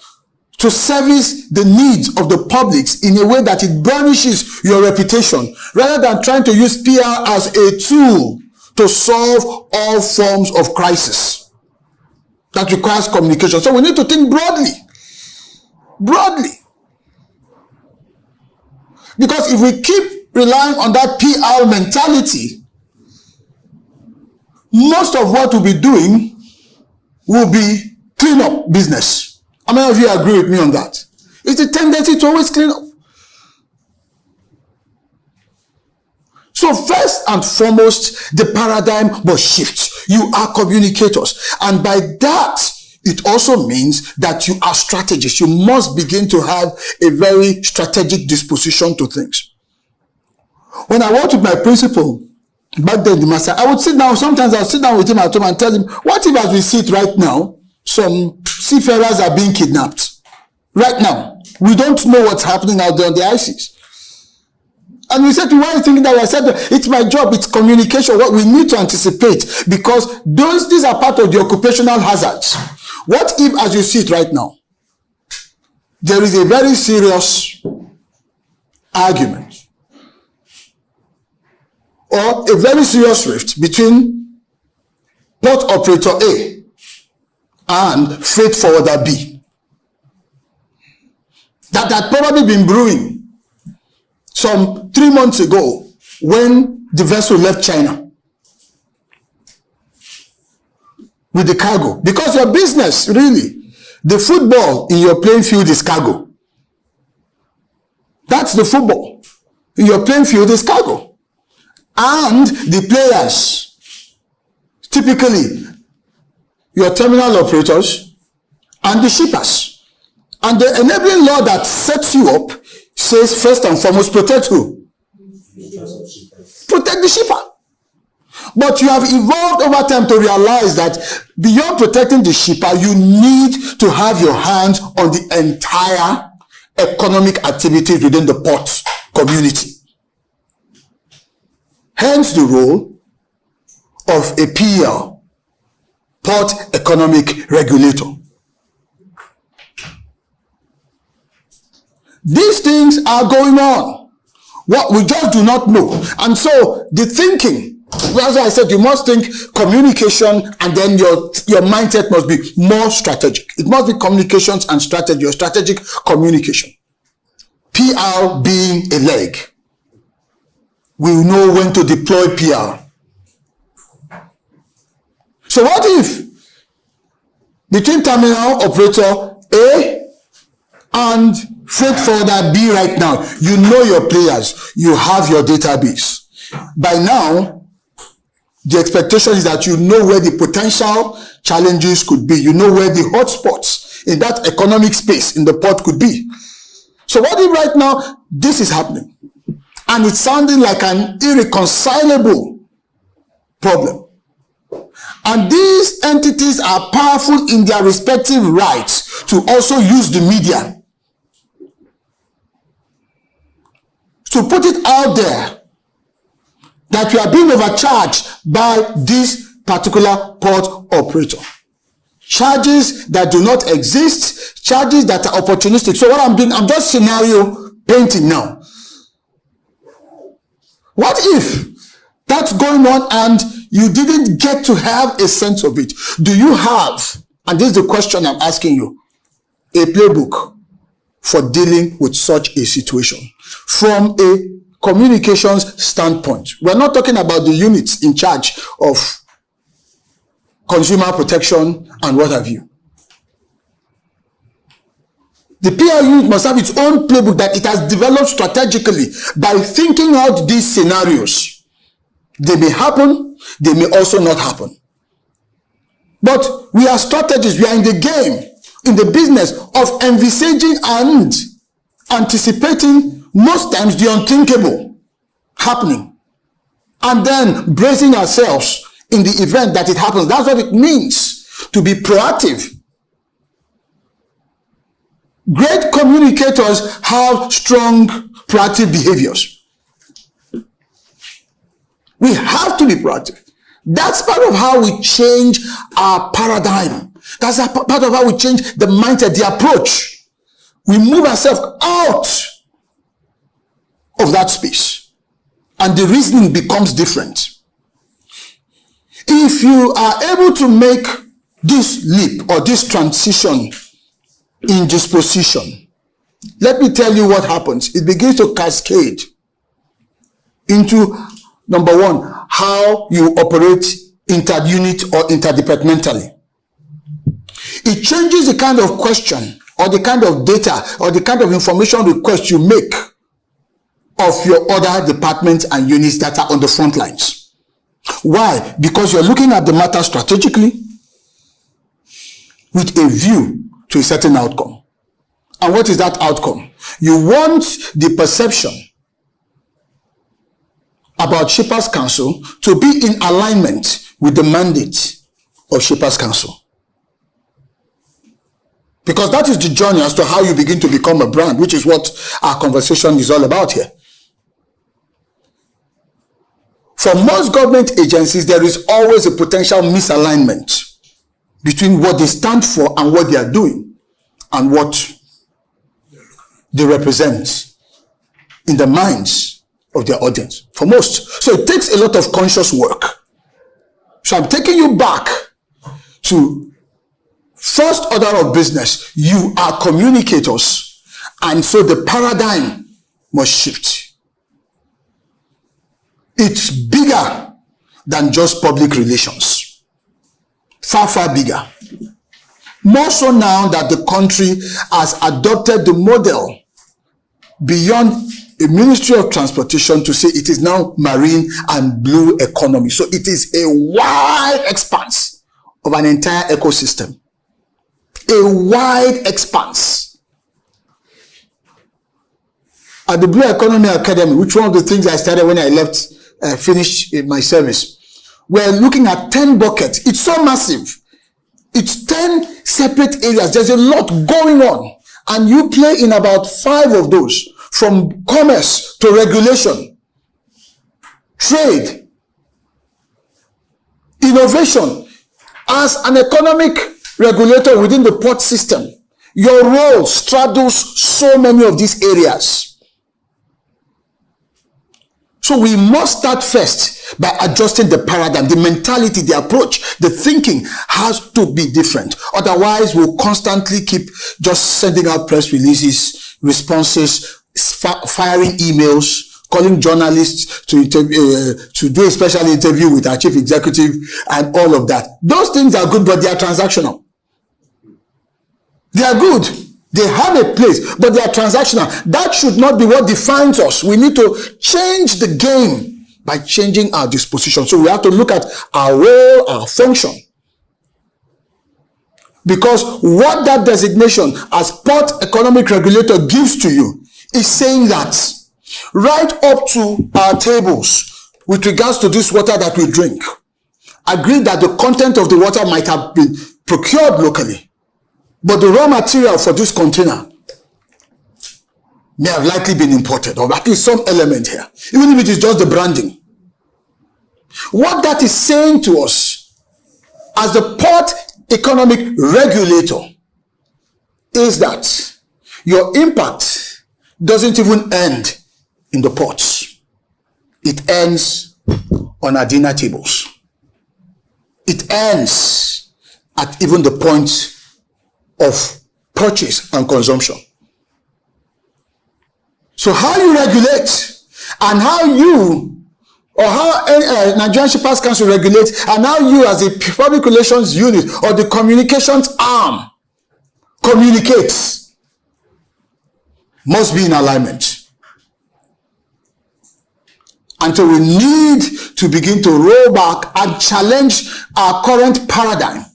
to service the needs of the publics in a way that it burnishes your reputation, rather than trying to use PR as a tool to solve all forms of crisis that requires communication. So we need to think broadly. Because if we keep relying on that PR mentality, most of what we'll be doing will be cleanup business. How many of you agree with me on that? It's a tendency to always clean up. So first and foremost, the paradigm must shift. You are communicators. And by that, it also means that you are strategists. You must begin to have a very strategic disposition to things. When I worked with my principal, back then, the master, I would sit down, sometimes I'll sit down with him at home and tell him, what if as we sit right now, some seafarers are being kidnapped? Right now. We don't know what's happening out there on the ICs. And we said, why are you thinking that? I said, it's my job, it's communication, what we need to anticipate, because these are part of the occupational hazards. What if, as you see it right now, there is a very serious argument or a very serious rift between port operator A and freight forwarder B that had probably been brewing some 3 months ago when the vessel left China with the cargo. Because your business, really, the football in your playing field is cargo. That's the football. In your playing field is cargo. And the players, typically your terminal operators and the shippers. And the enabling law that sets you up says, first and foremost, protect who? Protect the shipper. But you have evolved over time to realize that beyond protecting the shipper, you need to have your hands on the entire economic activities within the port community. Hence the role of a PER, Port Economic Regulator. These things are going on. What we just do not know. And so the thinking, as I said, you must think communication, and then your mindset must be more strategic. It must be communications and strategy, or strategic communication. PR being a leg, we know when to deploy PR. So what if between terminal operator A and freight forwarder B right now, you know your players, you have your database. By now, the expectation is that you know where the potential challenges could be. You know where the hotspots in that economic space in the port could be. So what if right now this is happening and it's sounding like an irreconcilable problem? And these entities are powerful in their respective rights to also use the media to put it out there that you are being overcharged by this particular port operator. Charges that do not exist, charges that are opportunistic. So what I'm doing, I'm just scenario painting now. What if that's going on and you didn't get to have a sense of it? Do you have, and this is the question I'm asking you, a playbook for dealing with such a situation from a communications standpoint? We're not talking about the units in charge of consumer protection and what have you. The PR unit must have its own playbook that it has developed strategically by thinking out these scenarios. They may happen, they may also not happen. But we are strategists, we are in the game, in the business of envisaging and anticipating most times the unthinkable happening, and then bracing ourselves in the event that it happens. That's what it means to be proactive. Great communicators have strong proactive behaviors. We have to be proactive. That's part of how we change our paradigm. That's a part of how we change the mindset, the approach. We move ourselves out of that space, and the reasoning becomes different. If you are able to make this leap or this transition in disposition, let me tell you what happens. It begins to cascade into, number one, how you operate inter-unit or interdepartmentally. It changes the kind of question or the kind of data or the kind of information request you make of your other departments and units that are on the front lines. Why? Because you're looking at the matter strategically with a view to a certain outcome. And what is that outcome? You want the perception about Shippers Council to be in alignment with the mandate of Shippers Council. Because that is the journey as to how you begin to become a brand, which is what our conversation is all about here. For most government agencies, there is always a potential misalignment between what they stand for and what they are doing and what they represent in the minds of their audience. For most. So it takes a lot of conscious work. So I'm taking you back to first order of business. You are communicators, and so the paradigm must shift. It's bigger than just public relations. Far, far bigger. More so now that the country has adopted the model beyond a Ministry of Transportation to say it is now marine and blue economy. So it is a wide expanse of an entire ecosystem. A wide expanse. At the Blue Economy Academy, which one of the things I started when I left, finished my service, we're looking at 10 buckets. It's so massive. It's 10 separate areas. There's a lot going on. And you play in about 5 of those, from commerce to regulation, trade, innovation. As an economic regulator within the port system, your role straddles so many of these areas. So we must start first by adjusting the paradigm, the mentality, the approach, the thinking has to be different. Otherwise, we'll constantly keep just sending out press releases, responses, firing emails, calling journalists to do a special interview with our chief executive and all of that. Those things are good, but they are transactional. They are good. They have a place, but they are transactional. That should not be what defines us. We need to change the game by changing our disposition. So we have to look at our role, our function. Because what that designation as Port Economic Regulator gives to you is saying that right up to our tables with regards to this water that we drink, agree that the content of the water might have been procured locally, but the raw material for this container may have likely been imported, or at least some element here, even if it is just the branding. What that is saying to us as the Port Economic Regulator is that your impact doesn't even end in the ports. It ends on our dinner tables. It ends at even the point of purchase and consumption. So how you regulate and how you or how Nigerian Shippers Council regulates and how you as a public relations unit or the communications arm communicates must be in alignment. And so we need to begin to roll back and challenge our current paradigm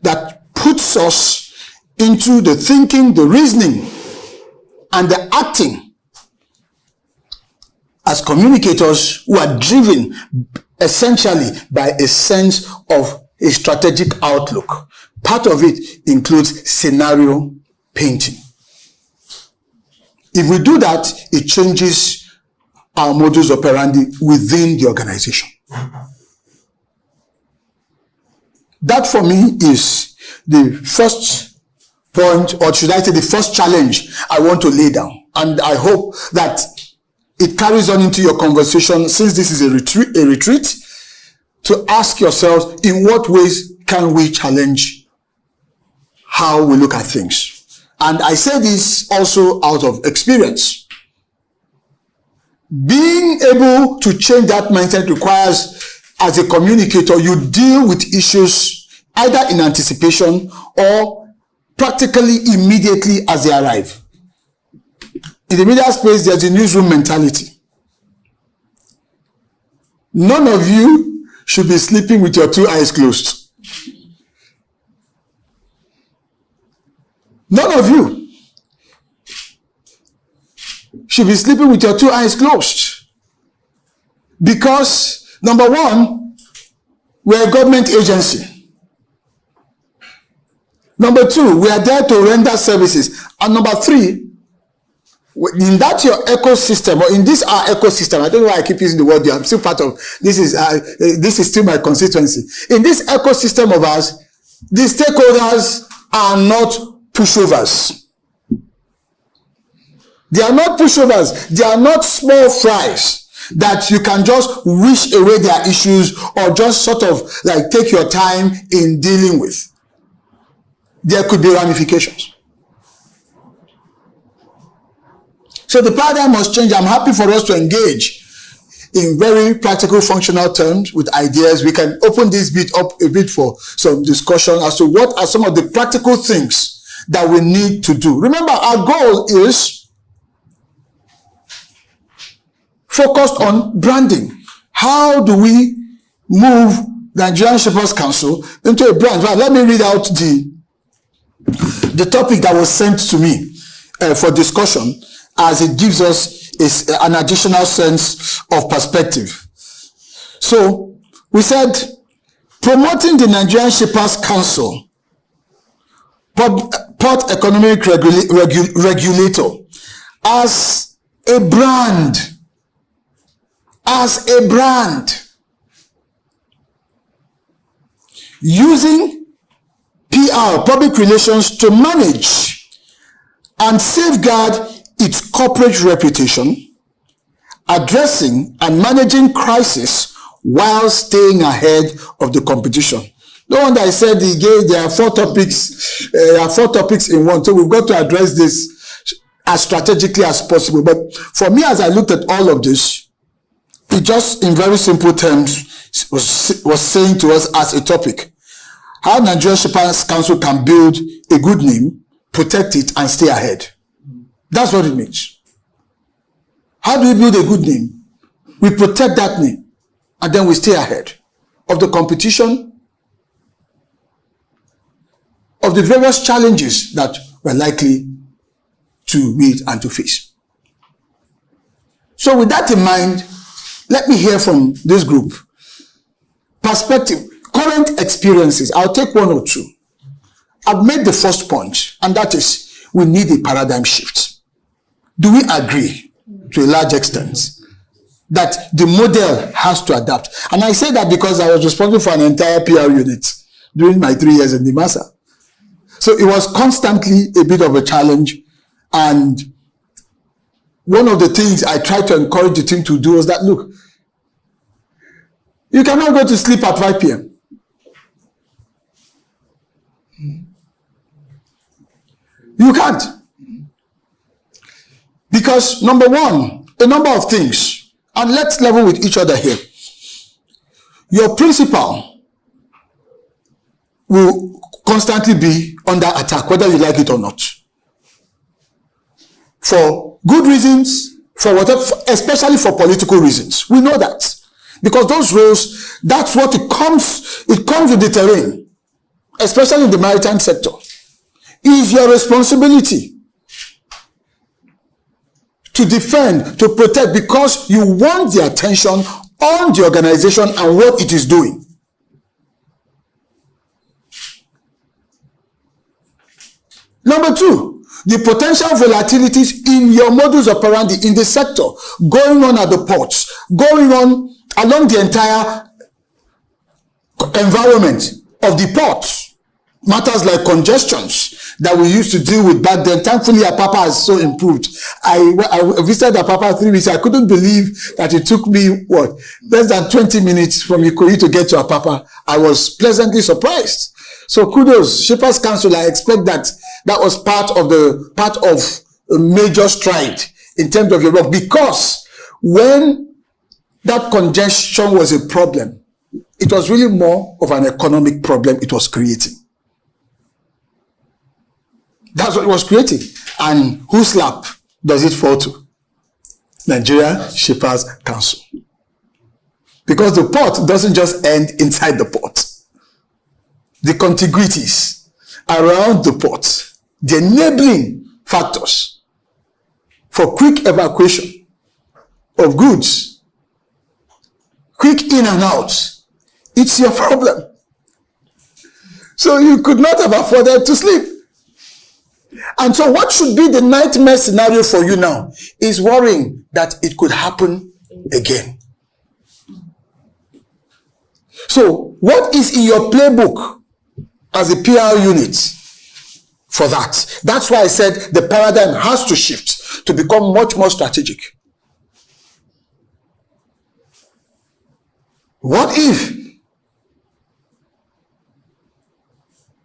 that puts us into the thinking, the reasoning, and the acting as communicators who are driven essentially by a sense of a strategic outlook. Part of it includes scenario painting. If we do that, it changes our modus operandi within the organization. That for me is the first point, or should I say the first challenge I want to lay down. And I hope that it carries on into your conversation, since this is a retreat, to ask yourselves, in what ways can we challenge how we look at things? And I say this also out of experience. Being able to change that mindset requires, as a communicator, you deal with issues either in anticipation or practically immediately as they arrive. In the media space, there's a newsroom mentality. None of you should be sleeping with your two eyes closed. None of you should be sleeping with your two eyes closed. Because, number one, we're a government agency. Number two, we are there to render services. And number three, in that your ecosystem, or in this our ecosystem, I don't know why I keep using the word there, I'm still part of, this is still my constituency. In this ecosystem of ours, the stakeholders are not pushovers. They are not pushovers. They are not small fries that you can just wish away their issues or just sort of like take your time in dealing with. There could be ramifications. So the paradigm must change. I'm happy for us to engage in very practical, functional terms with ideas. We can open this bit up a bit for some discussion as to what are some of the practical things that we need to do. Remember, our goal is focused on branding. How do we move the Nigerian Shippers Council into a brand? Well, let me read out the topic that was sent to me for discussion, as it gives us an additional sense of perspective. So we said, promoting the Nigerian Shippers Council, Port Economic Regulator, as a brand, using PR, public relations, to manage and safeguard its corporate reputation, addressing and managing crisis while staying ahead of the competition. No wonder I said there are 4 topics. There are 4 topics in one, so we've got to address this as strategically as possible. But for me, as I looked at all of this, it just, in very simple terms, was saying to us as a topic, how Nigeria Shippers Council can build a good name, protect it, and stay ahead. That's what it means. How do we build a good name? We protect that name, and then we stay ahead of the competition, of the various challenges that we're likely to meet and to face. So with that in mind, let me hear from this group. Perspective, current experiences. I'll take one or two. I've made the first point, and that is we need a paradigm shift. Do we agree to a large extent that the model has to adapt? And I say that because I was responsible for an entire PR unit during my 3 years in NIMASA. So it was constantly a bit of a challenge. And one of the things I tried to encourage the team to do was that, look, you cannot go to sleep at 5 p.m. You can't. Because number one, a number of things, and let's level with each other here. Your principal will constantly be under attack, whether you like it or not. For good reasons, for whatever, especially for political reasons. We know that. Because those roles, that's what it comes with the terrain, especially in the maritime sector. It is your responsibility to defend, to protect, because you want the attention on the organization and what it is doing. Number two, the potential volatilities in your modus operandi in the sector, going on at the ports, going on along the entire environment of the ports. Matters like congestions that we used to deal with back then. Thankfully, Apapa has so improved. I visited Apapa 3 weeks. I couldn't believe that it took me, less than 20 minutes from Ikoyi to get to Apapa. I was pleasantly surprised. So kudos, Shippers Council. I expect that was part of a major stride in terms of your work, because when that congestion was a problem, it was really more of an economic problem it was creating. That's what it was creating. And whose lap does it fall to? Nigeria Shippers Council. Because the port doesn't just end inside the port. The contiguities around the port, the enabling factors for quick evacuation of goods, quick in and out, it's your problem. So you could not have afforded to sleep. And so what should be the nightmare scenario for you now is worrying that it could happen again. So what is in your playbook as a PR unit for that? That's why I said the paradigm has to shift to become much more strategic. What if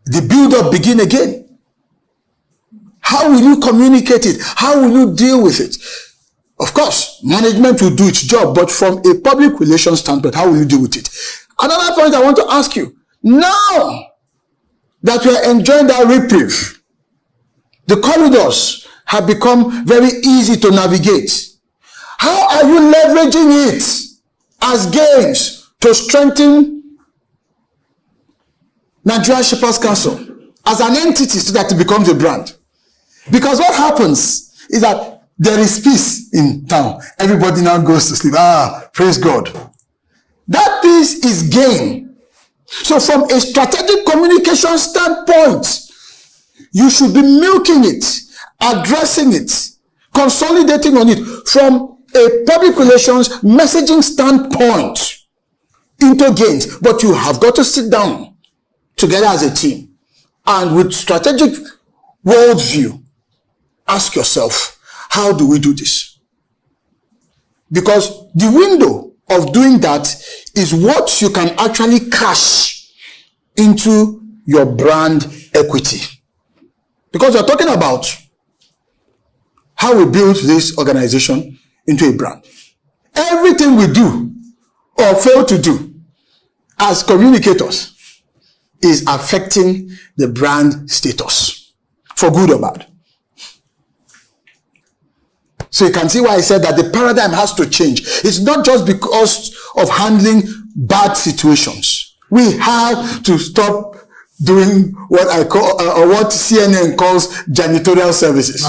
the build-up begin again? How will you communicate it? How will you deal with it? Of course, management will do its job, but from a public relations standpoint, how will you deal with it? Another point I want to ask you, now that we are enjoying that reprieve, the corridors have become very easy to navigate. How are you leveraging it as gains to strengthen Nigeria Shippers Council as an entity so that it becomes a brand? Because what happens is that there is peace in town. Everybody now goes to sleep. Praise God. That peace is gain. So from a strategic communication standpoint, you should be milking it, addressing it, consolidating on it from a public relations messaging standpoint into gains. But you have got to sit down together as a team and with strategic worldview, ask yourself, how do we do this? Because the window of doing that is what you can actually cash into your brand equity. Because we're talking about how we build this organization into a brand. Everything we do or fail to do as communicators is affecting the brand status, for good or bad. So you can see why I said that the paradigm has to change. It's not just because of handling bad situations. We have to stop doing what I call, or what CNN calls janitorial services.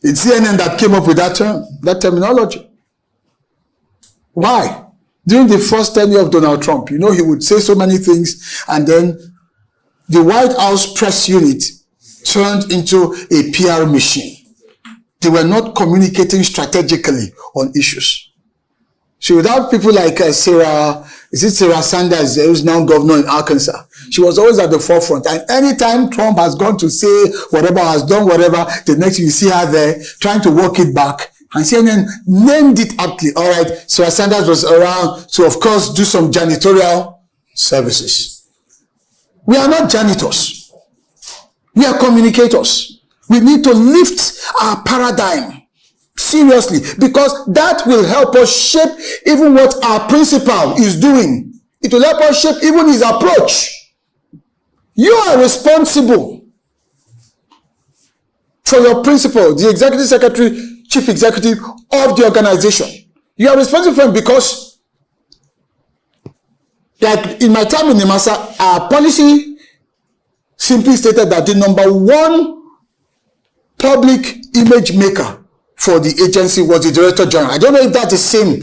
It's CNN that came up with that term, that terminology. Why? During the first tenure of Donald Trump, he would say so many things, and then the White House press unit turned into a PR machine. They were not communicating strategically on issues. So without people like Sarah Sanders, who's now governor in Arkansas, she was always at the forefront. And anytime Trump has gone to say whatever, has done whatever, the next thing you see her there trying to walk it back. And CNN named it aptly. All right, Sarah Sanders was around to, of course, do some janitorial services. We are not janitors. We are communicators. We need to lift our paradigm seriously, because that will help us shape even what our principal is doing. It will help us shape even his approach. You are responsible for your principal, the executive secretary, chief executive of the organization. You are responsible for him because, like in my time in NIMASA, our policy simply stated that the number one public image maker for the agency was the Director General. I don't know if that's the same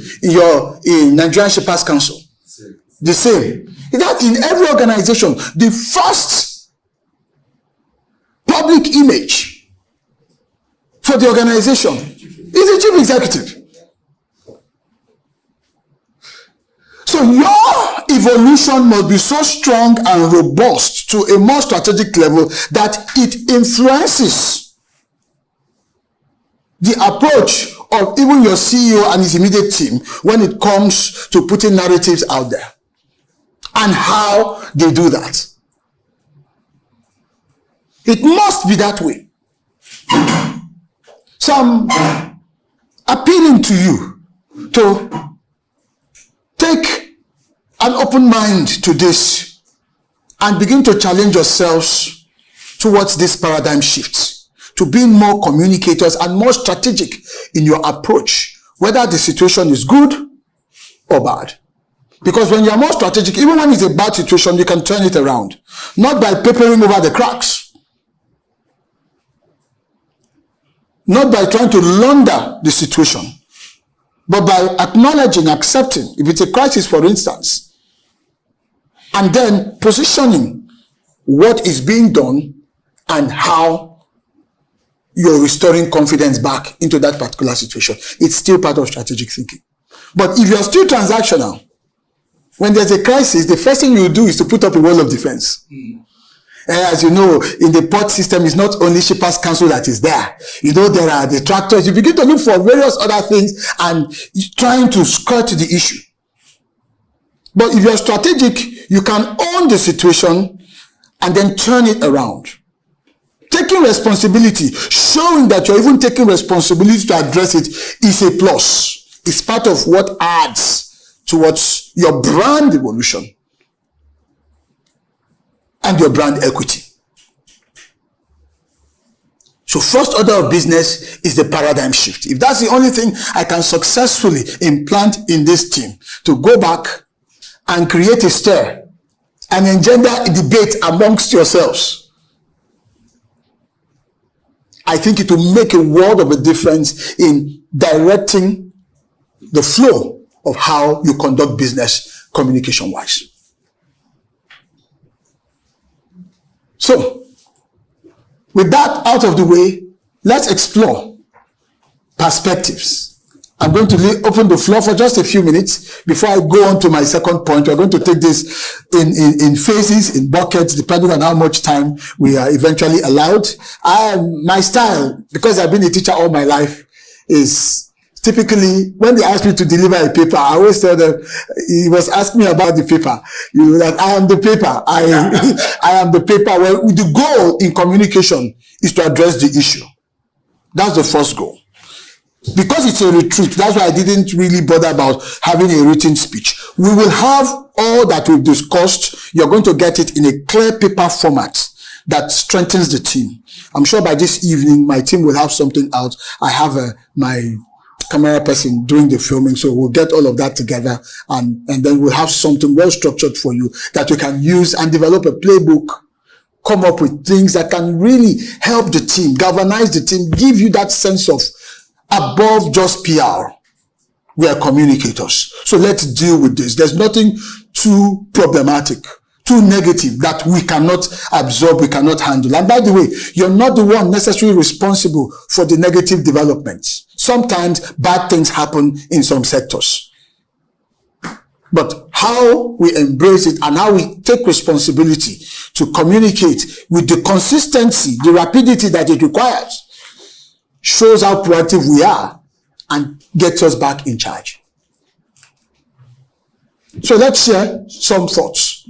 in Nigerian Shippers Council. The same. That in every organization, the first public image for the organization is the chief executive. So your evolution must be so strong and robust to a more strategic level that it influences the approach of even your CEO and his immediate team when it comes to putting narratives out there and how they do that. It must be that way. So I'm appealing to you to take an open mind to this and begin to challenge yourselves towards this paradigm shift, to being more communicators and more strategic in your approach, whether the situation is good or bad. Because when you're more strategic, even when it's a bad situation, you can turn it around. Not by papering over the cracks. Not by trying to launder the situation. But by acknowledging, accepting, if it's a crisis, for instance, and then positioning what is being done and how you're restoring confidence back into that particular situation. It's still part of strategic thinking. But if you're still transactional, when there's a crisis, the first thing you do is to put up a wall of defense. As you know, in the port system, it's not only Shippers Council that is there. There are the tractors. You begin to look for various other things and trying to skirt the issue. But if you're strategic, you can own the situation and then turn it around. Taking responsibility, showing that you're even taking responsibility to address it is a plus. It's part of what adds towards your brand evolution and your brand equity. So first order of business is the paradigm shift. If that's the only thing I can successfully implant in this team, to go back and create a stir and engender a debate amongst yourselves, I think it will make a world of a difference in directing the flow of how you conduct business communication-wise. So, with that out of the way, let's explore perspectives. I'm going to open the floor for just a few minutes before I go on to my second point. We're going to take this in phases, in buckets, depending on how much time we are eventually allowed. My style, because I've been a teacher all my life, is typically when they ask me to deliver a paper, I always tell them, he was asking me about the paper. That I am the paper. I am the paper. Well, the goal in communication is to address the issue. That's the first goal. Because it's a retreat, that's why I didn't really bother about having a written speech. We will have all that we've discussed. You're going to get it in a clear paper format that strengthens the team. I'm sure by this evening, my team will have something out. I have my camera person doing the filming, so we'll get all of that together, and then we'll have something well structured for you that you can use and develop a playbook, come up with things that can really help the team, galvanize the team, give you that sense of above just PR. We are communicators. So let's deal with this. There's nothing too problematic, too negative that we cannot absorb, we cannot handle. And by the way, you're not the one necessarily responsible for the negative developments. Sometimes bad things happen in some sectors. But how we embrace it and how we take responsibility to communicate with the consistency, the rapidity that it requires, shows how proactive we are and gets us back in charge. So let's share some thoughts.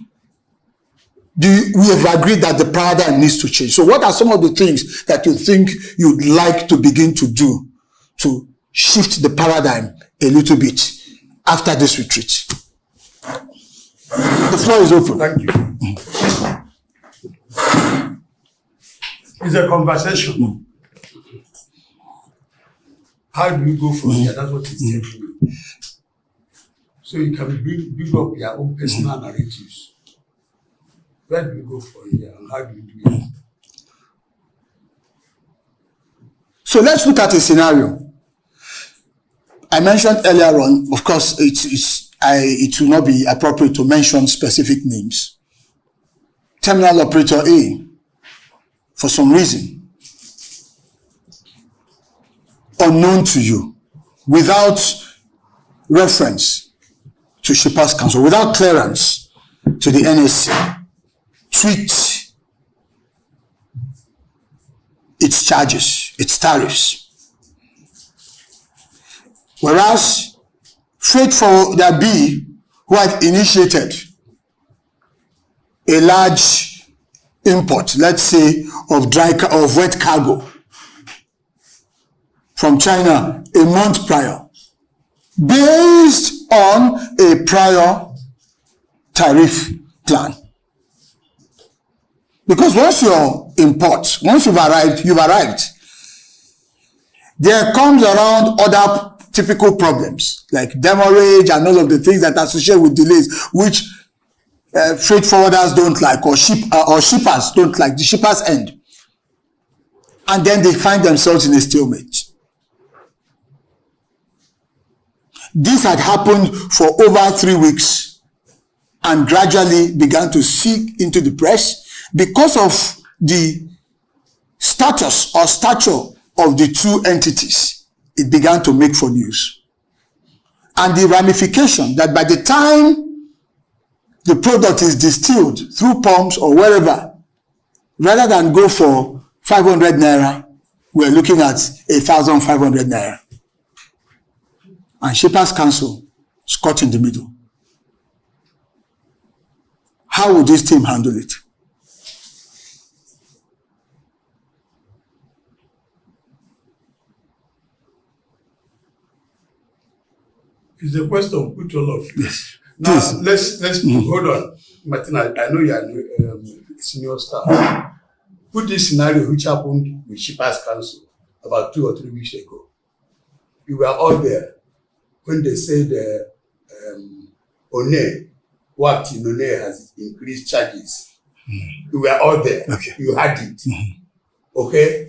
We have agreed that the paradigm needs to change. So what are some of the things that you think you'd like to begin to do to shift the paradigm a little bit after this retreat? The floor is open. Thank you. It's a conversation. How do you go from here? That's what it's telling me. So you can build up your own personal narratives. Where do you go from here and how do you do it? So let's look at a scenario. I mentioned earlier on, of course, it will not be appropriate to mention specific names. Terminal operator A, for some reason, unknown to you, without reference to Shippers Council, without clearance to the NSC, tweaked its charges, its tariffs. Whereas Freight Forwarder B, who had initiated a large import, let's say, of wet cargo from China a month prior, based on a prior tariff plan. Because once you've arrived, there comes around other typical problems like demurrage and all of the things that are associated with delays, which freight forwarders don't like, or shippers don't like, the shippers end. And then they find themselves in a stalemate. This had happened for over 3 weeks and gradually began to seep into the press because of the status or stature of the two entities. It began to make for news. And the ramification that by the time the product is distilled through pumps or wherever, rather than go for 500 naira, we're looking at 1,500 naira. And Shippers Council is caught in the middle. How would this team handle it? It's a question put to all of you. Yes. Now, let's hold on. Martina, I know you are senior staff. Put this scenario which happened with Shippers Council about 2 or 3 weeks ago. You were all there when they said One, what in One has increased charges. You were all there. Okay. You had it. Okay?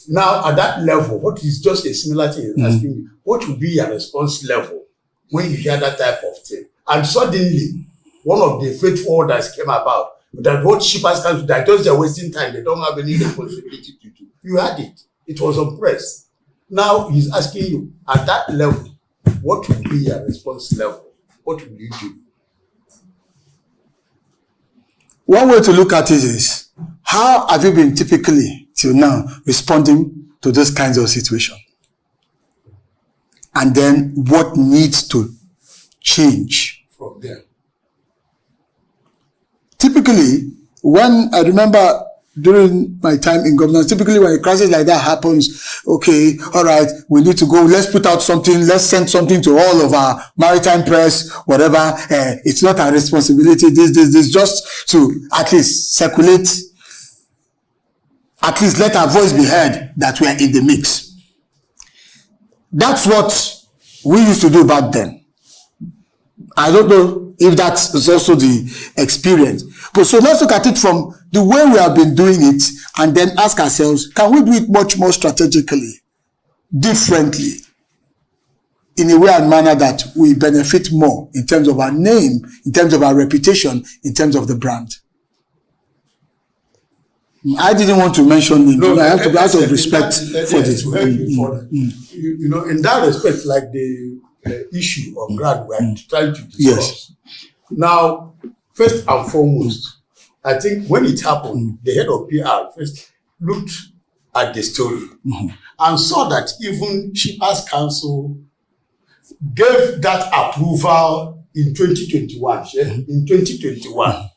Now, at that level, what is just a similar thing asking you, what would be your response level when you hear that type of thing? And suddenly, one of the freight forwarders came about that what Shippers Council, that just they're wasting time, they don't have any responsibility to do. You had it. It was on press. Now he's asking you, at that level, what would be your response level? What would you do? One way to look at it is, how have you been typically, till now, responding to those kinds of situations? And then what needs to change from there? Typically, when I remember during my time in governance, typically when a crisis like that happens, okay, all right, we need to go, let's put out something, let's send something to all of our maritime press, whatever. It's not our responsibility, this, just to at least circulate, at least let our voice be heard that we are in the mix. That's what we used to do back then. I don't know if that is also the experience. But so let's look at it from the way we have been doing it and then ask ourselves, can we do it much more strategically, differently, in a way and manner that we benefit more in terms of our name, in terms of our reputation, in terms of the brand? I didn't want to mention it. No, I have to be out of respect for this. To help you further. You know, in that respect, like the issue of grant we are trying to discuss. Yes. Now, first and foremost, I think when it happened, the head of PR first looked at the story and saw that even Shippers Council gave that approval in 2021. In 2021.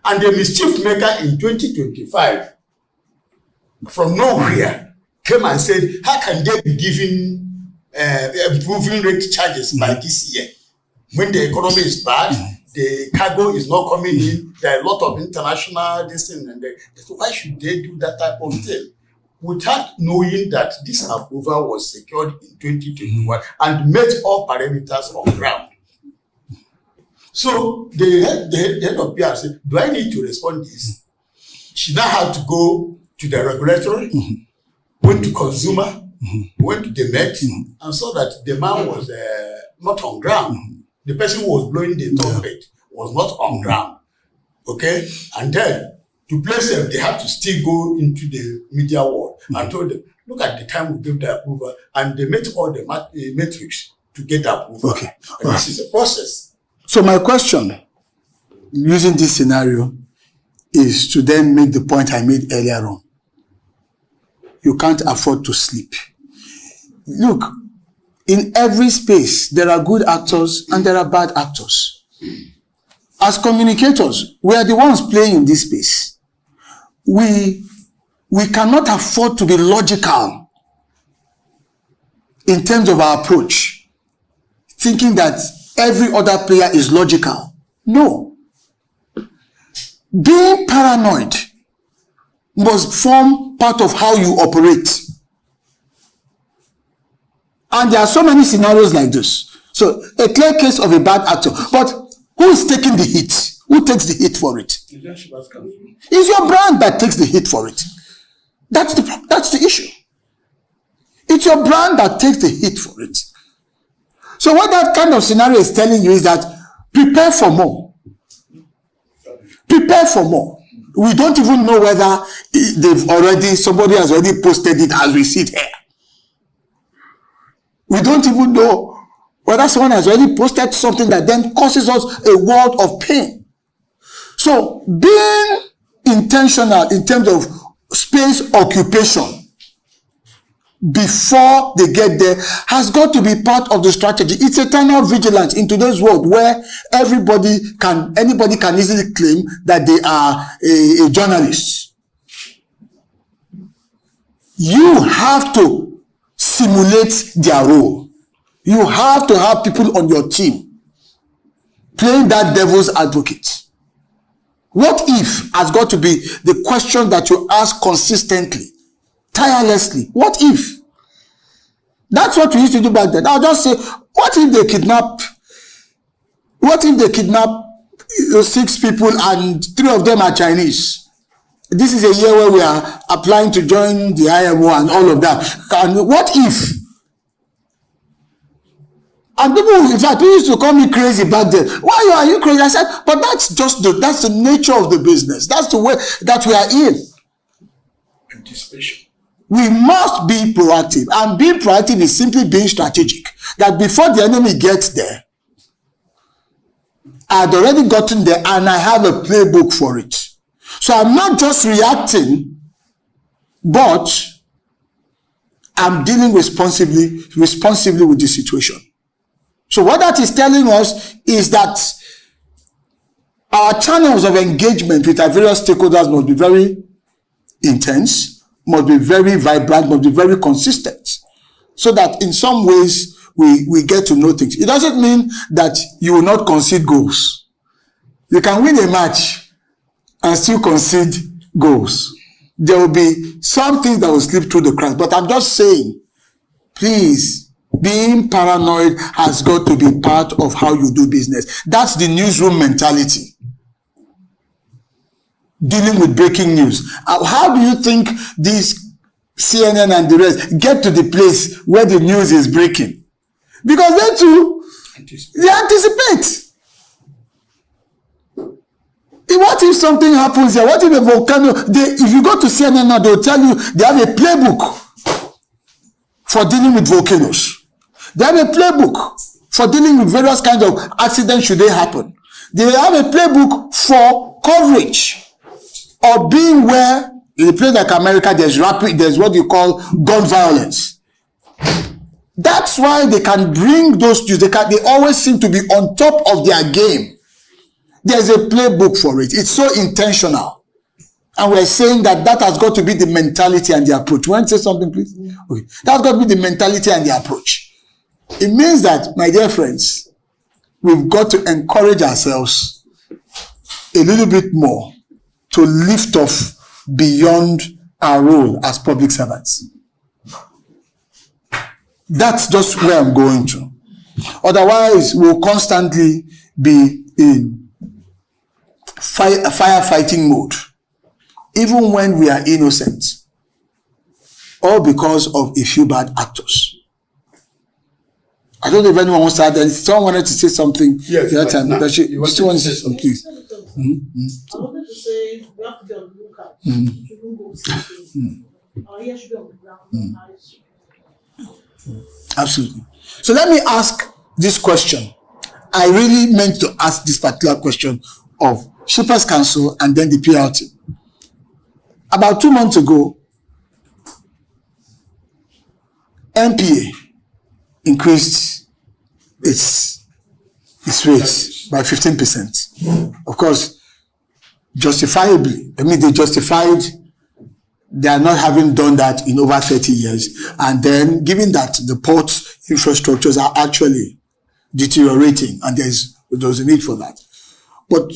And the mischief maker in 2025, from nowhere, came and said, how can they be giving improving rate charges by this year? When the economy is bad, the cargo is not coming in, there are a lot of international this thing, and so why should they do that type of thing? Without knowing that this approval was secured in 2021 and met all parameters on ground. So the head of PR said, do I need to respond this? She now had to go to the regulatory, went to consumer, went to the Met, and saw that the man was not on ground. The person who was blowing the trumpet was not on ground. Okay? And then, to place them, they had to still go into the media world and told them, look at the time we gave the approval, and they met all the metrics to get the approval. Okay. And this is a process. So my question, using this scenario, is to then make the point I made earlier on. You can't afford to sleep. Look, in every space, there are good actors and there are bad actors. As communicators, we are the ones playing in this space. We cannot afford to be logical in terms of our approach, thinking that every other player is logical. No. Being paranoid must form part of how you operate. And there are so many scenarios like this. So, a clear case of a bad actor. But who is taking the hit? Who takes the hit for it? It's your brand that takes the hit for it. That's the issue. It's your brand that takes the hit for it. So what that kind of scenario is telling you is that prepare for more. Prepare for more. We don't even know whether somebody has already posted it as we sit here. We don't even know whether someone has already posted something that then causes us a world of pain. So being intentional in terms of space occupation before they get there has got to be part of the strategy. It's eternal vigilance in today's world where anybody can easily claim that they are a journalist. You have to simulate their role. You have to have people on your team playing that devil's advocate. What if has got to be the question that you ask consistently, tirelessly. What if? That's what we used to do back then. I'll just say, what if they kidnap 6 people and 3 of them are Chinese? This is a year where we are applying to join the IMO and all of that. And what if? And people, in fact, they used to call me crazy back then. Why are you crazy? I said, but that's the nature of the business. That's the way that we are in. Anticipation. We must be proactive. And being proactive is simply being strategic. That before the enemy gets there, I'd already gotten there and I have a playbook for it. So I'm not just reacting, but I'm dealing responsibly with the situation. So what that is telling us is that our channels of engagement with our various stakeholders must be very intense, must be very vibrant, must be very consistent, so that in some ways we get to know things. It doesn't mean that you will not concede goals. You can win a match and still concede goals. There will be some things that will slip through the cracks. But I'm just saying, please, being paranoid has got to be part of how you do business. That's the newsroom mentality. Dealing with breaking news. How do you think these CNN and the rest get to the place where the news is breaking? Because they too, they anticipate. What if something happens here? What if a volcano? If you go to CNN now, they'll tell you they have a playbook for dealing with volcanoes. They have a playbook for dealing with various kinds of accidents should they happen. They have a playbook for coverage of being where, in a place like America, there's what you call gun violence. That's why they can bring those news. They always seem to be on top of their game. There's a playbook for it. It's so intentional. And we're saying that has got to be the mentality and the approach. You want to say something, please? Okay. That's got to be the mentality and the approach. It means that, my dear friends, we've got to encourage ourselves a little bit more to lift off beyond our role as public servants. That's just where I'm going to. Otherwise, we'll constantly be in firefighting mode, even when we are innocent, all because of a few bad actors. I don't know if anyone wants to add anything. Someone wanted to say something the other time. You still want to say something, please? I wanted to say we have to be on the lookout. We shouldn't go sleeping. Our ears should be on the ground. Absolutely. So let me ask this question. I really meant to ask this particular question of Shippers Council and then the PLT. About 2 months ago, NPA increased its rates by 15%. Of course, justifiably. They justified their not having done that in over 30 years. And then, given that the port infrastructures are actually deteriorating and there's a need for that. But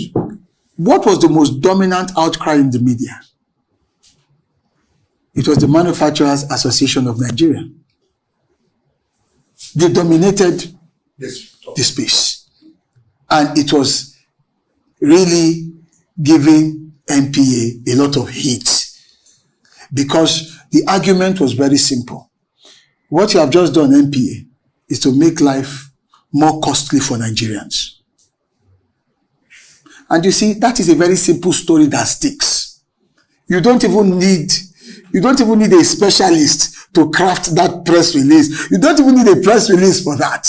what was the most dominant outcry in the media? It was the Manufacturers Association of Nigeria. They dominated the space. And it was really giving NPA a lot of heat. Because the argument was very simple. What you have just done, NPA, is to make life more costly for Nigerians. And you see, that is a very simple story that sticks. You don't even need a specialist to craft that press release. You don't even need a press release for that.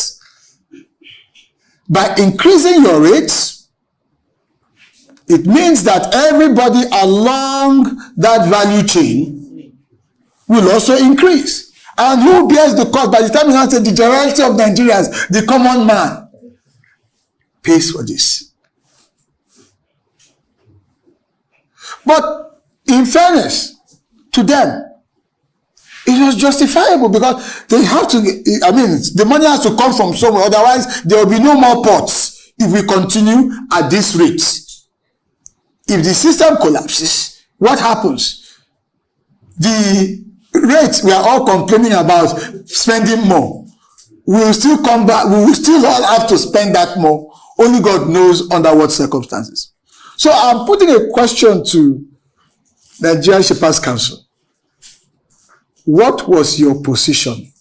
By increasing your rates, it means that everybody along that value chain will also increase. And who bears the cost? By the time you answer, the generality of Nigerians, the common man, pays for this. But in fairness to them, it was justifiable because they have to, the money has to come from somewhere. Otherwise, there will be no more ports if we continue at this rate. If the system collapses, what happens? The rates we are all complaining about spending more. We will still come back. We will still all have to spend that more. Only God knows under what circumstances. So I'm putting a question to the Nigerian Shippers Council. What was your position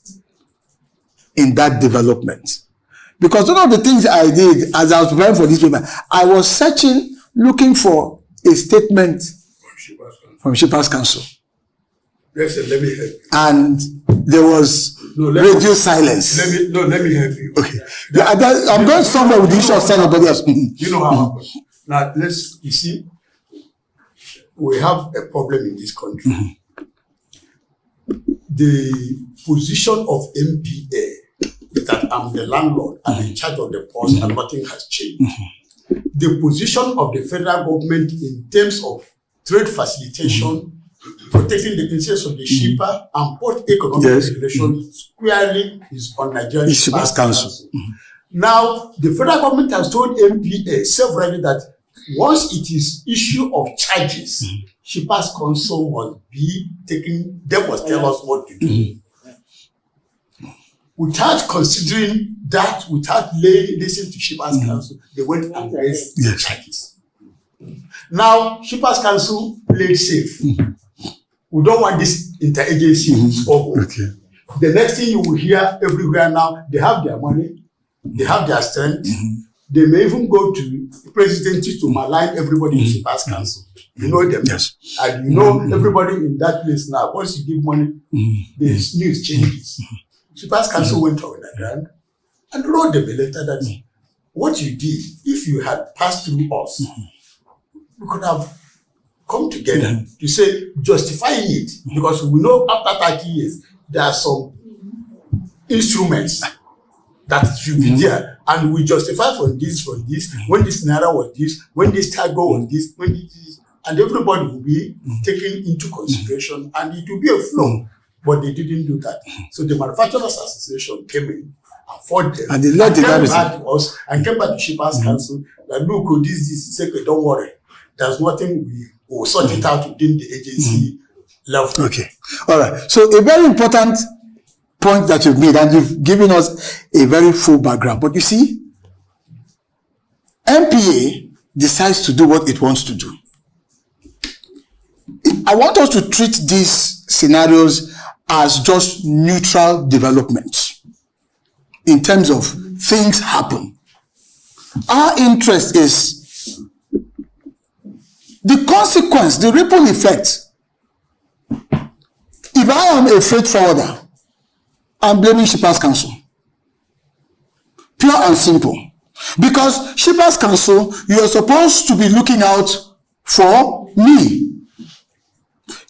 in that development? Because one of the things I did as I was preparing for this paper, I was searching, looking for a statement from Shippers Council. Listen, let me help you. And there was radio silence. Let me help you. Okay. I'm going somewhere with the issue of somebody else. You know how. Now, you see, we have a problem in this country. The position of MPA is that I'm the landlord, I'm in charge of the ports, and nothing has changed. The position of the federal government in terms of trade facilitation protecting the interests of the shipper and port economic regulation squarely is on Nigerian Shippers Council. Now, the federal government has told MPA severally that once it is issue of charges, Shippers Council must be taken, they must tell us what to do. Without considering that, without listening to Shippers Council, they went and raised the charges. Now, Shippers Council played safe. We don't want this interagency trouble. The next thing you will hear everywhere now, they have their money, they have their strength. They may even go to the presidency to malign everybody in Shippers Council. You know them. And you know everybody in that place now. Once you give money, the news changes. Shippers Council went on the ground and wrote them a letter that what you did, if you had passed through us, we could have come together to say, justifying it, because we know after 30 years, there are some instruments that should be there, and we justify from this, when this naira was this, when this cargo was this, when this, and everybody will be taken into consideration, and it will be a flow. But they didn't do that. So the Manufacturers Association came in and fought them, and they let the came back to us and came back to Shippers Council that look, this, say, don't worry, there's nothing, we will sort it out within the agency level. Okay, all right. So a very important point that you've made, and you've given us a very full background. But you see, MPA decides to do what it wants to do. I want us to treat these scenarios as just neutral developments in terms of things happen. Our interest is the consequence, the ripple effect. If I am a freight forwarder, I'm blaming Shippers Council. Pure and simple. Because Shippers Council, you are supposed to be looking out for me.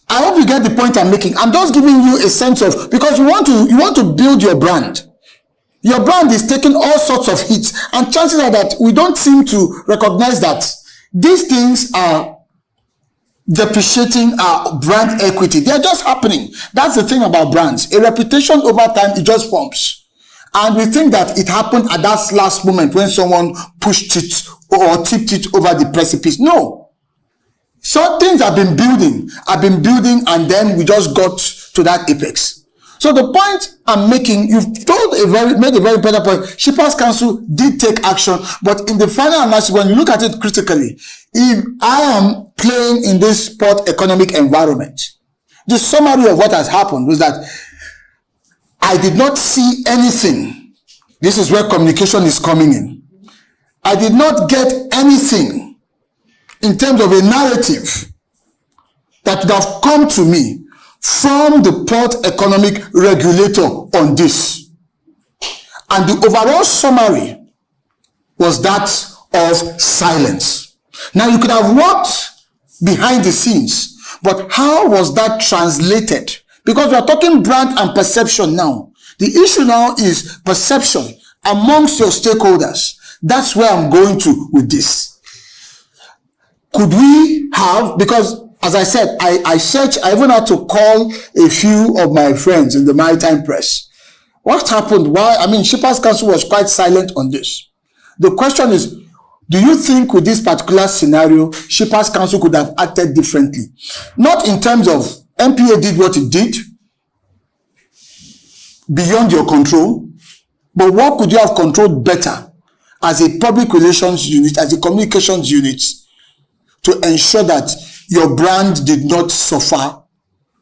I hope you get the point I'm making. I'm just giving you a sense of, because you want to build your brand. Your brand is taking all sorts of hits, and chances are that we don't seem to recognize that these things are depreciating our brand equity. They're just happening. That's the thing about brands. A reputation over time, it just forms. And we think that it happened at that last moment when someone pushed it or tipped it over the precipice. No. So things have been building, and then we just got to that apex. So the point I'm making, you've made a very important point. Shippers Council did take action, but in the final analysis, when you look at it critically, if I am playing in this port economic environment, the summary of what has happened was that I did not see anything. This is where communication is coming in. I did not get anything in terms of a narrative that would have come to me from the port economic regulator on this. And the overall summary was that of silence. Now, you could have worked behind the scenes, but how was that translated? Because we are talking brand and perception now. The issue now is perception amongst your stakeholders. That's where I'm going to with this. Could we have, because as I said, I searched, I even had to call a few of my friends in the maritime press. What happened? Why? I mean, Shippers Council was quite silent on this. The question is, do you think with this particular scenario, Shippers Council could have acted differently? Not in terms of MPA did what it did, beyond your control, but what could you have controlled better as a public relations unit, as a communications unit, to ensure that your brand did not suffer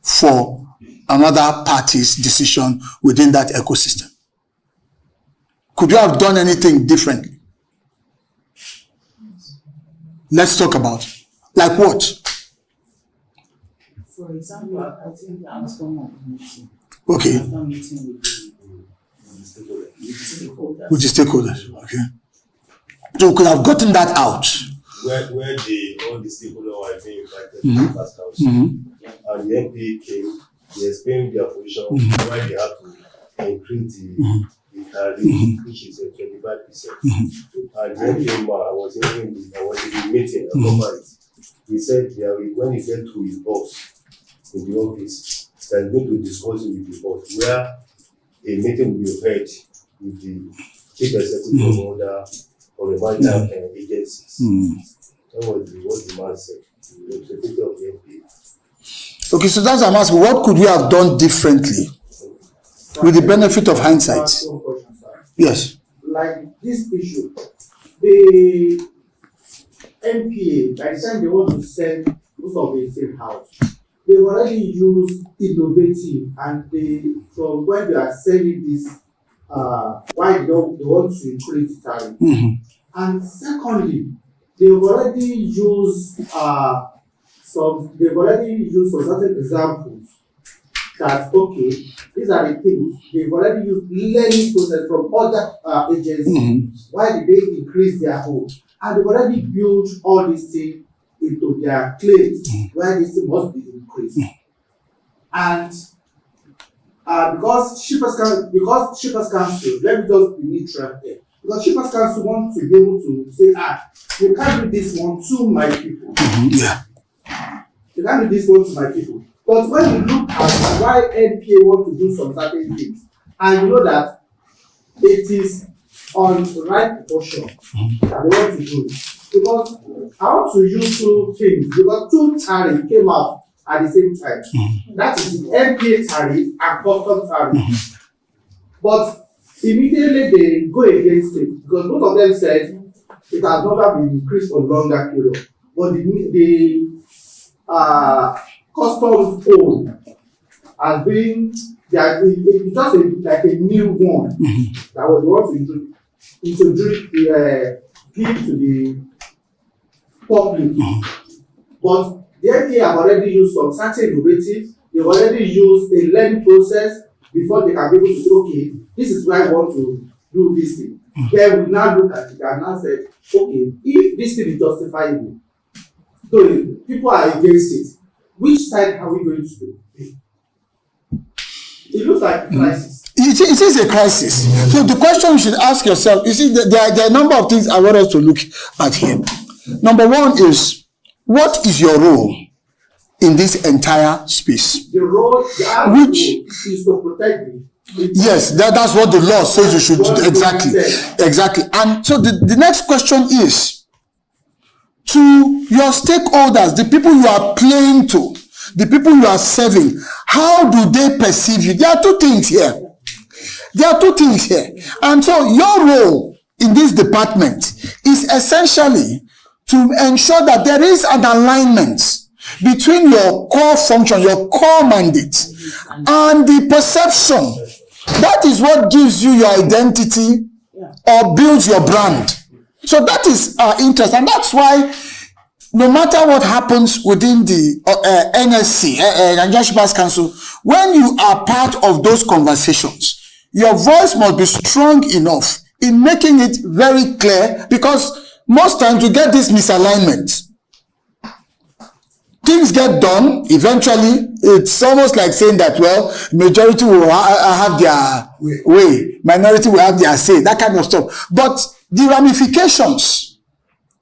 for another party's decision within that ecosystem? Could you have done anything differently? Let's talk about it. Like what? For example, I think the outcome of the meeting. Okay. After meeting with the stakeholders. Okay. So we could have gotten that out. Where all the stakeholders were being invited to the first council. And the MPA came, they explained their position, why they have to increase the tariff, which is 25%. And the MPA, I was in the meeting, I covered it. He said when he get to his boss, in the office that is going to discuss it with the board, where a meeting will be held with the chief executive order or the maritime agencies. That was what the man said, the representative of the NPA. Okay, so that's I'm asking, what could we have done differently with the benefit of hindsight? Yes. Like this issue, the NPA, by the time they want to sell most of the same house, they already use innovative, and they, from when they are selling this, why they want to increase the tariff. And secondly, they've already used some certain examples that, okay, these are the things they've already used learning process from other agencies. Why did they increase their own? And they've already built all these things into their claims, where this thing must be increased. And because Shippers Council, let me just be neutral here. Because Shippers Council wants to be able to say, you can't do this one to my people. You can't do this one to my people. But when you look at why NPA want to do some certain things, and you know that it is on the right proportion that they want to do it. Because I want to use two things, because two tariffs came out at the same time. That is the NPA tariff and custom tariff. But immediately they go against it, because both of them said it has never been increased for longer period. But the customs own has been, it's just like a new one that was want to introduce, give to the public. But the NPA have already used some certain innovative, they've already used a learning process before they can be able to say, okay, this is why I want to do this thing. Then we now look at it and now say, okay, if this thing is justifiable, so people are against it, which side are we going to do? It looks like a crisis. It is a crisis. So the question you should ask yourself, you see, there are a number of things I want us to look at here. Number one is, what is your role in this entire space? The role is to protect me. Yes, that's what the law says you should do. Exactly. And so the next question is, to your stakeholders, the people you are playing to, the people you are serving, how do they perceive you? There are two things here. And so your role in this department is essentially to ensure that there is an alignment between your core function, your core mandate, and the perception. That is what gives you your identity or builds your brand. So that is our interest, and that's why no matter what happens within the NSC, Nigerian Shippers Council, when you are part of those conversations, your voice must be strong enough in making it very clear, because most times you get this misalignment. Things get done, eventually, it's almost like saying that, well, majority will have their way, minority will have their say, that kind of stuff. But the ramifications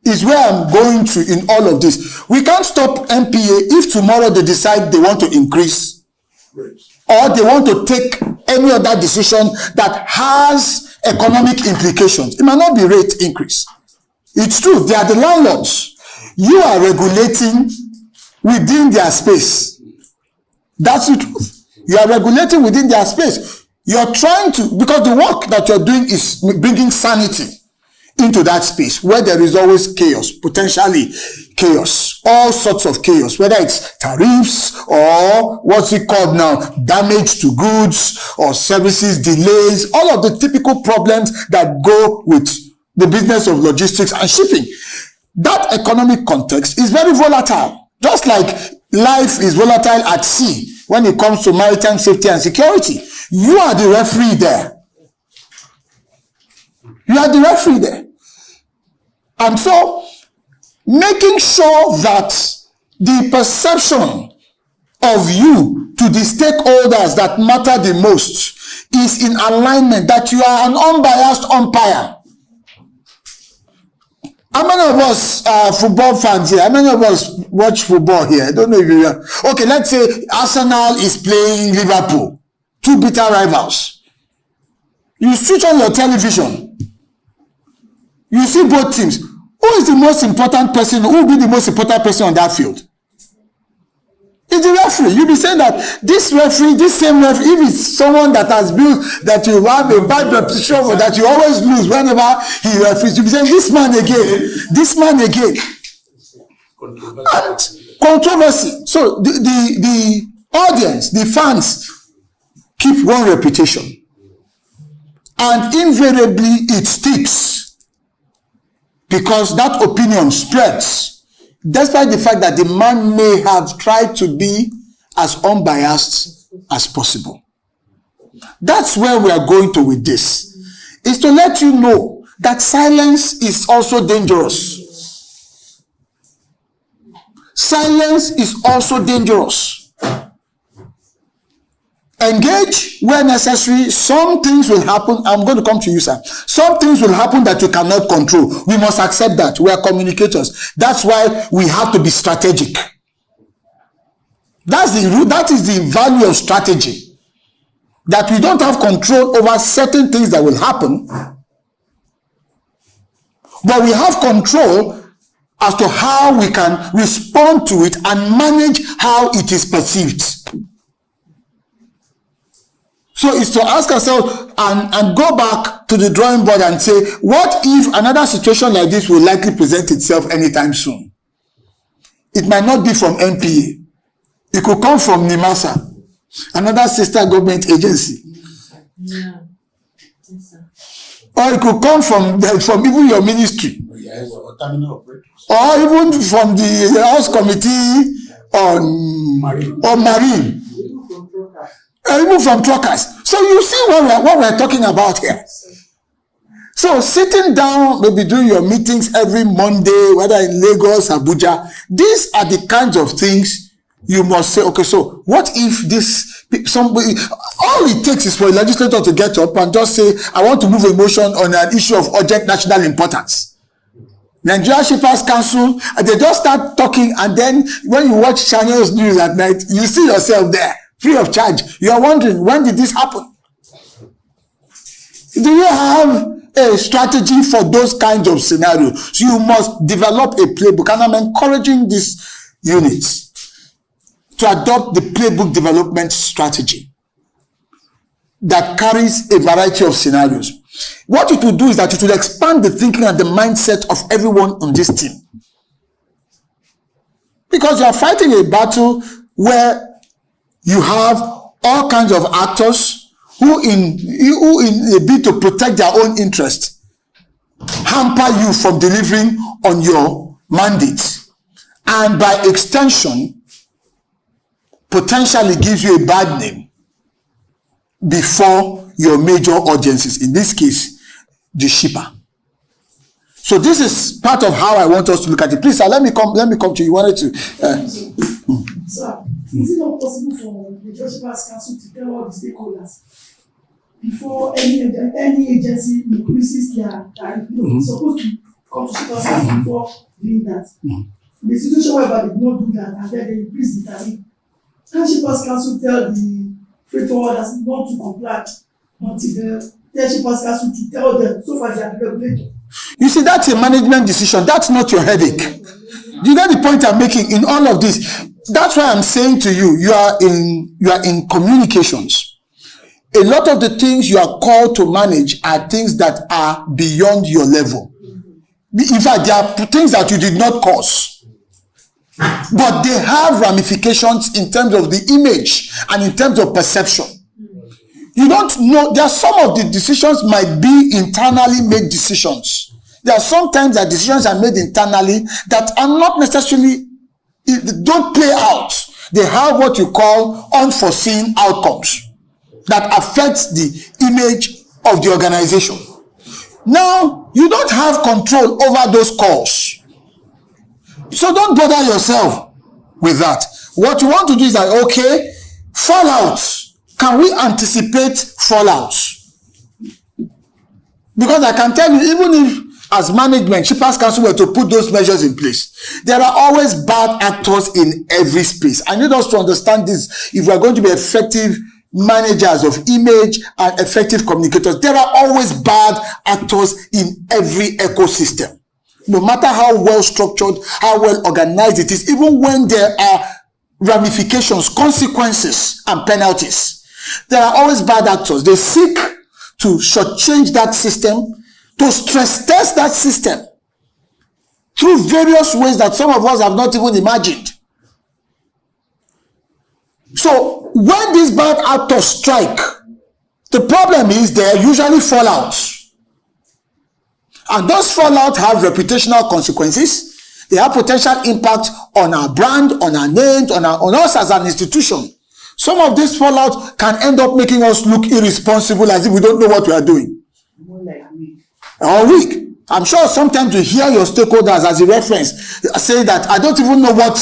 is where I'm going to in all of this. We can't stop NPA if tomorrow they decide they want to increase or they want to take any other decision that has economic implications. It might not be rate increase. It's true, they are the landlords. You are regulating within their space. That's the truth. You are regulating within their space. You're trying to, because the work that you're doing is bringing sanity into that space where there is always chaos, potentially chaos, all sorts of chaos, whether it's tariffs or what's it called now, damage to goods or services delays, all of the typical problems that go with the business of logistics and shipping. That economic context is very volatile, just like life is volatile at sea when it comes to maritime safety and security. You are the referee there. You are the referee there. And so, making sure that the perception of you to the stakeholders that matter the most is in alignment, that you are an unbiased umpire. How many of us are football fans here? How many of us watch football here? I don't know if you are. Okay, let's say Arsenal is playing Liverpool. Two bitter rivals. You switch on your television. You see both teams. Who is the most important person? Who will be the most important person on that field? It's the referee. You'll be saying that this referee, this same referee, if it's someone that has built, that you have a bad reputation for, that you always lose whenever he referees, you'll be saying, this man again. And controversy. So the audience, the fans, keep one reputation. And invariably it sticks. Because that opinion spreads. Despite the fact that the man may have tried to be as unbiased as possible. That's where we are going to with this. Is to let you know that silence is also dangerous. Silence is also dangerous. Engage where necessary. Some things will happen. I'm going to come to you, sir. Some things will happen that you cannot control. We must accept that. We are communicators. That's why we have to be strategic. That is the value of strategy. That we don't have control over certain things that will happen, but we have control as to how we can respond to it and manage how it is perceived. So it's to ask ourselves and go back to the drawing board and say, what if another situation like this will likely present itself anytime soon? It might not be from NPA. It could come from NIMASA, another sister government agency. Yeah. Or it could come from even your ministry. Or even from the House Committee on Marine. Even from truckers. So you see what we're talking about here. So sitting down, maybe doing your meetings every Monday, whether in Lagos, Abuja, these are the kinds of things you must say, okay, so what if somebody, all it takes is for a legislator to get up and just say, I want to move a motion on an issue of urgent national importance. Nigeria Shippers Council, and they just start talking, and then when you watch Channels News at night, you see yourself there. Free of charge. You are wondering, when did this happen? Do you have a strategy for those kinds of scenarios? So you must develop a playbook, and I'm encouraging these units to adopt the playbook development strategy that carries a variety of scenarios. What it will do is that it will expand the thinking and the mindset of everyone on this team. Because you are fighting a battle where you have all kinds of actors who in a bid to protect their own interest, hamper you from delivering on your mandate, and by extension, potentially gives you a bad name before your major audiences, in this case, the shipper. So this is part of how I want us to look at it. Please, sir, let me come to you. You wanted to... Sir, is it not possible for the Shippers Council to tell all the stakeholders before any agency increases their tariff? It's supposed to come to Shippers Council before doing that. In the situation whereby they do not do that and then they increase the tariff, can Shippers Council tell the freight forwarders not to comply until the Shippers Council to tell them so far they are the regulator? You see, that's a management decision. That's not your headache. Do you get the point I'm making in all of this? That's why I'm saying to you, you are in communications. A lot of the things you are called to manage are things that are beyond your level. In fact, there are things that you did not cause, but they have ramifications in terms of the image and in terms of perception. You don't know, there are some of the decisions might be internally made decisions. There are sometimes that decisions are made internally that are not necessarily, don't play out. They have what you call unforeseen outcomes that affect the image of the organization. Now, you don't have control over those calls. So don't bother yourself with that. What you want to do is that, okay, fallouts. Can we anticipate fallouts? Because I can tell you, even if as management, Shippers Council were to put those measures in place, there are always bad actors in every space. I need us to understand this if we are going to be effective managers of image and effective communicators. There are always bad actors in every ecosystem. No matter how well structured, how well organized it is, even when there are ramifications, consequences, and penalties, there are always bad actors. They seek to shortchange that system, to stress test that system through various ways that some of us have not even imagined. So when these bad actors strike, the problem is there are usually fallouts. And those fallouts have reputational consequences. They have potential impact on our brand, on our names, on us as an institution. Some of these fallouts can end up making us look irresponsible, as if we don't know what we are doing. More like weak. Or weak. I'm sure sometimes you hear your stakeholders as a reference say that I don't even know what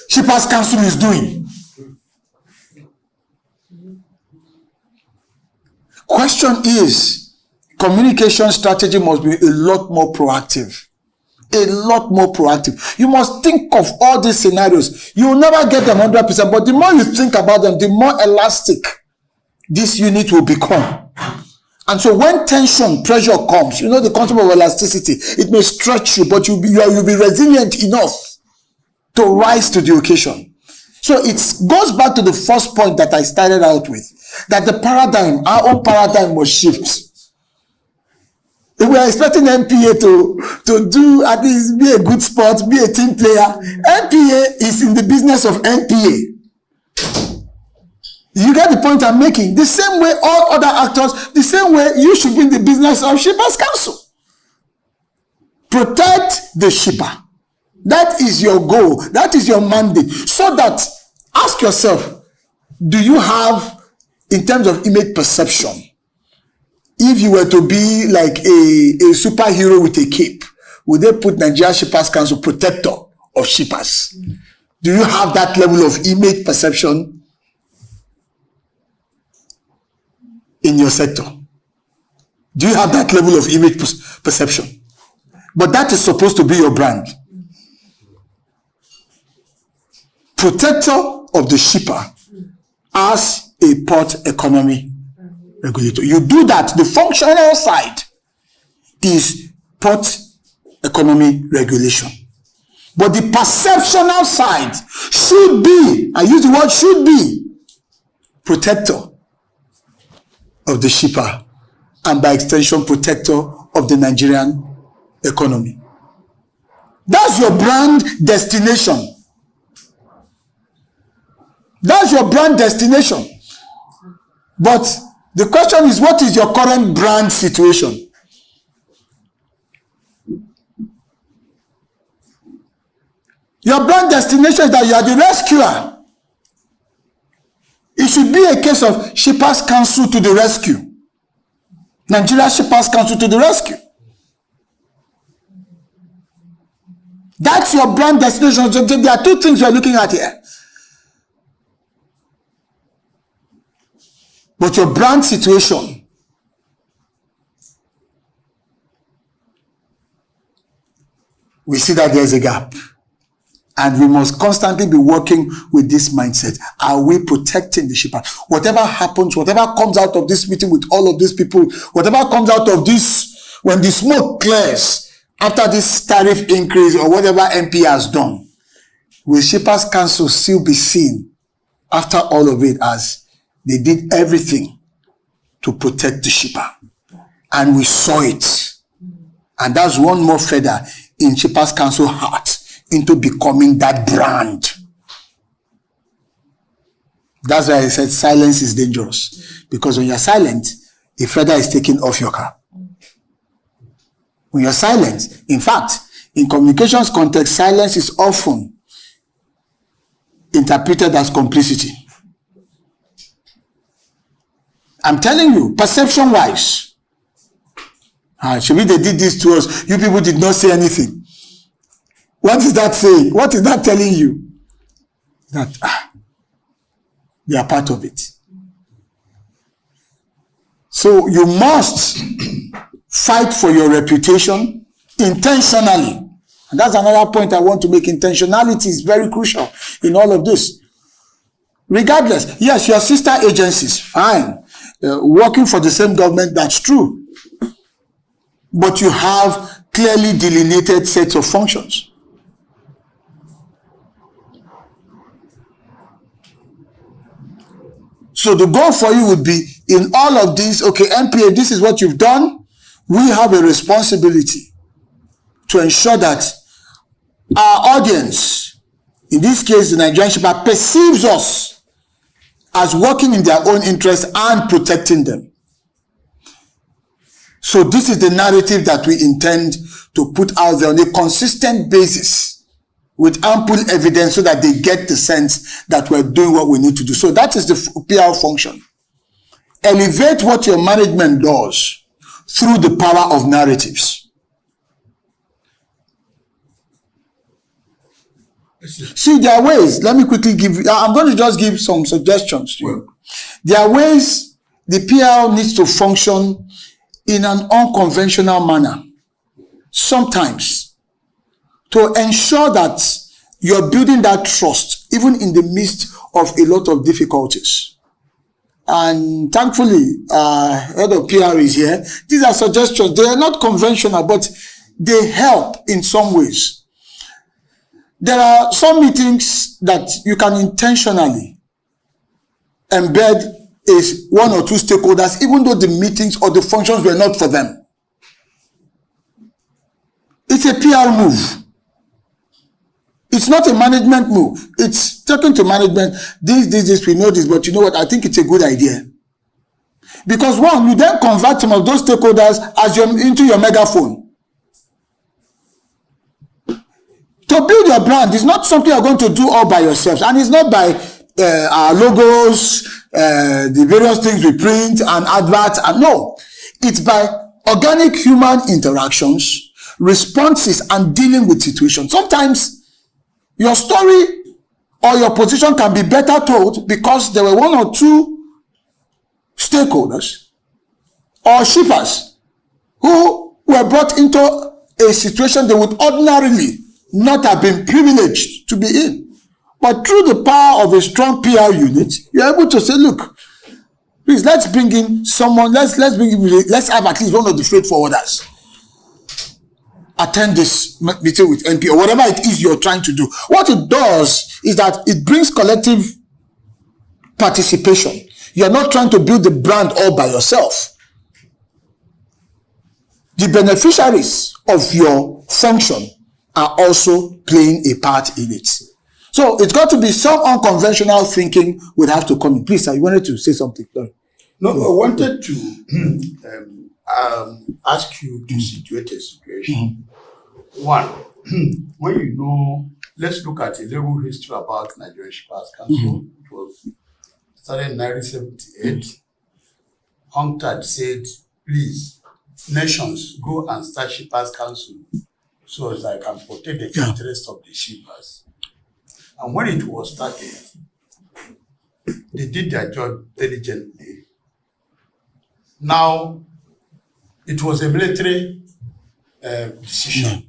Shippers Council is doing. Question is, communication strategy must be a lot more proactive. A lot more proactive. You must think of all these scenarios. You will never get them 100%, but the more you think about them, the more elastic this unit will become. And so when tension, pressure comes, you know the concept of elasticity, it may stretch you, but you'll be resilient enough to rise to the occasion. So it goes back to the first point that I started out with, that the paradigm, our own paradigm must shift. If we are expecting NPA to do at least be a good sport, be a team player, NPA is in the business of NPA. You get the point I'm making? The same way all other actors, the same way you should be in the business of Shippers Council. Protect the shipper. That is your goal. That is your mandate. So that, ask yourself, do you have, in terms of image perception, if you were to be like a superhero with a cape, would they put Nigeria Shippers Council protector of shippers? Do you have that level of image perception in your sector? Do you have that level of image perception? But that is supposed to be your brand. Protector of the shipper as a port economy regulator. You do that. The functional side is port economy regulation. But the perceptional side should be, I use the word should be, protector of the shipper, and by extension, protector of the Nigerian economy. That's your brand destination. That's your brand destination. But the question is, what is your current brand situation? Your brand destination is that you are the rescuer. It should be a case of Shippers Council to the rescue. Nigeria Shippers Council to the rescue. That's your brand destination. So there are two things we are looking at here. But your brand situation, we see that there's a gap. And we must constantly be working with this mindset. Are we protecting the shipper? Whatever happens, whatever comes out of this meeting with all of these people, whatever comes out of this, when the smoke clears after this tariff increase or whatever MP has done, will Shippers Council still be seen after all of it as they did everything to protect the shipper? And we saw it. And that's one more feather in Shippers Council heart into becoming that brand. That's why I said silence is dangerous. Because when you're silent, a feather is taken off your cap. When you're silent, in fact, in communications context, silence is often interpreted as complicity. I'm telling you, perception-wise, should they did this to us, you people did not say anything. What is that saying? What is that telling you? That they are part of it. So you must fight for your reputation. intentionally. And that's another point I want to make. Intentionality is very crucial in all of this. Regardless, yes, your sister agencies, fine. Working for the same government, that's true. But you have clearly delineated sets of functions. So the goal for you would be in all of these, okay, NPA, this is what you've done. We have a responsibility to ensure that our audience, in this case the Nigerian shipper, perceives us as working in their own interest and protecting them. So this is the narrative that we intend to put out there on a consistent basis with ample evidence so that they get the sense that we're doing what we need to do. So that is the PR function. Elevate what your management does through the power of narratives. See, there are ways. Let me quickly give you, I'm going to just give some suggestions to you. There are ways the PR needs to function in an unconventional manner. Sometimes, to ensure that you're building that trust, even in the midst of a lot of difficulties. And thankfully, head of PR is here. These are suggestions. They are not conventional, but they help in some ways. There are some meetings that you can intentionally embed is one or two stakeholders, even though the meetings or the functions were not for them. It's a PR move. It's not a management move. It's talking to management, this, we know this, but you know what? I think it's a good idea. Because one, you then convert some of those stakeholders as into your megaphone. To build your brand is not something you're going to do all by yourselves. And it's not by our logos, the various things we print and adverts. And no, it's by organic human interactions, responses, and dealing with situations. Sometimes your story or your position can be better told because there were one or two stakeholders or shippers who were brought into a situation they would ordinarily not have been privileged to be in. But through the power of a strong PR unit, you're able to say, look, please, let's bring in someone, let's have at least one of the freight forwarders attend this meeting with NP or whatever it is you're trying to do. What it does is that it brings collective participation. You're not trying to build the brand all by yourself. The beneficiaries of your function are also playing a part in it. So it's got to be some unconventional thinking would have to come in. Please, sir, you wanted to say something? No, I wanted to ask you to situate a situation. One, when you know, let's look at a little history about Nigerian Shippers Council. It was started in 1978. UNCTAD said, please, nations, go and start Shippers Council so as I can protect the interests of the shippers. And when it was started, they did their job diligently. Now, it was a military decision.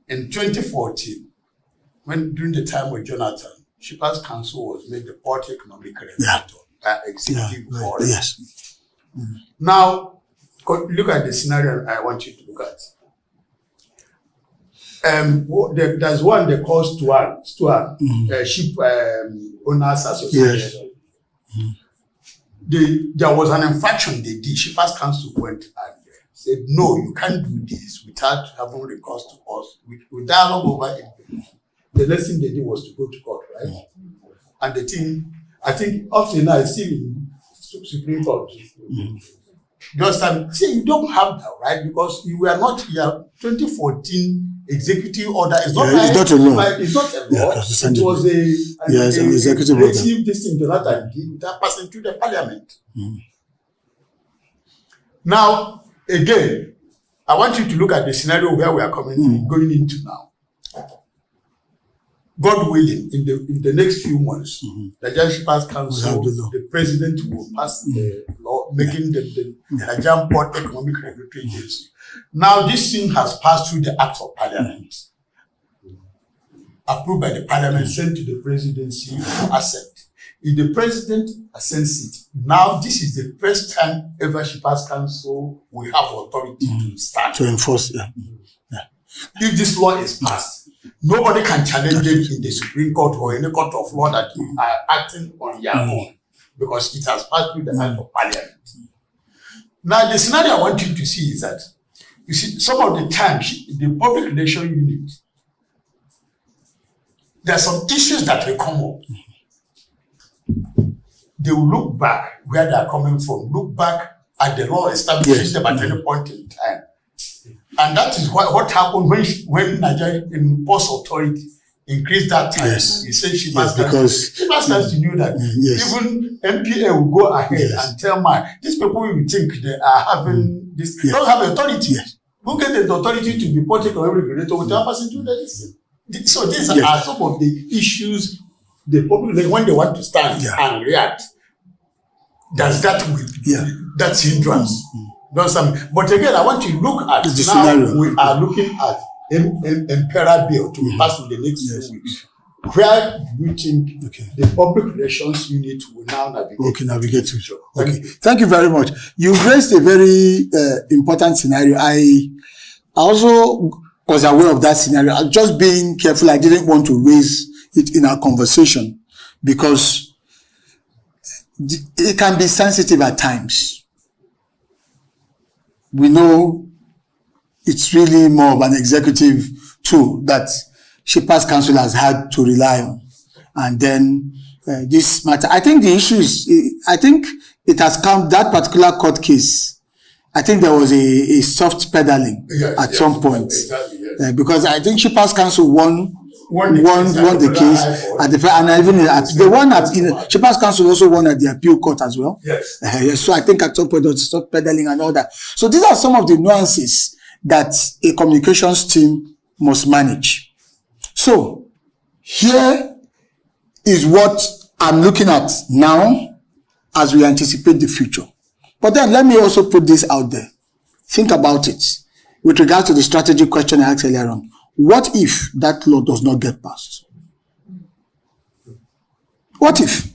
In 2014, during the time with Jonathan, Shippers Council was made the Port Economic Regulator by Executive Board. Yes. Now, look at the scenario I want you to look at. There's one they call Stuart, Ship Owners Association. Yes. There was an infraction they did. Shippers Council went and said, no, you can't do this without having recourse to us. We dialogue over it. The next thing they did was to go to court, right? And the thing, I think up to now, it's still in Supreme Court. Just say you don't have that, right? Because you were not here. 2014 executive order is not it's not a law. It's not a law. It was an executive order. This thing Jonathan did without passing through the parliament. Now, again, I want you to look at the scenario where we are going into now. God willing, in the next few months, the Nigerian Shippers Council, the president will pass the law making the Nigerian Port Economic Regulatory Agency. Now, this thing has passed through the Act of Parliament, approved by the Parliament, sent to the presidency for assent. If the president assents it, now this is the first time ever Shippers Council will have authority to start to enforce. If this law is passed, nobody can challenge it in the Supreme Court or any court of law that you are acting on your own, because it has passed through the Act of Parliament. Now, the scenario I want you to see is that, you see, some of the times, the public relations unit, there are some issues that will come up. They will look back where they are coming from, look back at the law establishes them at any point in time. And that is what happened when Nigeria Post Authority increased that time. Yes. He said Shippers Council knew that even MPA will go ahead and tell these people you think they are having this, don't have authority. Who get the authority to be ported on every regulator without passing through the thing? So these are some of the issues the public, when they want to stand and react, does that that's hindrance. But again, I want to look at the now scenario. We are looking at Imperial Bill to be passed in the next few weeks. Where do you think the public relations unit will now navigate? Okay, thank you very much. You raised a very important scenario. I also was aware of that scenario. I'm just being careful. I didn't want to raise it in our conversation because it can be sensitive at times. We know it's really more of an executive tool that Shippers Council has had to rely on. And then this matter, I think the issue is, I think it has come, that particular court case, I think there was a soft pedaling at some point. Exactly, because I think Shippers Council won the case at the, and even at the one at Shippers Council also won at the appeal court as well. Yes. So I think at some point there was stop pedaling and all that. So these are some of the nuances that a communications team must manage. So here is what I'm looking at now as we anticipate the future. But then let me also put this out there. Think about it with regards to the strategic question I asked earlier on. What if that law does not get passed? What if?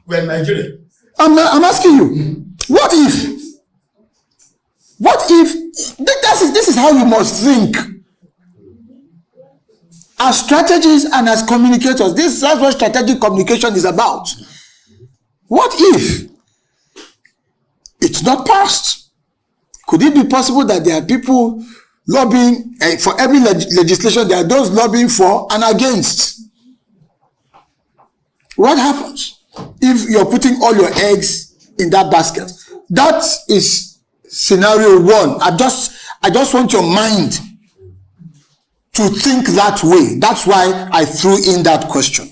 We're Nigeria. I'm asking you. What if? What if? This is how you must think. As strategists and as communicators, that's what strategic communication is about. What if it's not passed? Could it be possible that there are people lobbying for every legislation? There are those lobbying for and against. What happens if you're putting all your eggs in that basket? That is scenario one. I just want your mind to think that way. That's why I threw in that question.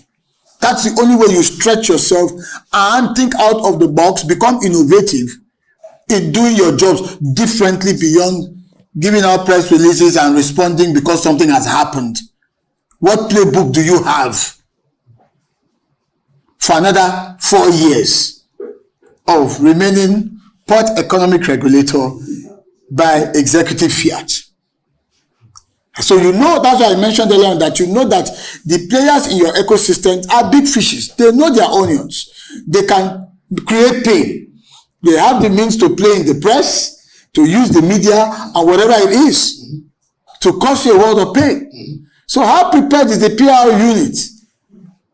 That's the only way you stretch yourself and think out of the box, become innovative in doing your jobs differently beyond giving out press releases and responding because something has happened. What playbook do you have for another 4 years of remaining port economic regulator by executive fiat? So you know, that's why I mentioned earlier on that you know that the players in your ecosystem are big fishes. They know their onions. They can create pain. They have the means to play in the press, to use the media, and whatever it is, to cause you a world of pain. So how prepared is the PR unit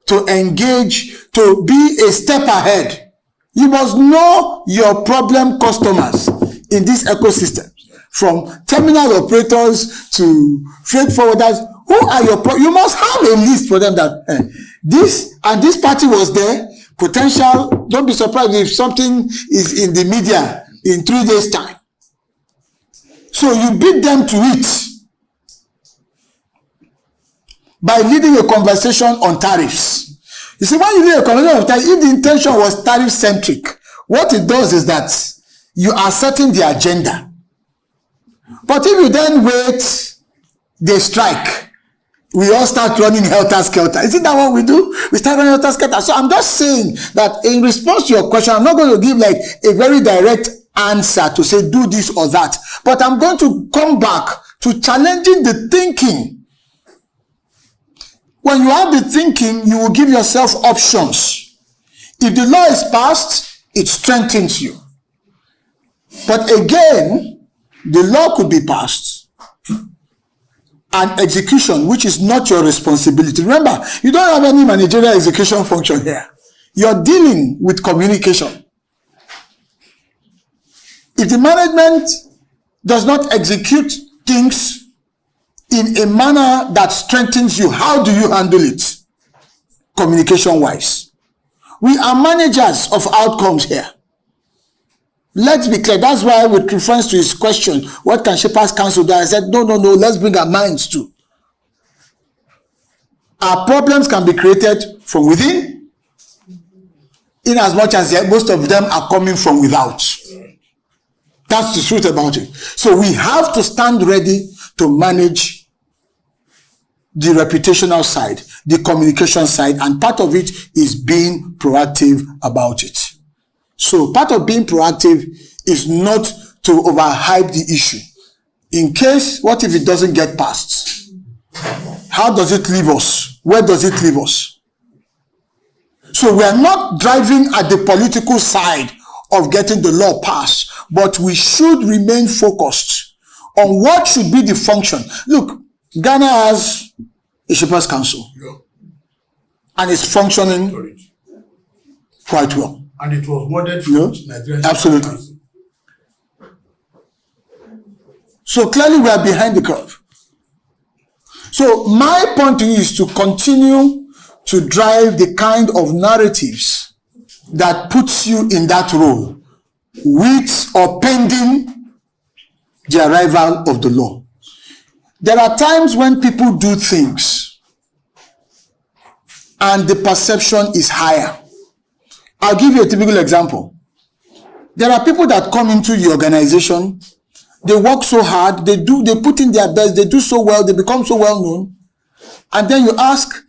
to engage, to be a step ahead? You must know your problem customers in this ecosystem. From terminal operators to freight forwarders, who are your you must have a list for them that this party was there. Potential, don't be surprised if something is in the media in 3 days' time. So you beat them to it by leading a conversation on tariffs. You see, when you lead a conversation on tariffs, if the intention was tariff-centric, what it does is that you are setting the agenda. But if you then wait, they strike, we all start running helter-skelter. Isn't that what we do? We start running helter-skelter. So I'm just saying that in response to your question, I'm not going to give like a very direct answer to say do this or that, but I'm going to come back to challenging the thinking. When you have the thinking, you will give yourself options. If the law is passed, it strengthens you. But again, the law could be passed and execution, which is not your responsibility. Remember, you don't have any managerial execution function here. You're dealing with communication. If the management does not execute things in a manner that strengthens you, how do you handle it? Communication-wise. We are managers of outcomes here. Let's be clear. That's why, with reference to his question, what can Shepherds Council do? I said, no, let's bring our minds too. Our problems can be created from within, in as much as most of them are coming from without. That's the truth about it. So we have to stand ready to manage the reputational side, the communication side, and part of it is being proactive about it. So part of being proactive is not to overhype the issue. In case, what if it doesn't get passed? How does it leave us? Where does it leave us? So we are not driving at the political side of getting the law passed, but we should remain focused on what should be the function. Look, Ghana has a Shepherds Council, and it's functioning quite well. And it was modeled from Nigerian. Absolutely. So clearly we are behind the curve. So my point to you is to continue to drive the kind of narratives that puts you in that role, with or pending the arrival of the law. There are times when people do things and the perception is higher. I'll give you a typical example. There are people that come into the organization, they work so hard, they put in their best, they do so well, they become so well known, and then you ask,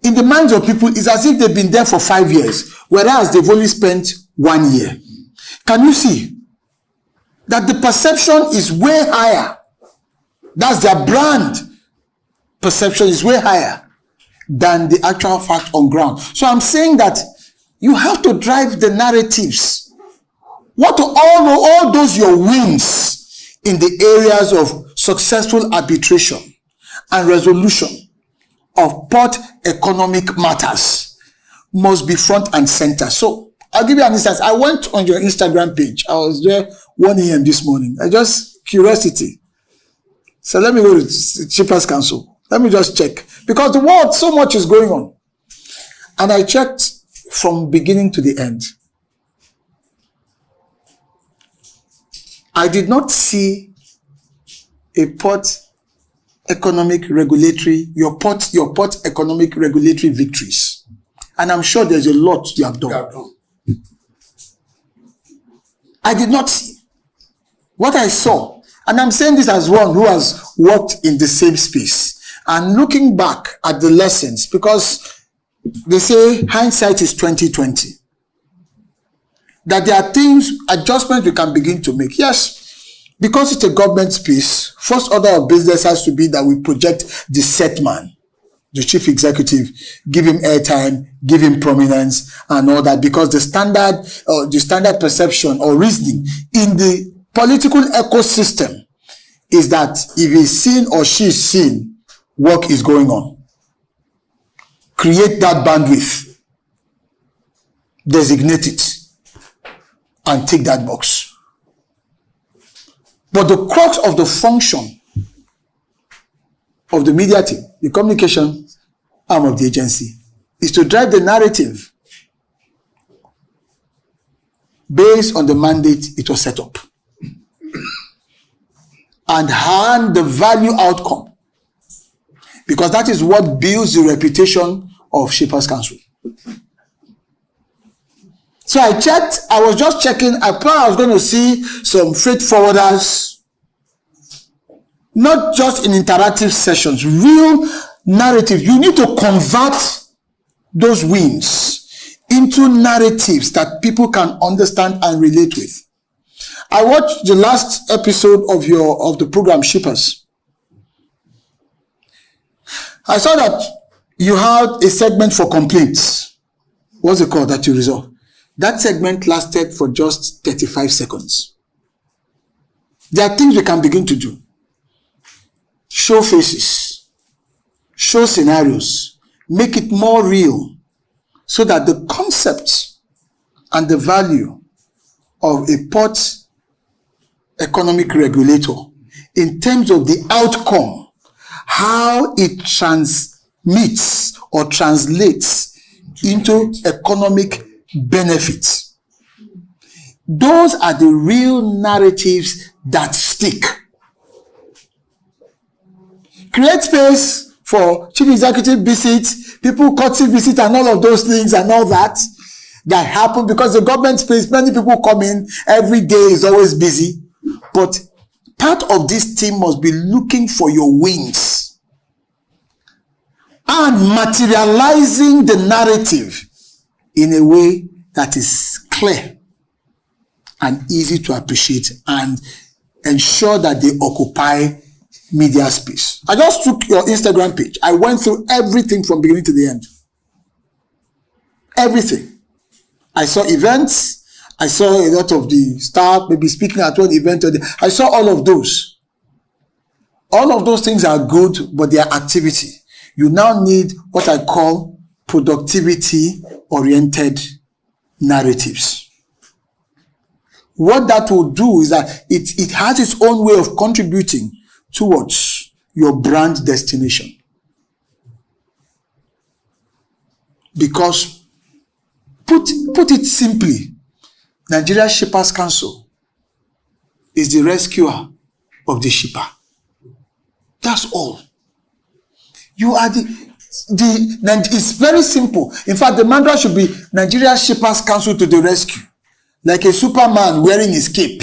in the minds of people, it's as if they've been there for 5 years, whereas they've only spent 1 year. Can you see that the perception is way higher? That's their brand perception is way higher than the actual fact on ground. So I'm saying that you have to drive the narratives. What are all those your wins in the areas of successful arbitration and resolution of port economic matters must be front and center. So I'll give you an instance. I went on your Instagram page. I was there 1 a.m. this morning. I just curiosity. So let me go to Shepherds Council. Let me just check. Because the world, so much is going on. And I checked from beginning to the end. I did not see a port economic regulatory, your port economic regulatory victories. And I'm sure there's a lot you have done. I did not see. What I saw, and I'm saying this as one who has worked in the same space, and looking back at the lessons, because they say hindsight is 20/20. That there are things, adjustments we can begin to make. Yes, because it's a government space, first order of business has to be that we project the set man, the chief executive, give him airtime, give him prominence and all that, because the standard perception or reasoning in the political ecosystem is that if he's seen or she's seen, work is going on. Create that bandwidth, designate it, and take that box. But the crux of the function of the media team, the communication arm of the agency, is to drive the narrative based on the mandate it was set up and hand the value outcome, because that is what builds the reputation of Shepherds Council. So I checked, I was just checking, I thought I was going to see some freight forwarders, not just in interactive sessions, real narrative. You need to convert those wins into narratives that people can understand and relate with. I watched the last episode of the program Shippers. I saw that you had a segment for complaints. What's it called that you resolve? That segment lasted for just 35 seconds. There are things we can begin to do. Show faces, show scenarios, make it more real so that the concept and the value of a port economic regulator in terms of the outcome, how it transmits or translates into economic benefits. Those are the real narratives that stick. Create space for chief executive visits, people courtesy visit and all of those things and all that happen because the government space, many people come in, every day is always busy. But part of this team must be looking for your wins and materializing the narrative in a way that is clear and easy to appreciate and ensure that they occupy media space. I just took your Instagram page. I went through everything from beginning to the end. Everything. I saw events. I saw a lot of the staff maybe speaking at one event. I saw all of those. All of those things are good, but they are activity. You now need what I call productivity-oriented narratives. What that will do is that it has its own way of contributing towards your brand destination. Because, put it simply, Nigeria Shippers Council is the rescuer of the shipper. That's all. You are it's very simple. In fact, the mantra should be Nigeria Shippers Council to the rescue. Like a Superman wearing his cape.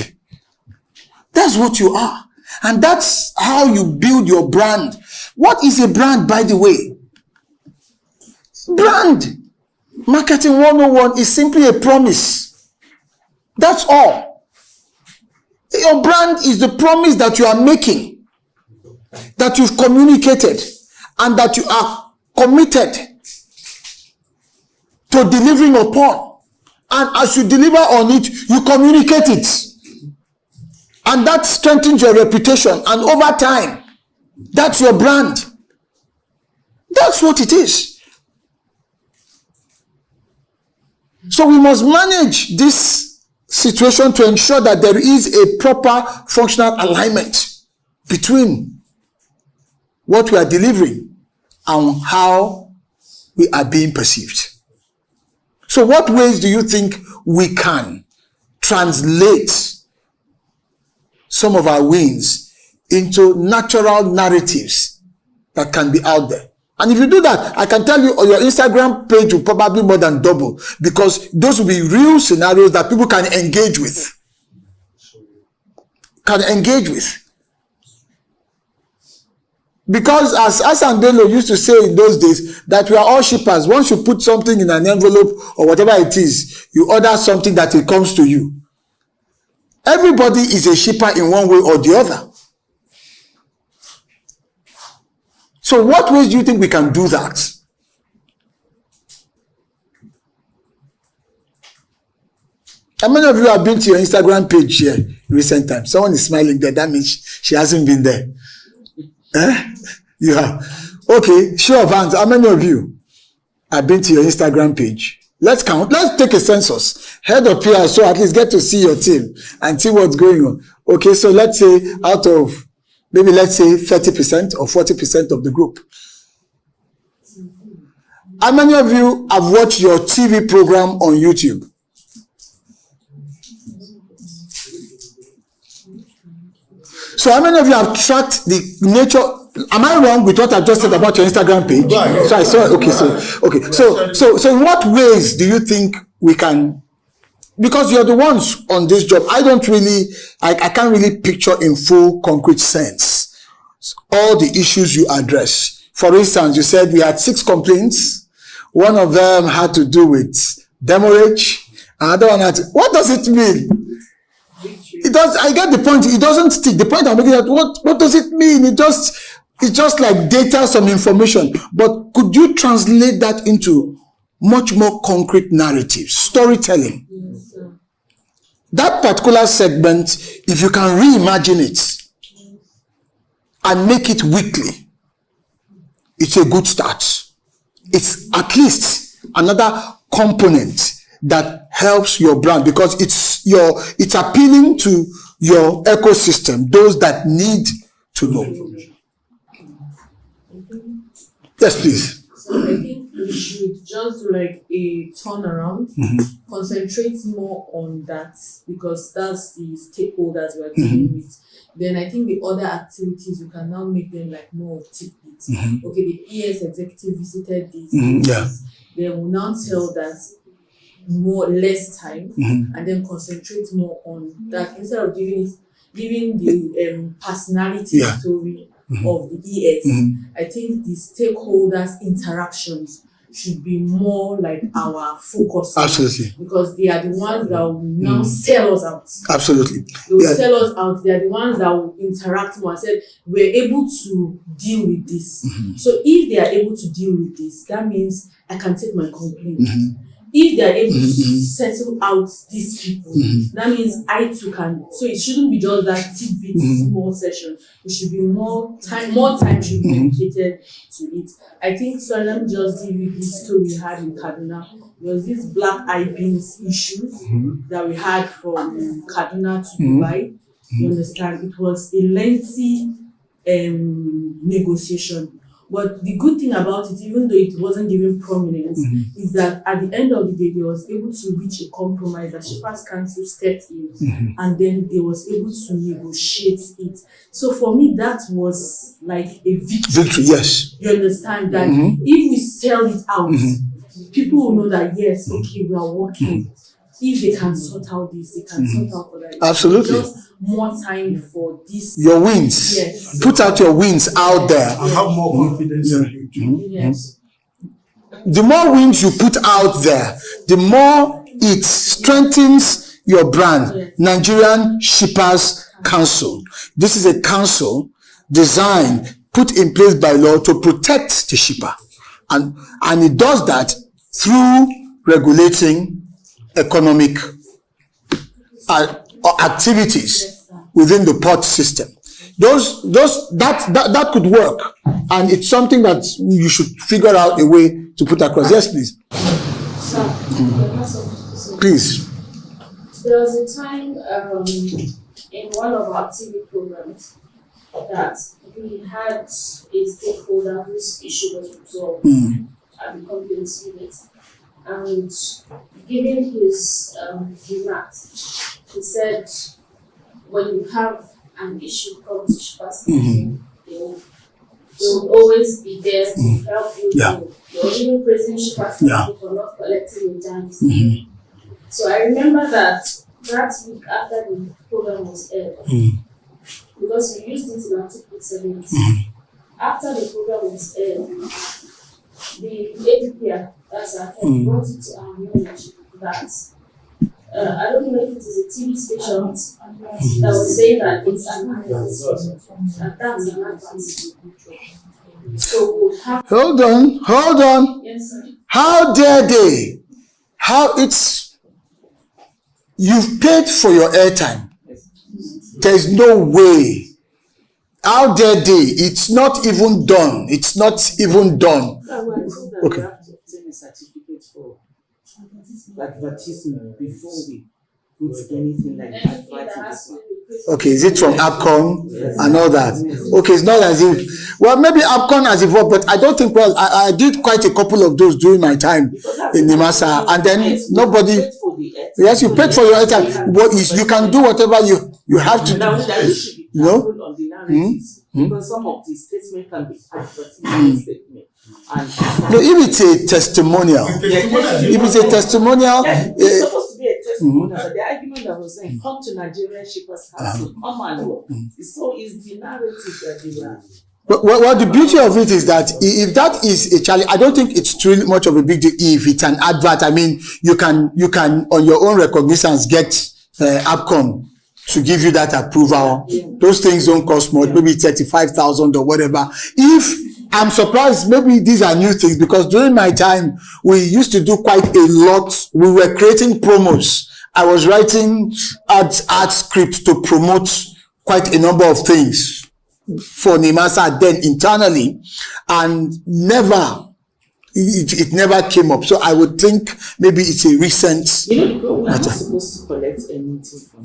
That's what you are. And that's how you build your brand. What is a brand, by the way? Brand. Marketing 101 is simply a promise. That's all. Your brand is the promise that you are making, that you've communicated, and that you are committed to delivering upon. And as you deliver on it, you communicate it. And that strengthens your reputation. And over time, that's your brand. That's what it is. So we must manage this situation to ensure that there is a proper functional alignment between what we are delivering and how we are being perceived. So what ways do you think we can translate some of our wins into natural narratives that can be out there? And if you do that, I can tell you your Instagram page will probably more than double, because those will be real scenarios that people can engage with. Because as Hassan Bello used to say in those days, that we are all shippers. Once you put something in an envelope or whatever it is, you order something that it comes to you. Everybody is a shipper in one way or the other. So what ways do you think we can do that? How many of you have been to your Instagram page here in recent times? Someone is smiling there. That means she hasn't been there. You have. Okay, show of hands. How many of you have been to your Instagram page? Let's count. Let's take a census. Head of PR, so at least get to see your team and see what's going on. Okay, so let's say out of, maybe let's say 30% or 40% of the group. How many of you have watched your TV program on YouTube? So how many of you have tracked the nature? Am I wrong with what I just said about your Instagram page? So I saw. So in what ways do you think we can? Because you're the ones on this job. I can't really picture in full concrete sense all the issues you address. For instance, you said we had 6 complaints. One of them had to do with demurrage. Another one had to, what does it mean? it does. I get the point. It doesn't stick. The point I'm making is what does it mean? It's just like data, some information. But could you translate that into much more concrete narrative, storytelling? Yes, sir. That particular segment, if you can reimagine it and make it weekly, it's a good start. It's at least another component that helps your brand, because it's appealing to your ecosystem, those that need to know. Yes, please. So I think we should just do like a turnaround, concentrate more on that, because that's the stakeholders we're dealing with. Then I think the other activities, you can now make them like more of tidbits. Okay, the ES executive visited these places. They will now tell that less time, and then concentrate more on that instead of giving the personality story of the ES. I think the stakeholders' interactions should be more like our focus. Absolutely. Because they are the ones that will now sell us out. Absolutely. They will sell us out. They are the ones that will interact more and say, we're able to deal with this. So if they are able to deal with this, that means I can take my complaint. If they are able to settle out these people, that means I too can. So it shouldn't be just that tidbit small session. It should be more time should be dedicated to it. I think, so let me just give you this story we had in Kaduna. There was this black eye beans issues that we had from Kaduna to Dubai. You understand? It was a lengthy negotiation. But the good thing about it, even though it wasn't given prominence, is that at the end of the day, they was able to reach a compromise that Shippers Council stepped in, and then they was able to negotiate it. So for me, that was like a victory. Victory, yes. You understand that if we sell it out, people will know that yes, okay, we are working. If they can sort out this, they can sort out for that. Absolutely. Just more time for this. Your wins. Yes. Put out your wins out there. And have more confidence in you. Yes. The more wins you put out there, the more it strengthens your brand. Nigerian Shippers Council. This is a council designed, put in place by law to protect the shipper. And it does that through regulating economic activities within the port system. That could work, and it's something that you should figure out a way to put across. Yes, please. Please. There was a time in one of our TV programs that we had a stakeholder whose issue was resolved at the complaints unit. And given his remarks, he said, when you have an issue come to Shippers Council, they will always be there to help you. They're even praising Shippers Council for not collecting the times. So I remember that week after the program was aired, because we used it in our TikTok segment. After the program was aired, the ADPR, that's our head, brought it to our knowledge that I don't know if it is a TV station that was saying that it's an advert, and that's an advert. So we'll have. Hold on. Yes, sir. How dare they? You've paid for your airtime. There's no way. How dare they? It's not even done. Okay. We have to obtain a certificate for advertisement before we put anything like advertisement. Okay, is it from APCON and all that? Okay, it's not as if, well, maybe APCON has evolved, but I don't think, well, I did quite a couple of those during my time in Nimasa, and then nobody, yes, you paid for your airtime, but you can do whatever you have to do. Now, that you should be careful on the narratives, because some of the statements can be advertisement statement. No, if it's a testimonial, it's supposed to be a testimonial. But the argument that was saying, come to Nigerian Shippers Council, come and work. So is the narrative that they were. Well, the beauty of it is that if that is a challenge, I don't think it's really much of a big deal. If it's an advert, I mean, you can on your own recognizance get APCON to give you that approval. Those things don't cost much, maybe 35,000 or whatever. I'm surprised, maybe these are new things, because during my time, we used to do quite a lot. We were creating promos. I was writing art scripts to promote quite a number of things for NIMASA then internally, and it never came up. So I would think maybe it's a recent. We're not supposed to collect anything from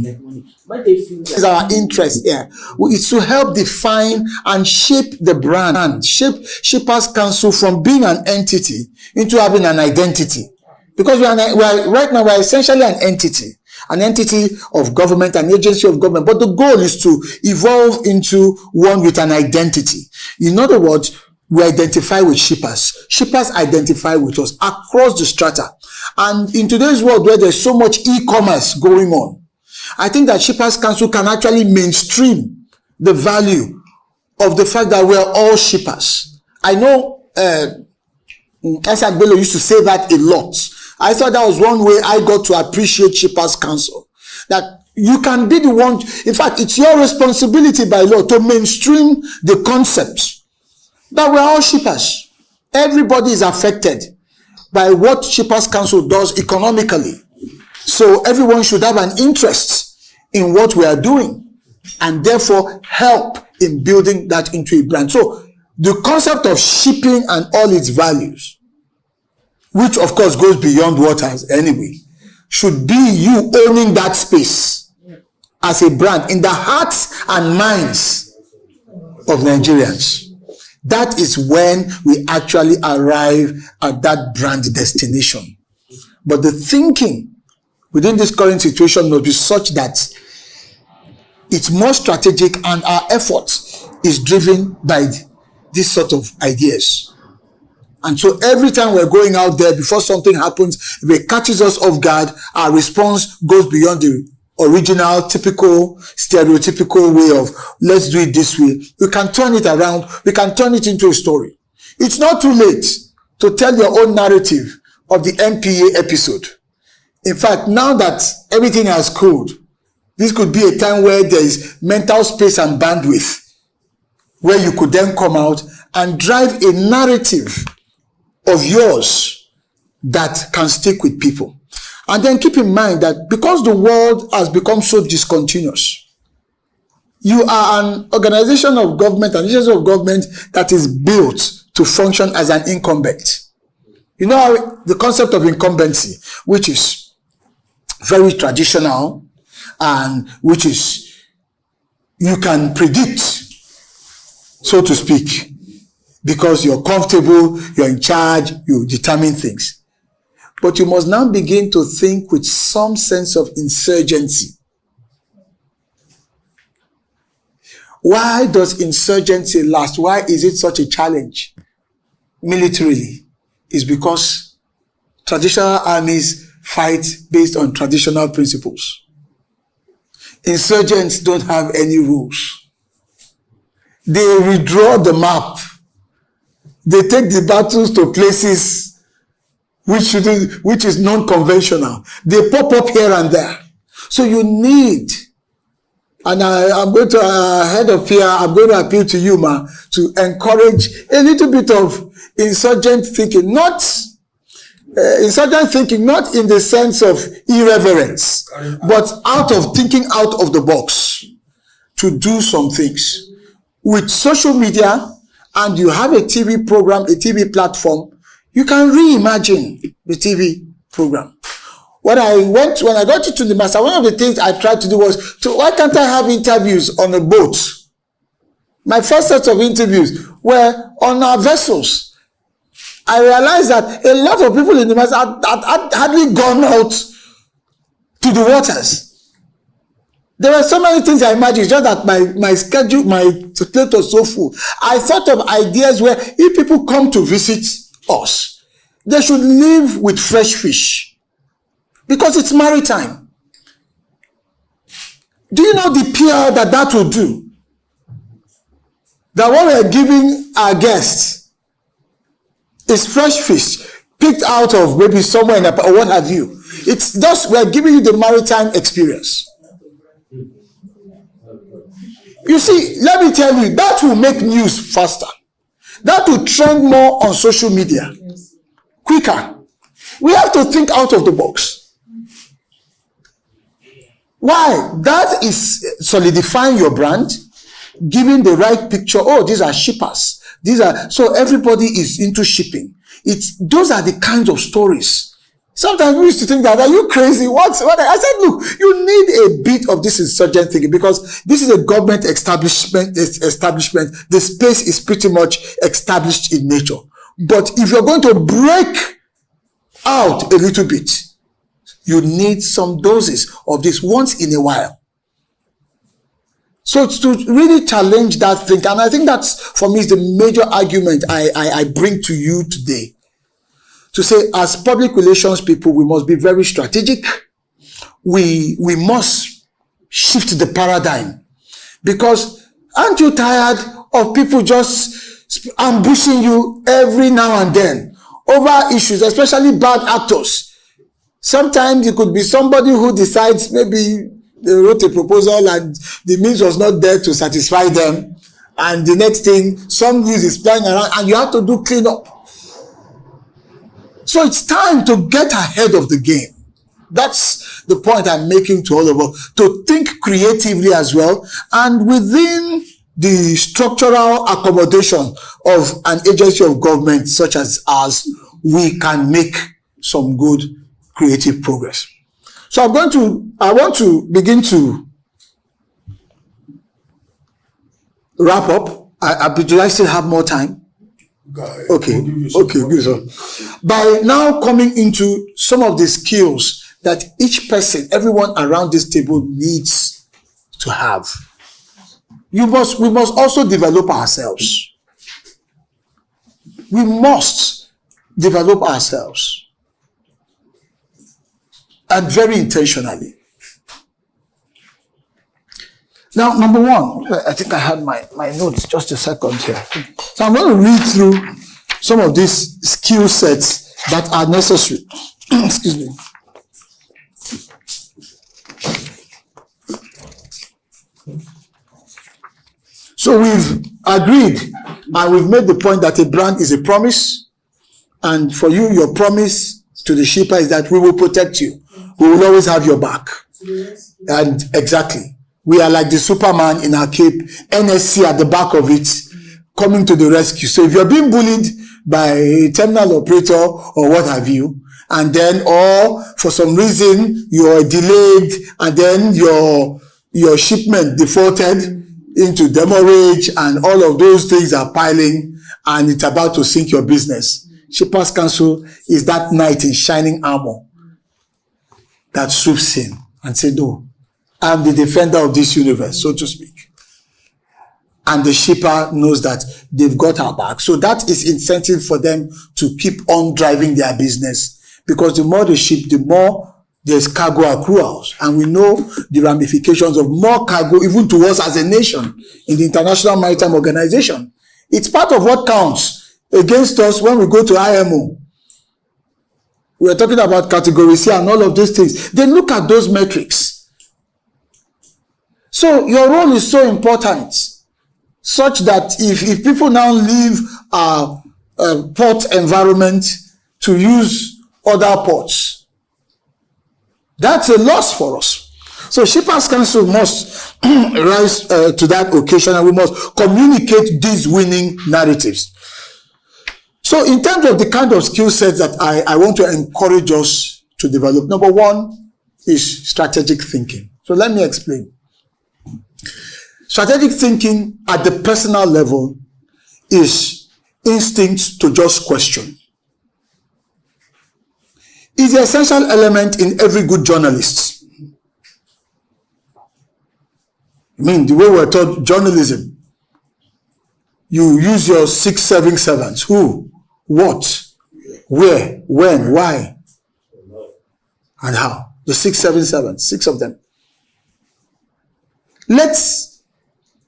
like money. But they feel is our interest here. It's to help define and shape the brand, shape Shippers Council from being an entity into having an identity. Because right now we're essentially an entity of government, an agency of government. But the goal is to evolve into one with an identity. In other words, we identify with shippers. Shippers identify with us across the strata. And in today's world where there's so much e-commerce going on, I think that Shippers Council can actually mainstream the value of the fact that we're all shippers. I know Isaac Bello used to say that a lot. I thought that was one way I got to appreciate Shippers Council. That you can be the one, in fact, it's your responsibility by law to mainstream the concept that we're all shippers. Everybody is affected by what Shippers Council does economically. So everyone should have an interest in what we are doing and therefore help in building that into a brand. So the concept of shipping and all its values, which of course goes beyond waters anyway, should be you owning that space as a brand in the hearts and minds of Nigerians. That is when we actually arrive at that brand destination. But the thinking within this current situation must be such that it's more strategic and our effort is driven by this sort of ideas. And so every time we're going out there, before something happens, if it catches us off guard, our response goes beyond the original, typical, stereotypical way of let's do it this way. We can turn it around. We can turn it into a story. It's not too late to tell your own narrative of the MPA episode. In fact, now that everything has cooled, this could be a time where there is mental space and bandwidth, where you could then come out and drive a narrative of yours that can stick with people. And then keep in mind that because the world has become so discontinuous, you are an organization of government, an agency of government that is built to function as an incumbent. You know the concept of incumbency, which is very traditional and which is you can predict, so to speak, because you're comfortable, you're in charge, you determine things. But you must now begin to think with some sense of insurgency. Why does insurgency last? Why is it such a challenge militarily? It's because traditional armies fight based on traditional principles. Insurgents don't have any rules. They redraw the map. They take the battles to places which is non-conventional. They pop up here and there. So you need, and I'm going to, head of here, I'm going to appeal to you, Ma, to encourage a little bit of insurgent thinking, not in the sense of irreverence, but out of thinking out of the box to do some things. With social media, and you have a TV program, a TV platform, you can reimagine the TV program. When I got into the master, one of the things I tried to do was, why can't I have interviews on a boat? My first set of interviews were on our vessels. I realized that a lot of people in the master had hardly gone out to the waters. There were so many things I imagined, just that my schedule, my plate was so full. I thought of ideas where if people come to visit us, they should live with fresh fish because it's maritime. Do you know the PR that will do? That what we're giving our guests is fresh fish picked out of maybe somewhere in a, or what have you. It's just we're giving you the maritime experience. You see, let me tell you, that will make news faster. That will trend more on social media. Quicker. We have to think out of the box. Why? That is solidifying your brand, giving the right picture. Oh, these are shippers. So everybody is into shipping. Those are the kinds of stories. Sometimes we used to think that, are you crazy? What? I said, look, you need a bit of this insurgent thinking, because this is a government establishment. The space is pretty much established in nature. But if you're going to break out a little bit, you need some doses of this once in a while. So it's to really challenge that thing. And I think that's, for me, is the major argument I bring to you today. To say, as public relations people, we must be very strategic. We must shift the paradigm. Because aren't you tired of people just ambushing you every now and then over issues, especially bad actors? Sometimes it could be somebody who decides, maybe they wrote a proposal and the means was not there to satisfy them. And the next thing, some news is flying around and you have to do cleanup. So it's time to get ahead of the game. That's the point I'm making to all of us. To think creatively as well. And within the structural accommodation of an agency of government such as ours, we can make some good creative progress. So I want to begin to wrap up. Do I still have more time? Okay, good. So, by now coming into some of the skills that each person, everyone around this table needs to have, we must also develop ourselves. We must develop ourselves, and very intentionally. Now, number one, I think I had my notes, just a second here. So I'm going to read through some of these skill sets that are necessary. Excuse me. So we've agreed and we've made the point that a brand is a promise. And for you, your promise to the shipper is that we will protect you. We will always have your back. And exactly. We are like the Superman in our cape, NSC at the back of it, coming to the rescue. So if you're being bullied by a terminal operator or what have you, and then, or for some reason you're delayed, and then your shipment defaulted into demurrage, and all of those things are piling, and it's about to sink your business. Shippers Council is that knight in shining armor that swoops in and say, no, I'm the defender of this universe, so to speak. And the shipper knows that they've got our back. So that is incentive for them to keep on driving their business. Because the more they ship, the more there's cargo accruals. And we know the ramifications of more cargo, even to us as a nation, in the International Maritime Organization. It's part of what counts against us when we go to IMO. We're talking about category C and all of these things. They look at those metrics. So your role is so important, such that if people now leave our port environment to use other ports, that's a loss for us. So Shippers Council must rise to that occasion, and we must communicate these winning narratives. So in terms of the kind of skill sets that I want to encourage us to develop, number one is strategic thinking. So let me explain. Strategic thinking at the personal level is instinct to just question. It's the essential element in every good journalist. I mean, the way we're taught journalism, you use your 6 serving servants. Who, what, where, when, why, and how. The 6 serving servants, 6 of them. Let's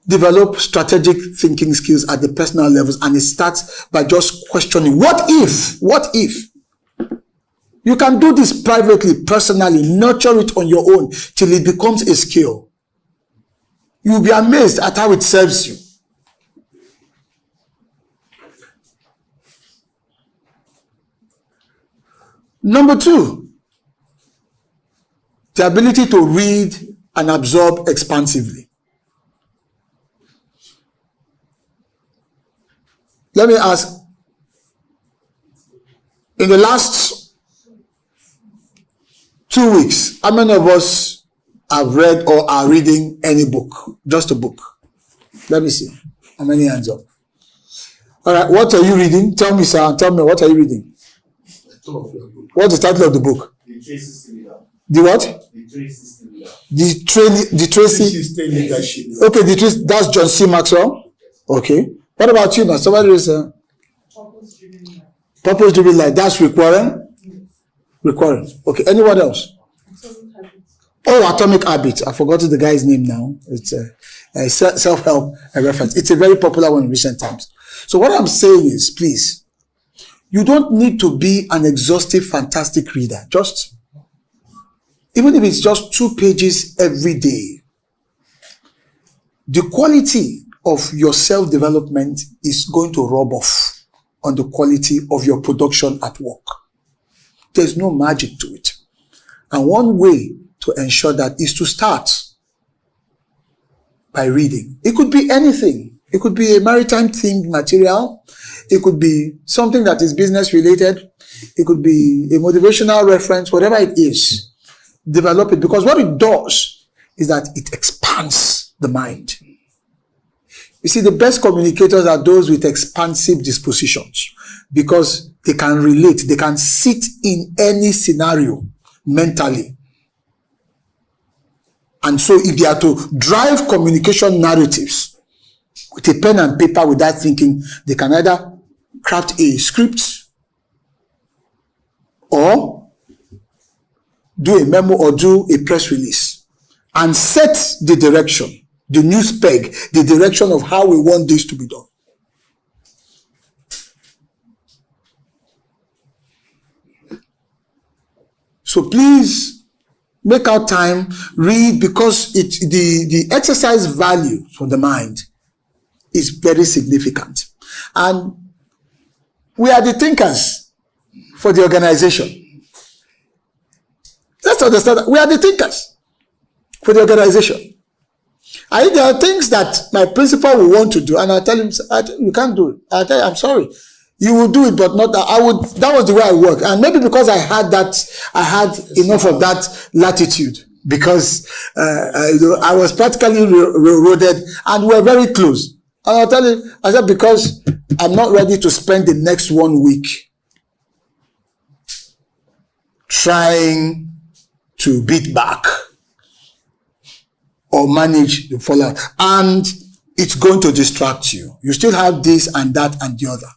develop strategic thinking skills at the personal levels, and it starts by just questioning, what if? What if? You can do this privately, personally, nurture it on your own till it becomes a skill. You'll be amazed at how it serves you. Number 2, the ability to read and absorb expansively. Let me ask, in the last 2 weeks, how many of us have read or are reading any book? Just a book. Let me see. How many hands up? All right, what are you reading? Tell me, sir. Tell me, what are you reading? What's the title of the book? The Tracy System Leader. The what? The Tracy System Leader. The Tracy System Leadership. Okay, the Tracy, that's John C. Maxwell. Okay. What about you now? Somebody is purpose-driven life. That's Rick Warren. Rick Warren. Okay. Anyone else? Oh, Atomic Habits. I forgot the guy's name now. It's a self-help reference. It's a very popular one in recent times. So what I'm saying is, please, you don't need to be an exhaustive, fantastic reader. Just, even if it's just 2 pages every day, the quality of your self-development is going to rub off on the quality of your production at work. There's no magic to it. And one way to ensure that is to start by reading. It could be anything. It could be a maritime themed material. It could be something that is business related. It could be a motivational reference, whatever it is. Develop it, because what it does is that it expands the mind. You see, the best communicators are those with expansive dispositions, because they can relate, they can sit in any scenario mentally. And so if they are to drive communication narratives with a pen and paper without thinking, they can either craft a script or do a memo or do a press release and set the direction, the news peg, the direction of how we want this to be done. So please make out time, read, because the exercise value for the mind is very significant. And we are the thinkers for the organization. Let's understand that we are the thinkers for the organization. And if there are things that my principal will want to do, and I tell him, you can't do it. I tell you, I'm sorry. You will do it, but not that. That was the way I work. And maybe because I had enough of that latitude, because I was practically railroaded and we were very close. And I'll tell you, I said, because I'm not ready to spend the next 1 week trying to beat back or manage the fallout. And it's going to distract you. You still have this and that and the other.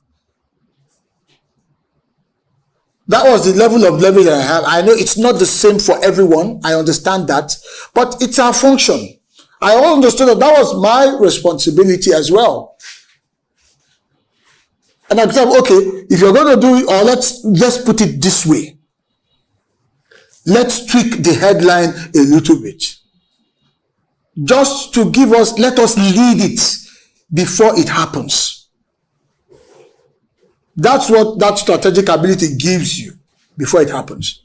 That was the level of leverage that I have. I know it's not the same for everyone. I understand that. But it's our function. I understood that was my responsibility as well. And I said, okay, if you're going to do it, or let's put it this way. Let's tweak the headline a little bit. Just to give us, let us lead it before it happens. That's what that strategic ability gives you before it happens.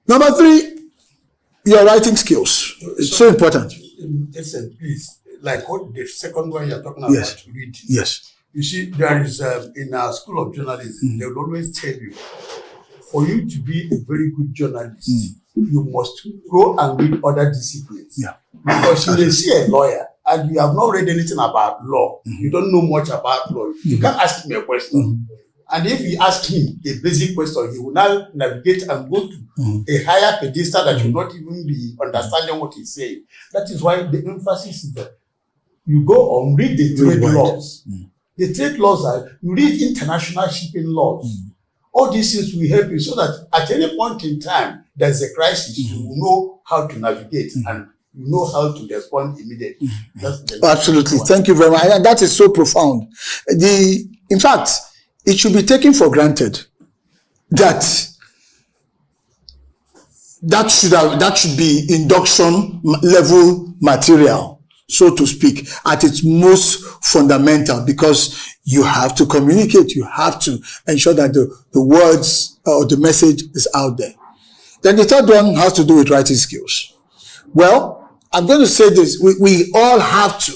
Number 3, your writing skills. It's so important. Listen, please, like what the second one you're talking about, Yes. read. Yes. You see, there is, in our school of journalism, they would always tell you, for you to be a very good journalist, you must go and read other disciplines. Yeah. Because you may see a lawyer and you have not read anything about law. You don't know much about law. You can't ask him a question. And if you ask him a basic question, he will now navigate and go to a higher pedestal that you will not even be understanding what he's saying. That is why the emphasis is that you go on, read the trade laws. The trade laws are, you read international shipping laws. All these things will help you so that at any point in time, there's a crisis, you will know how to navigate and you know how to respond immediately. Absolutely. Thank you very much. And that is so profound. In fact, it should be taken for granted that should be induction level material so to speak, at its most fundamental, because you have to communicate. You have to ensure that the words or the message is out there. Then the third one has to do with writing skills. Well, I'm going to say this. We all have to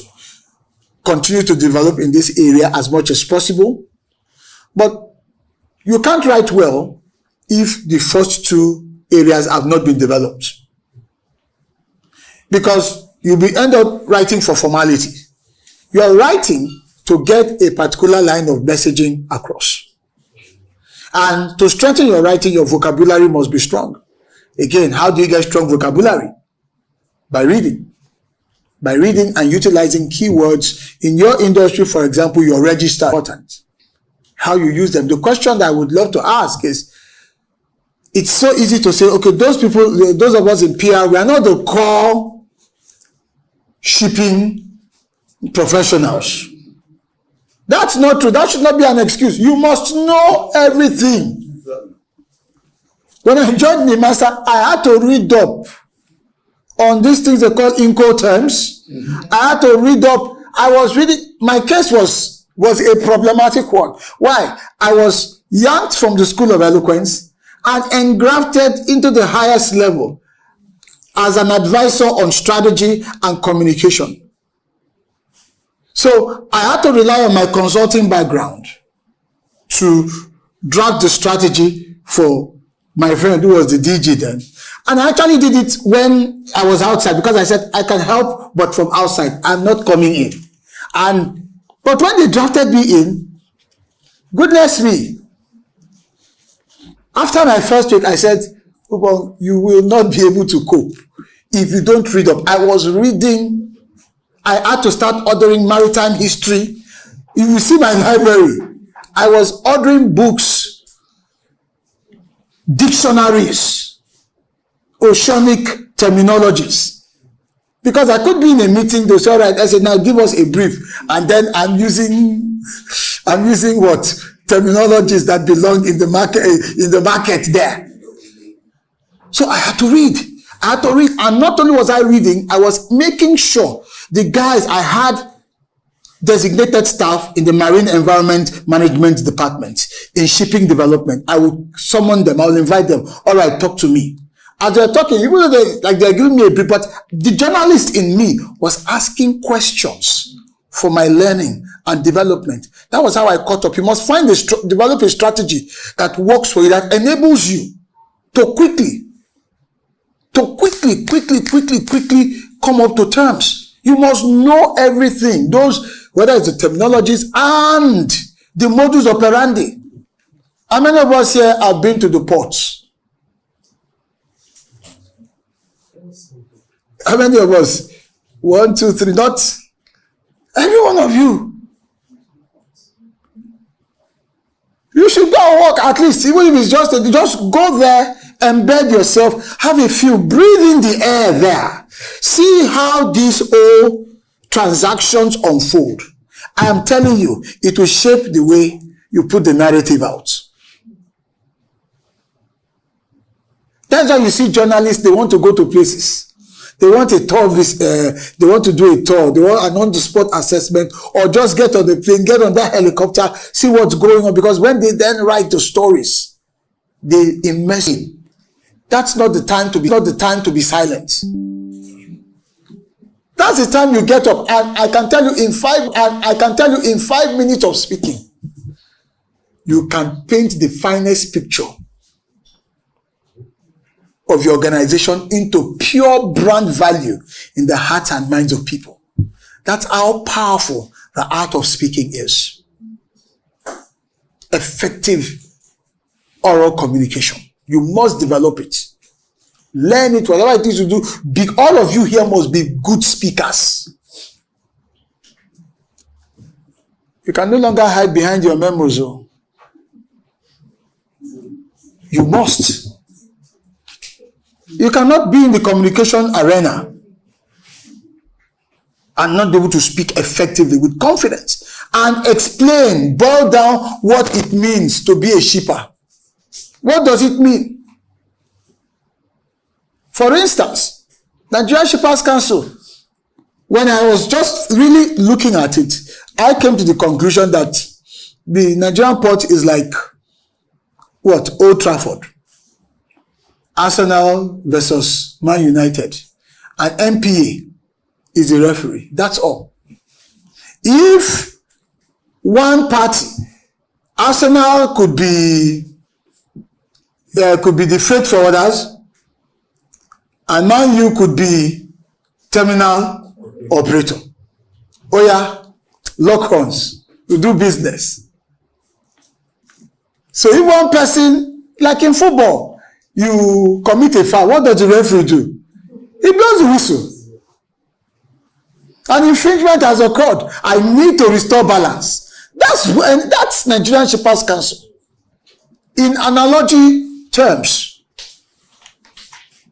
continue to develop in this area as much as possible. But you can't write well if the first two areas have not been developed. Because you'll end up writing for formality. You are writing to get a particular line of messaging across. And to strengthen your writing, your vocabulary must be strong. Again, how do you get strong vocabulary? By reading. By reading and utilizing keywords in your industry. For example, your register. Important. How you use them. The question that I would love to ask is, it's so easy to say, okay, those people, those of us in PR, we are not the core shipping professionals. That's not true. That should not be an excuse. You must know everything. When I joined NIMASA, I had to read up on these things they call Incoterms. I had to read up. I was reading. My case was a problematic one. Why? I was yanked from the School of Eloquence and engrafted into the highest level as an advisor on strategy and communication. So I had to rely on my consulting background to draft the strategy for my friend who was the DG then. And I actually did it when I was outside, because I said, I can help, but from outside. I'm not coming in. But when they drafted me in, goodness me, after my first week, I said, well, you will not be able to cope if you don't read up. I was reading. I had to start ordering maritime history. If you see my library, I was ordering books, dictionaries, oceanic terminologies. Because I could be in a meeting, they say, all right, I said, now give us a brief. And then I'm using what? Terminologies that belong in the market there. So I had to read. And not only was I reading, I was making sure the guys, I had designated staff in the Marine Environment Management Department, in shipping development. I would summon them, I will invite them. All right, talk to me. As they're talking, even though they're giving me a brief, but the journalist in me was asking questions for my learning and development. That was how I caught up. You must develop a strategy that works for you, that enables you to quickly come up to terms. You must know everything. Whether it's the terminologies and the modus operandi. How many of us here have been to the ports? How many of us? 1, 2, 3, not every one of you. You should go and walk at least, even if it's just go there, embed yourself, have a feel, breathe in the air there. See how these all transactions unfold. I am telling you, it will shape the way you put the narrative out. That's why you see journalists, they want to go to places. They want a tour, they want to do a tour, they want an on-the-spot assessment, or just get on the plane, get on that helicopter, see what's going on, because when they then write the stories, they immerse in. That's not the time to be silent. That's the time you get up, and I can tell you in 5 minutes of speaking, you can paint the finest picture of your organization into pure brand value in the hearts and minds of people. That's how powerful the art of speaking is. Effective oral communication. You must develop it. Learn it, whatever it is you do. All of you here must be good speakers. You can no longer hide behind your memos. You must. You cannot be in the communication arena and not be able to speak effectively with confidence and explain, boil down what it means to be a shipper. What does it mean? For instance, Nigerian Shippers Council, when I was just really looking at it, I came to the conclusion that the Nigerian Port is like what? Old Trafford. Arsenal versus Man United. And MPA is the referee. That's all. If one party, Arsenal could be the freight forwarders, and Man U could be terminal operator. Oh yeah, lock horns, we do business. So if one person, like in football, you commit a foul, what does the referee do? He blows the whistle. An infringement has occurred. I need to restore balance. That's Nigerian Shippers Council. In analogy terms,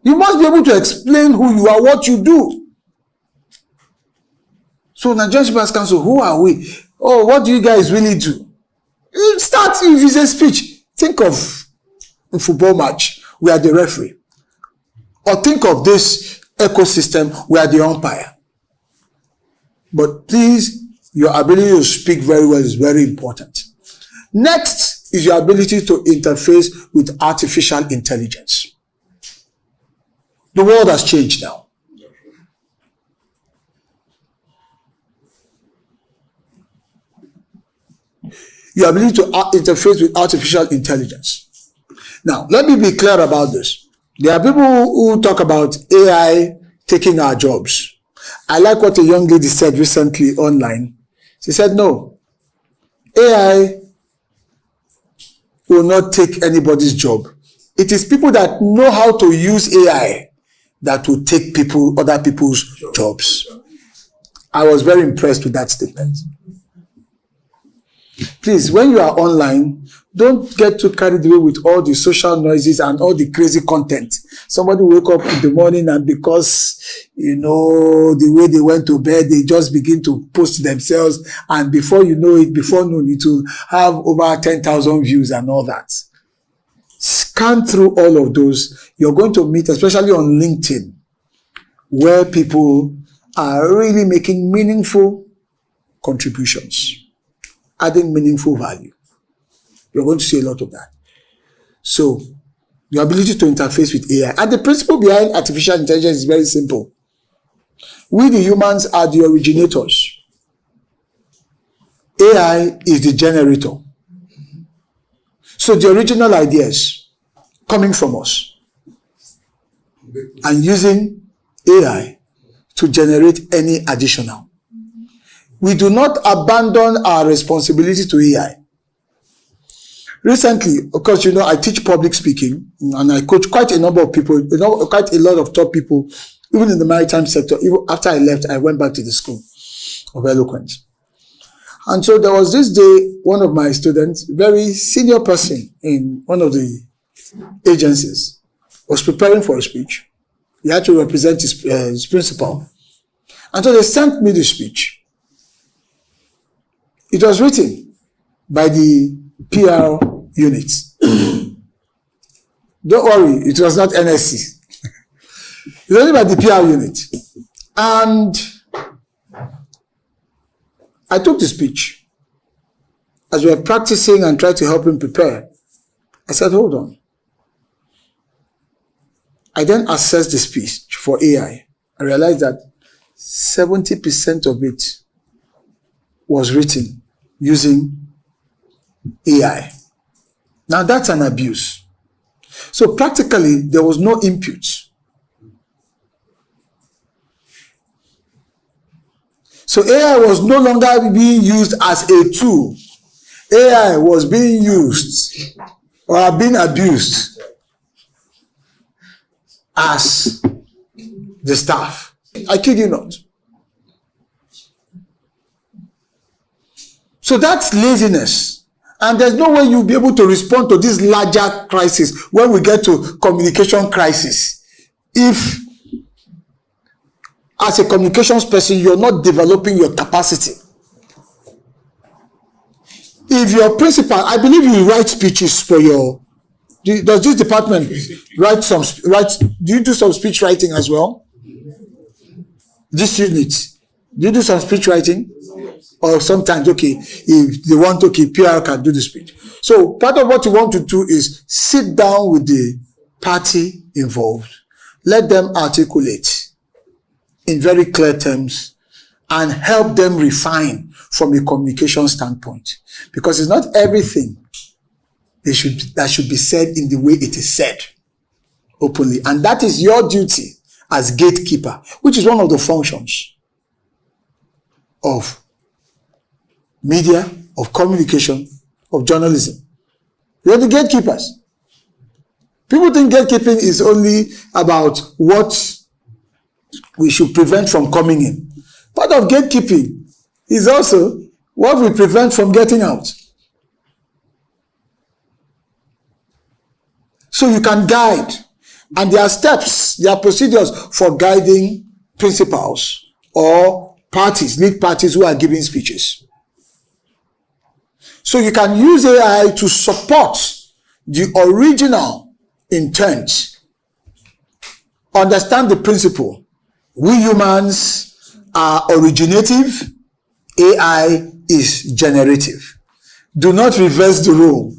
you must be able to explain who you are, what you do. So Nigerian Shippers Council, who are we? Oh, what do you guys really do? You start, if it's a speech, think of a football match, we are the referee. Or think of this ecosystem, we are the umpire. But please, your ability to speak very well is very important. Next is your ability to interface with artificial intelligence. The world has changed now. Your ability to interface with artificial intelligence. Now, let me be clear about this. There are people who talk about AI taking our jobs. I like what a young lady said recently online. She said, no, AI will not take anybody's job. It is people that know how to use AI that will take other people's jobs. I was very impressed with that statement. Please, when you are online, don't get too carried away with all the social noises and all the crazy content. Somebody wake up in the morning and because, the way they went to bed, they just begin to post themselves. And before you know it, before noon, it will have over 10,000 views and all that. Scan through all of those. You're going to meet, especially on LinkedIn, where people are really making meaningful contributions, adding meaningful value. You're going to see a lot of that. So, the ability to interface with AI. And the principle behind artificial intelligence is very simple. We, the humans, are the originators. AI is the generator. So, the original ideas coming from us and using AI to generate any additional. We do not abandon our responsibility to AI. Recently, of course, I teach public speaking and I coach quite a number of people, quite a lot of top people, even in the maritime sector. Even after I left, I went back to the school of eloquence. And so there was this day, one of my students, very senior person in one of the agencies, was preparing for a speech. He had to represent his principal. And so they sent me the speech. It was written by the PR unit. Don't worry, it was not NSC. It was written by the PR unit. And I took the speech. As we were practicing and tried to help him prepare, I said, hold on. I then assessed the speech for AI. I realized that 70% of it was written using AI. Now that's an abuse. So practically, there was no input. So AI was no longer being used as a tool. AI was being used or being abused as the staff. I kid you not. So that's laziness. And there's no way you'll be able to respond to this larger crisis when we get to communication crisis. If, as a communications person, you're not developing your capacity. If your principal, I believe you write speeches for does this department do you do some speech writing as well? This unit, Do you do some speech writing? Or sometimes, okay, if they want, okay, PR can do the speech. So part of what you want to do is sit down with the party involved, let them articulate in very clear terms, and help them refine from a communication standpoint. Because it's not everything that should be said in the way it is said openly. And that is your duty as gatekeeper, which is one of the functions of media, of communication, of journalism. You're the gatekeepers. People think gatekeeping is only about what we should prevent from coming in. Part of gatekeeping is also what we prevent from getting out. So you can guide, and there are steps, there are procedures for guiding principals or parties, lead parties who are giving speeches. So you can use AI to support the original intent, understand the principle. We humans are originative, AI is generative. Do not reverse the role.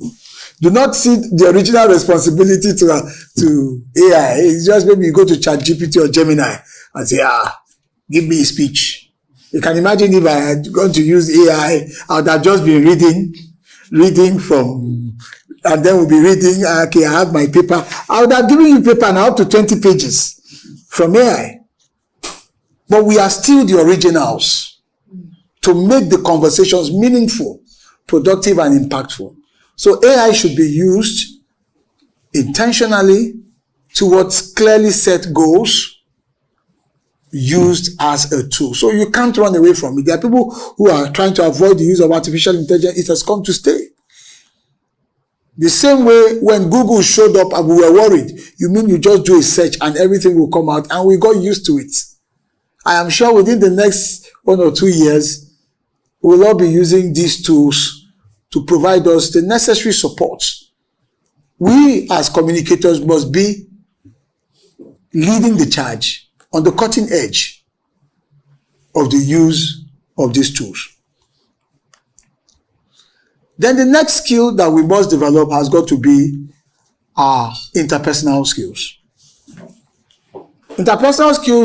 Do not see the original responsibility to AI. It's just maybe you go to ChatGPT or Gemini and say, give me a speech. You can imagine if I had gone to use AI, I would have just been reading from, and then we'll be reading, okay, I have my paper. I would have given you paper now up to 20 pages from AI. But we are still the originals to make the conversations meaningful, productive, and impactful. So AI should be used intentionally towards clearly set goals, used as a tool. So you can't run away from it. There are people who are trying to avoid the use of artificial intelligence. It has come to stay. The same way when Google showed up and we were worried, you mean you just do a search and everything will come out, and we got used to it. I am sure within the next 1 or 2 years, we'll all be using these tools to provide us the necessary support. We as communicators must be leading the charge on the cutting edge of the use of these tools. Then the next skill that we must develop has got to be our interpersonal skills. Interpersonal skills